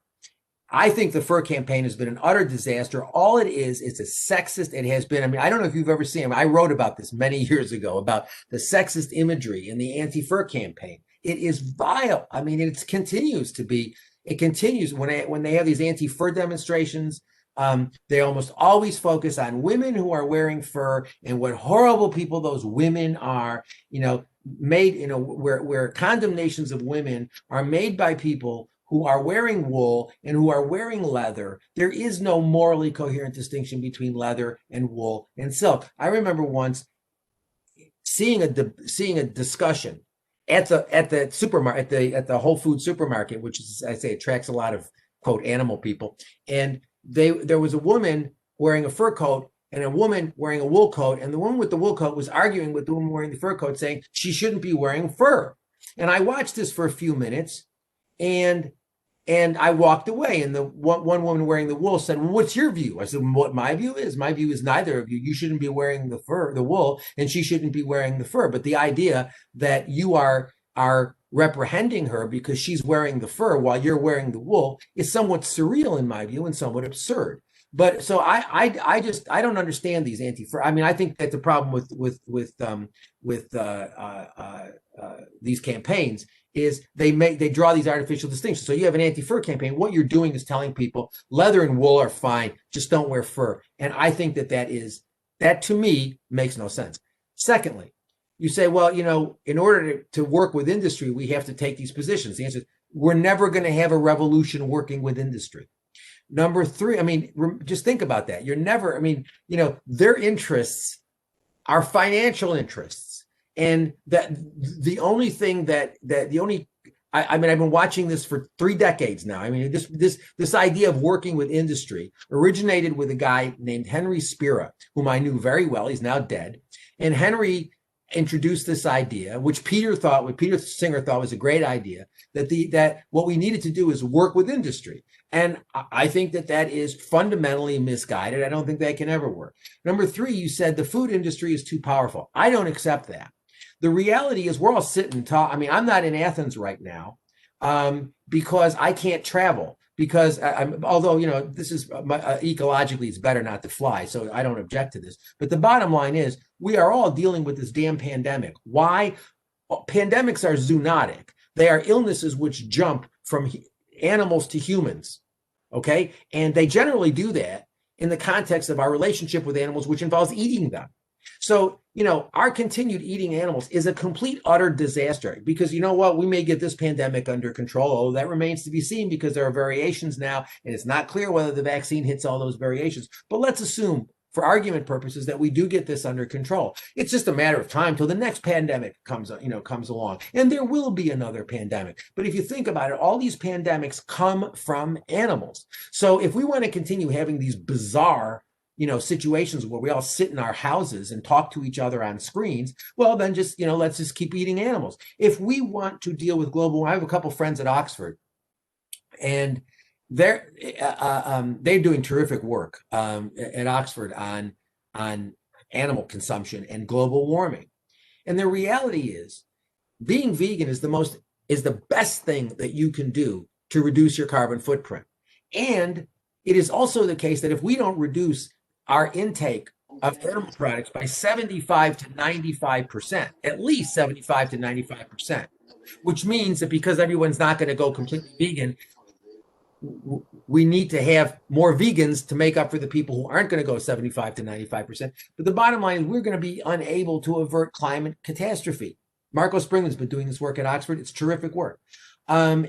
I think the fur campaign has been an utter disaster. All it is a sexist. It has been, I mean, I don't know if you've ever seen, I wrote about this many years ago, about the sexist imagery in the anti-fur campaign. It is vile. I mean, it continues to be. It continues when they have these anti-fur demonstrations. They almost always focus on women who are wearing fur and what horrible people those women are. Where condemnations of women are made by people who are wearing wool and who are wearing leather. There is no morally coherent distinction between leather and wool and silk. I remember once seeing a discussion at the supermarket, at the Whole Foods supermarket, which is, I say, attracts a lot of, quote, animal people. And there was a woman wearing a fur coat and a woman wearing a wool coat, and the woman with the wool coat was arguing with the woman wearing the fur coat, saying she shouldn't be wearing fur. And I watched this for a few minutes, and I walked away. And the one woman wearing the wool said, "Well, what's your view?" I said, "What my view is neither of you. You shouldn't be wearing the wool, and she shouldn't be wearing the fur. But the idea that you are reprehending her because she's wearing the fur while you're wearing the wool is somewhat surreal in my view and somewhat absurd." But so I don't understand these anti-fur. I mean, I think that the problem with these campaigns is they draw these artificial distinctions. So you have an anti-fur campaign. What you're doing is telling people leather and wool are fine, just don't wear fur. And I think that to me makes no sense. Secondly, you say, well, in order to work with industry, we have to take these positions. The answer is we're never going to have a revolution working with industry. Number three, just think about that. You're never, their interests are financial interests. And that the only thing I've been watching this for 3 decades now. This idea of working with industry originated with a guy named Henry Spira, whom I knew very well. He's now dead. And Henry introduced this idea, which Peter Singer thought was a great idea, that what we needed to do is work with industry. And I think that is fundamentally misguided. I don't think that can ever work. Number 3, you said the food industry is too powerful. I don't accept that. The reality is we're all sitting talking. I'm not in Athens right now because I can't travel. Because although, this is ecologically, it's better not to fly. So I don't object to this. But the bottom line is we are all dealing with this damn pandemic. Why? Pandemics are zoonotic. They are illnesses which jump from animals to humans. Okay. And they generally do that in the context of our relationship with animals, which involves eating them. So, our continued eating animals is a complete, utter disaster because you know what? We may get this pandemic under control, although that remains to be seen because there are variations now, and it's not clear whether the vaccine hits all those variations. But let's assume, for argument purposes, that we do get this under control. It's just a matter of time till the next pandemic comes along, and there will be another pandemic. But if you think about it, all these pandemics come from animals. So if we want to continue having these bizarre situations where we all sit in our houses and talk to each other on screens, well, then just, let's just keep eating animals. If we want to deal with global, I have a couple of friends at Oxford, and they're doing terrific work at Oxford on animal consumption and global warming. And the reality is being vegan is the best thing that you can do to reduce your carbon footprint. And it is also the case that if we don't reduce our intake of animal products by 75 to 95%, at least 75 to 95%, which means that because everyone's not going to go completely vegan, we need to have more vegans to make up for the people who aren't going to go 75 to 95%. But the bottom line is we're going to be unable to avert climate catastrophe. Marco Springland's been doing this work at Oxford. It's terrific work. And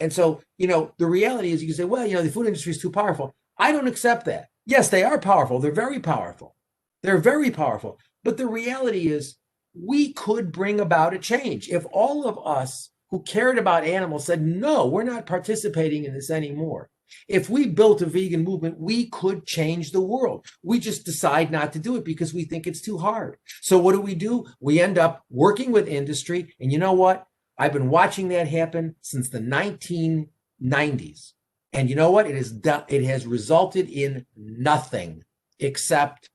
so, the reality is you can say, well, the food industry is too powerful. I don't accept that. Yes, they are powerful. They're very powerful. They're very powerful. But the reality is we could bring about a change. If all of us who cared about animals said, no, we're not participating in this anymore. If we built a vegan movement, we could change the world. We just decide not to do it because we think it's too hard. So what do? We end up working with industry. And you know what? I've been watching that happen since the 1990s. And you know what? It has resulted in nothing except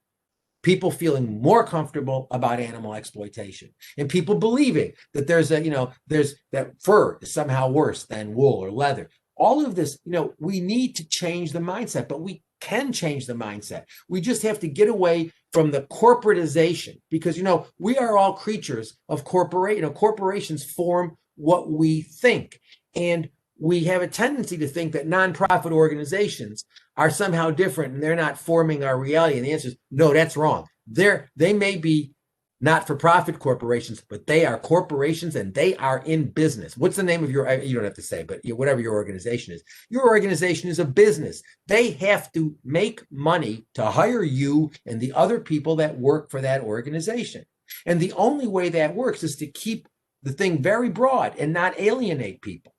people feeling more comfortable about animal exploitation and people believing that there's that fur is somehow worse than wool or leather. All of this, we need to change the mindset, but we can change the mindset. We just have to get away from the corporatization because, we are all creatures of corporations form what we think. And we have a tendency to think that nonprofit organizations are somehow different and they're not forming our reality. And the answer is no, that's wrong. They may be not-for-profit corporations, but they are corporations and they are in business. What's the name of you don't have to say, but whatever your organization is. Your organization is a business. They have to make money to hire you and the other people that work for that organization. And the only way that works is to keep the thing very broad and not alienate people.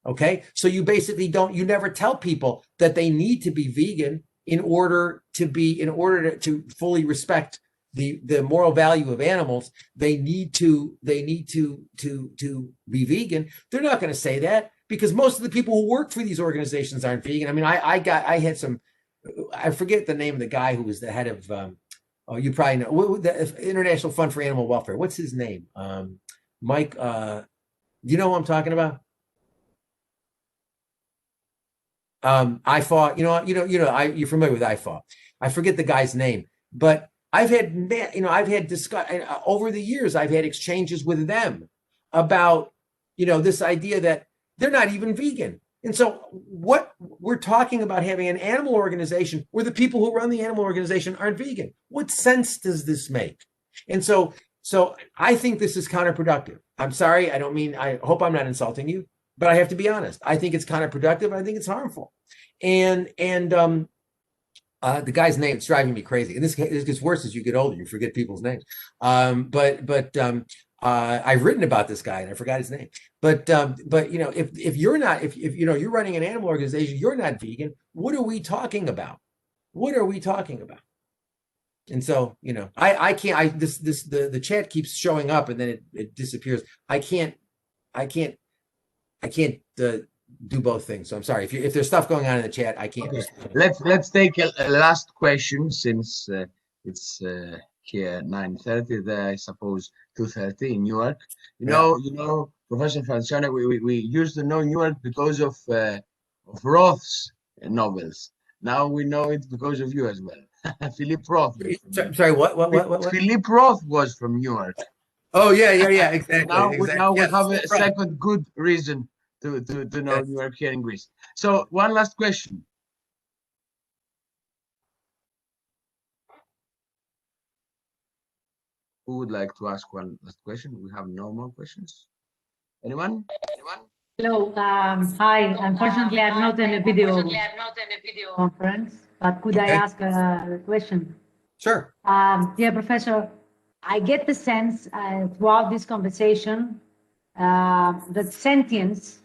Okay, so you basically you never tell people that they need to be vegan in order to fully respect the moral value of animals. They need to be vegan. They're not going to say that because most of the people who work for these organizations aren't vegan. I forget the name of the guy who was the head of you probably know the International Fund for Animal Welfare. What's his name? Mike. Do you know who I'm talking about? IFAW, you're familiar with IFAW. I forget the guy's name, but over the years, I've had exchanges with them about, this idea that they're not even vegan. And so what we're talking about having an animal organization where the people who run the animal organization aren't vegan. What sense does this make? And so I think this is counterproductive. I'm sorry. I hope I'm not insulting you, but I have to be honest. I think it's counterproductive. I think it's harmful. And the guy's name is driving me crazy. And this gets worse as you get older. You forget people's names. I've written about this guy and I forgot his name. But if you're not, if you're running an animal organization, you're not vegan. What are we talking about? What are we talking about? And so, I can't. The chat keeps showing up and then it disappears. I can't do both things. So I'm sorry if there's stuff going on in the chat. I can't.
Okay. Let's take a last question since it's here 9:30. There, I suppose 2:30 in Newark. You know, Professor Francione, we used to know Newark because of Roth's novels. Now we know it because of you as well. Philip Roth.
Sorry, what?
Philip Roth was from Newark.
Oh yeah, exactly.
Now we
Yes,
have a second good reason to know Newark here in Greece. So one last question. Who would like to ask one last question? We have no more questions. Anyone?
Hello. Hi. Unfortunately, I'm not in a video conference, but could I ask a question?
Sure.
Dear Professor, I get the sense throughout this conversation that sentience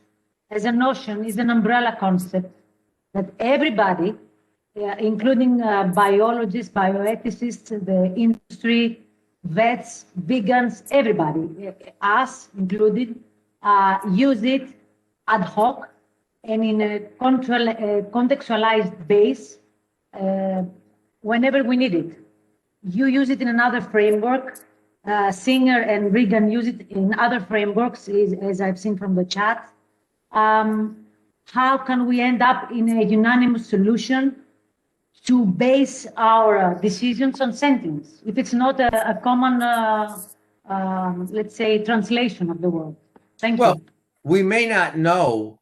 as a notion is an umbrella concept that everybody, including biologists, bioethicists, the industry, vets, vegans, everybody, us included, use it ad hoc and in a contextualized base whenever we need it. You use it in another framework. Singer and Regan use it in other frameworks, as I've seen from the chat. How can we end up in a unanimous solution to base our decisions on sentience, if it's not a common, let's say, translation of the word? Thank you.
Well, we may not know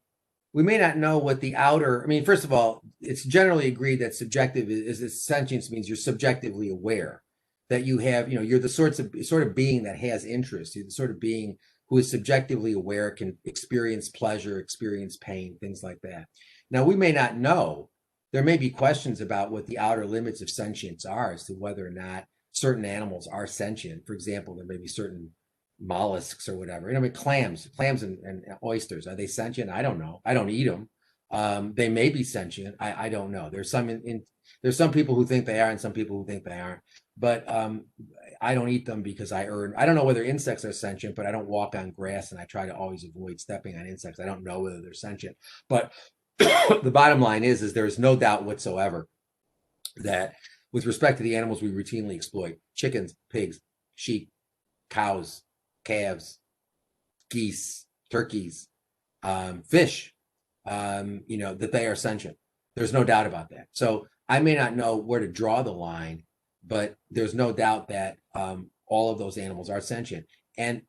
what the outer, first of all, it's generally agreed that subjective is sentience means you're subjectively aware, that you have, you're the sort of being that has interest. You're the sort of being who is subjectively aware, can experience pleasure, experience pain, things like that. Now, we may not know. There may be questions about what the outer limits of sentience are as to whether or not certain animals are sentient. For example, there may be certain mollusks or whatever. Clams and oysters, are they sentient? I don't know. I don't eat them. They may be sentient. I don't know. There's some people who think they are and some people who think they aren't. But I don't eat them because I don't know whether insects are sentient, but I don't walk on grass and I try to always avoid stepping on insects. I don't know whether they're sentient. But the bottom line is there is no doubt whatsoever that with respect to the animals we routinely exploit, chickens, pigs, sheep, cows, calves, geese, turkeys, fish, that they are sentient. There's no doubt about that. So I may not know where to draw the line, but there's no doubt that all of those animals are sentient. And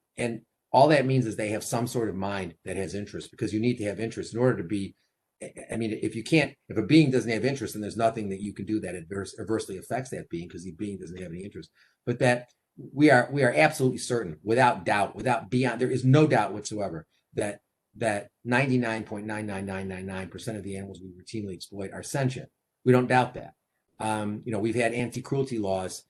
all that means is they have some sort of mind that has interest, because you need to have interest in order to be, if a being doesn't have interest, then there's nothing that you can do that adversely affects that being, because the being doesn't have any interest. But that we are absolutely certain, without doubt, there is no doubt whatsoever that 99.99999% of the animals we routinely exploit are sentient. We don't doubt that. We've had anti-cruelty laws,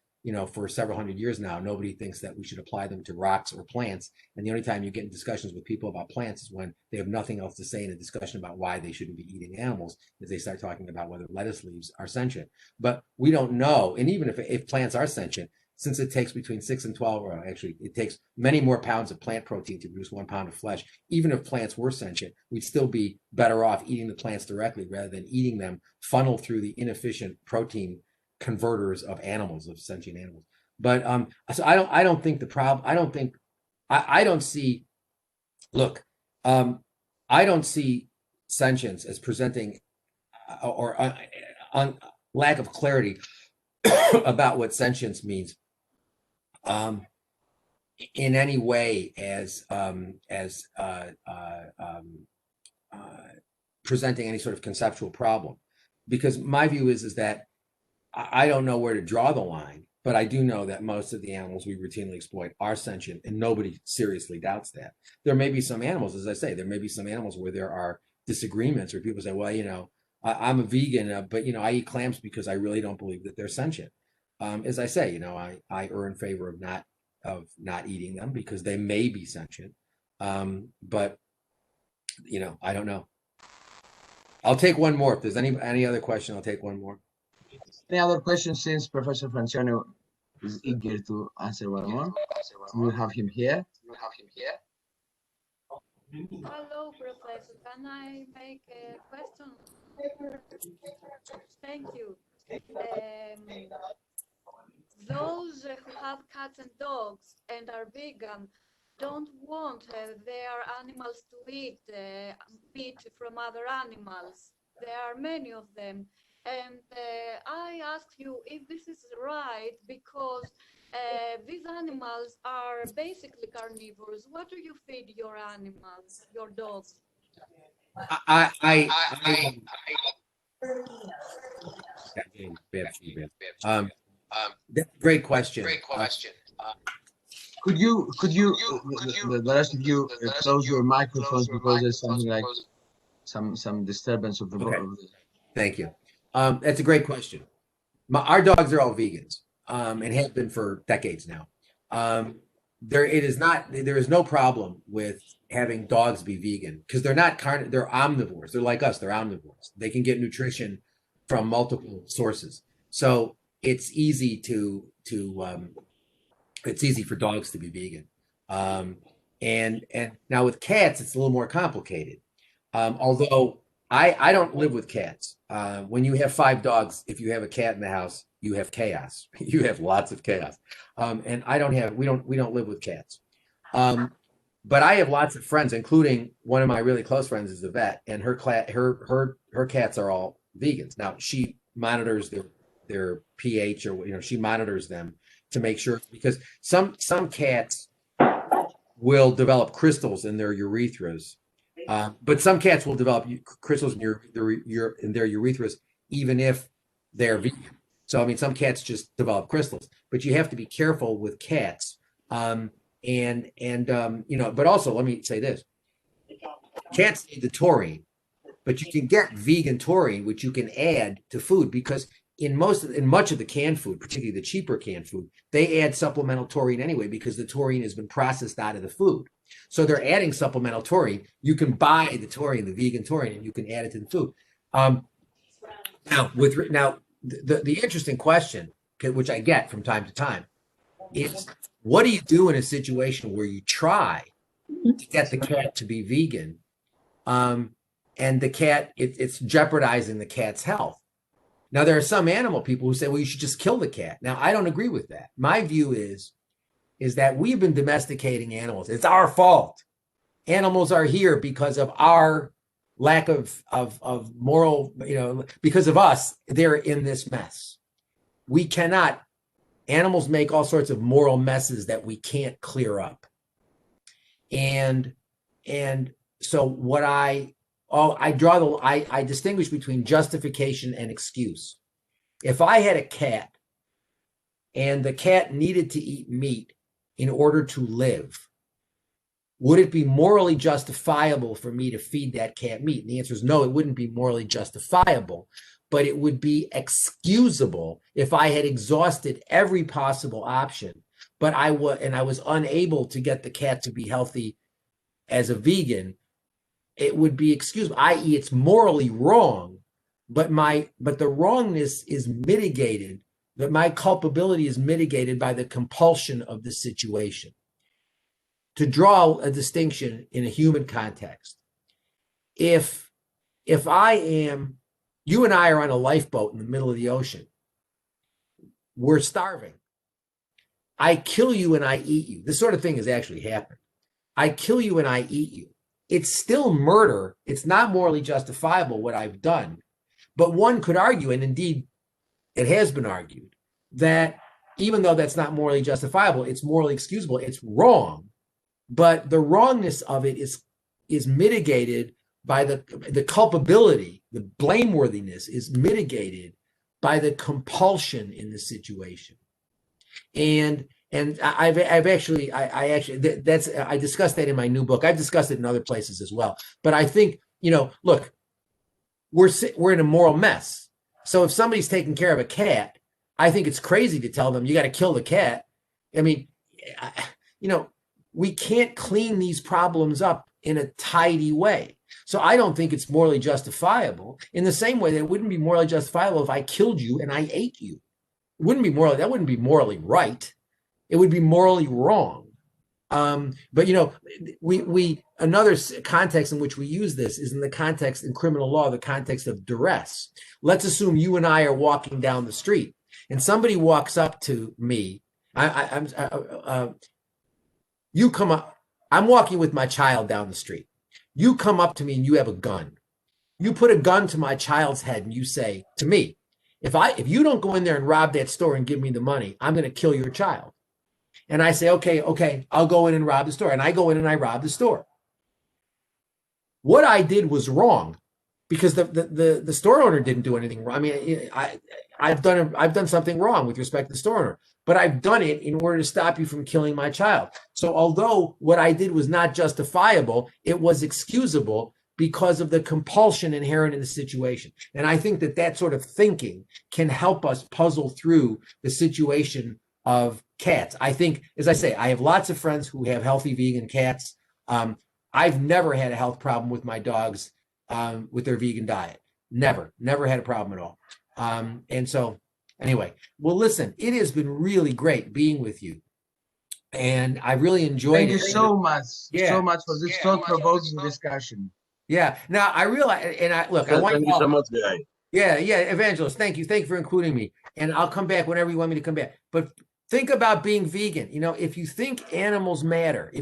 for several hundred years now. Nobody thinks that we should apply them to rocks or plants. And the only time you get in discussions with people about plants is when they have nothing else to say in a discussion about why they shouldn't be eating animals, as they start talking about whether lettuce leaves are sentient. But we don't know. And even if plants are sentient, since it takes between 6 and 12, or actually it takes many more pounds of plant protein to produce 1 pound of flesh, even if plants were sentient, we'd still be better off eating the plants directly rather than eating them funneled through the inefficient protein converters of animals, of sentient animals. But so I don't think the problem, I don't see sentience as presenting or on lack of clarity about what sentience means. in any way as presenting any sort of conceptual problem, because my view is that I don't know where to draw the line, but I do know that most of the animals we routinely exploit are sentient, and nobody seriously doubts that. There may be some animals, as I say, there may be some animals where there are disagreements, where people say, well, you know, I'm a vegan, but, you know, I eat clams because I really don't believe that they're sentient. As I say, you know, I err in favor of not eating them because they may be sentient. But, you know, I don't know. I'll take one more. If there's any other question, I'll take one more.
Any other questions, since Professor Francione is eager to answer one more? We'll have him here.
Hello, Professor. Can I make a question? Thank you. Those who have cats and dogs and are vegan don't want their animals to eat meat from other animals. There are many of them. And I ask you if this is right, because these animals are basically carnivores. What do you feed your animals, your dogs?
Great question.
Could you the rest of you close your microphones, because there's something like some disturbance of the voice.
Thank you. That's a great question. Our dogs are all vegans, and have been for decades now. There is no problem with having dogs be vegan, because they're not they're omnivores. They're like us. They're omnivores. They can get nutrition from multiple sources. So it's easy it's easy for dogs to be vegan. And now with cats, it's a little more complicated. Although I don't live with cats. When you have 5 dogs, if you have a cat in the house, you have chaos. You have lots of chaos. And we don't live with cats. But I have lots of friends, including one of my really close friends is a vet, and her cats are all vegans. Now she monitors their pH, or, you know, she monitors them to make sure, because some cats will develop crystals in their urethras. But some cats will develop crystals in their urethras even if they're vegan. So I mean, some cats just develop crystals, but you have to be careful with cats. You know, but also let me say this: cats need the taurine, but you can get vegan taurine, which you can add to food, because in much of the canned food, particularly the cheaper canned food, they add supplemental taurine anyway, because the taurine has been processed out of the food. So they're adding supplemental taurine. You can buy the taurine, the vegan taurine, and you can add it to the food. Now, the interesting question, which I get from time to time, is what do you do in a situation where you try to get the cat to be vegan, and the cat, it's jeopardizing the cat's health? Now, there are some animal people who say, well, you should just kill the cat. Now, I don't agree with that. My view is that we've been domesticating animals. It's our fault. Animals are here because of our lack of moral, you know, because of us, they're in this mess. We cannot, animals make all sorts of moral messes that we can't clear up. And so what I distinguish between justification and excuse. If I had a cat and the cat needed to eat meat in order to live, would it be morally justifiable for me to feed that cat meat? And the answer is no, it wouldn't be morally justifiable, but it would be excusable if I had exhausted every possible option, but I was unable to get the cat to be healthy as a vegan. It would be excusable, i.e., it's morally wrong, but the wrongness is mitigated, that my culpability is mitigated by the compulsion of the situation. To draw a distinction in a human context, if you and I are on a lifeboat in the middle of the ocean, we're starving. I kill you and I eat you. This sort of thing has actually happened. I kill you and I eat you. It's still murder. It's not morally justifiable what I've done. But one could argue, and indeed it has been argued, that even though that's not morally justifiable, it's morally excusable. It's wrong, but the wrongness of it is mitigated by the culpability, the blameworthiness is mitigated by the compulsion in the situation. And I discussed that in my new book. I've discussed it in other places as well. But I think, look, we're in a moral mess. So if somebody's taking care of a cat, I think it's crazy to tell them you got to kill the cat. I mean, we can't clean these problems up in a tidy way. So I don't think it's morally justifiable in the same way that it wouldn't be morally justifiable if I killed you and I ate you. It wouldn't be morally, that wouldn't be morally right. It would be morally wrong. But another context in which we use this is in the context in criminal law, the context of duress. Let's assume you and I are walking down the street and somebody walks up to me. You come up, I'm walking with my child down the street. You come up to me and you have a gun. You put a gun to my child's head and you say to me, if you don't go in there and rob that store and give me the money, I'm going to kill your child. And I say, okay, I'll go in and rob the store. And I go in and I rob the store. What I did was wrong because the store owner didn't do anything wrong. I mean, I've done something wrong with respect to the store owner, but I've done it in order to stop you from killing my child. So although what I did was not justifiable, it was excusable because of the compulsion inherent in the situation. And I think that sort of thinking can help us puzzle through the situation of cats. I think, as I say, I have lots of friends who have healthy vegan cats. I've never had a health problem with my dogs with their vegan diet. Never had a problem at all. And so anyway, well, listen, it has been really great being with you. And I really enjoyed it.
Thank you so much. So much for this thought-provoking discussion.
Yeah. Now I realize, and I want
thank you so much, guy.
Yeah, Evangelist, thank you for including me. And I'll come back whenever you want me to come back. But think about being vegan. If you think animals matter,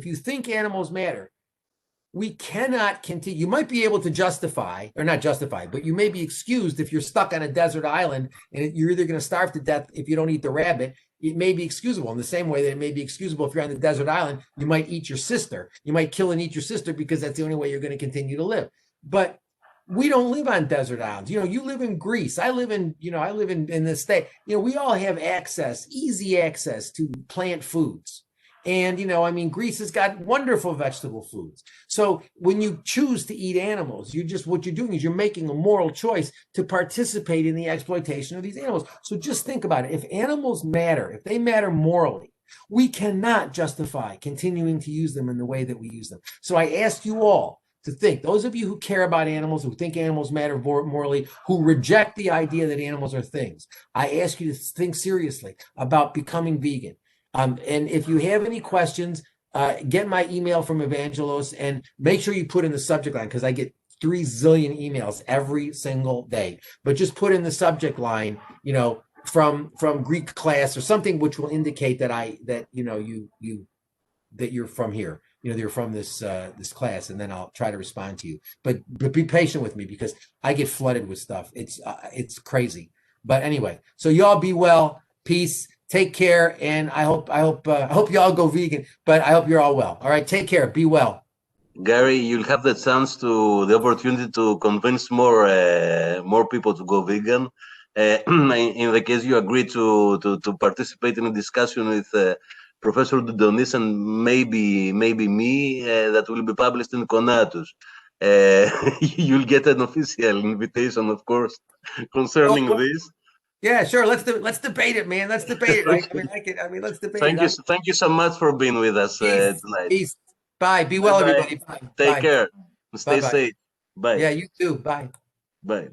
we cannot continue. You might be able to justify, or not justify, but you may be excused if you're stuck on a desert island and you're either going to starve to death if you don't eat the rabbit. It may be excusable in the same way that it may be excusable if you're on the desert island, you might eat your sister. You might kill and eat your sister because that's the only way you're going to continue to live. But we don't live on desert islands. You live in Greece. I live in the state. We all have easy access to plant foods. And, Greece has got wonderful vegetable foods. So when you choose to eat animals, what you're doing is you're making a moral choice to participate in the exploitation of these animals. So just think about it. If animals matter, if they matter morally, we cannot justify continuing to use them in the way that we use them. So I ask you all to think, those of you who care about animals, who think animals matter morally, who reject the idea that animals are things, I ask you to think seriously about becoming vegan. And if you have any questions, get my email from Evangelos and make sure you put in the subject line, because I get 3 zillion emails every single day. But just put in the subject line, from Greek class or something which will indicate that you're from here. You're from this class, and then I'll try to respond to you. But be patient with me because I get flooded with stuff. It's crazy. But anyway, so y'all be well. Peace. Take care, and I hope you all go vegan, but I hope you're all well. All right, take care. Be well.
Gary, you'll have the opportunity to convince more people to go vegan. In the case you agree to participate in a discussion with Professor Doudonis and maybe me, that will be published in Conatus. You'll get an official invitation, of course, concerning this.
Yeah, sure. Let's debate it, man. Let's debate it. Right? Let's debate it.
Thank you so much for being with us tonight.
Peace. Bye. Be well, everybody. Bye.
Take care. Stay safe. Bye.
Yeah, you too. Bye.
Bye.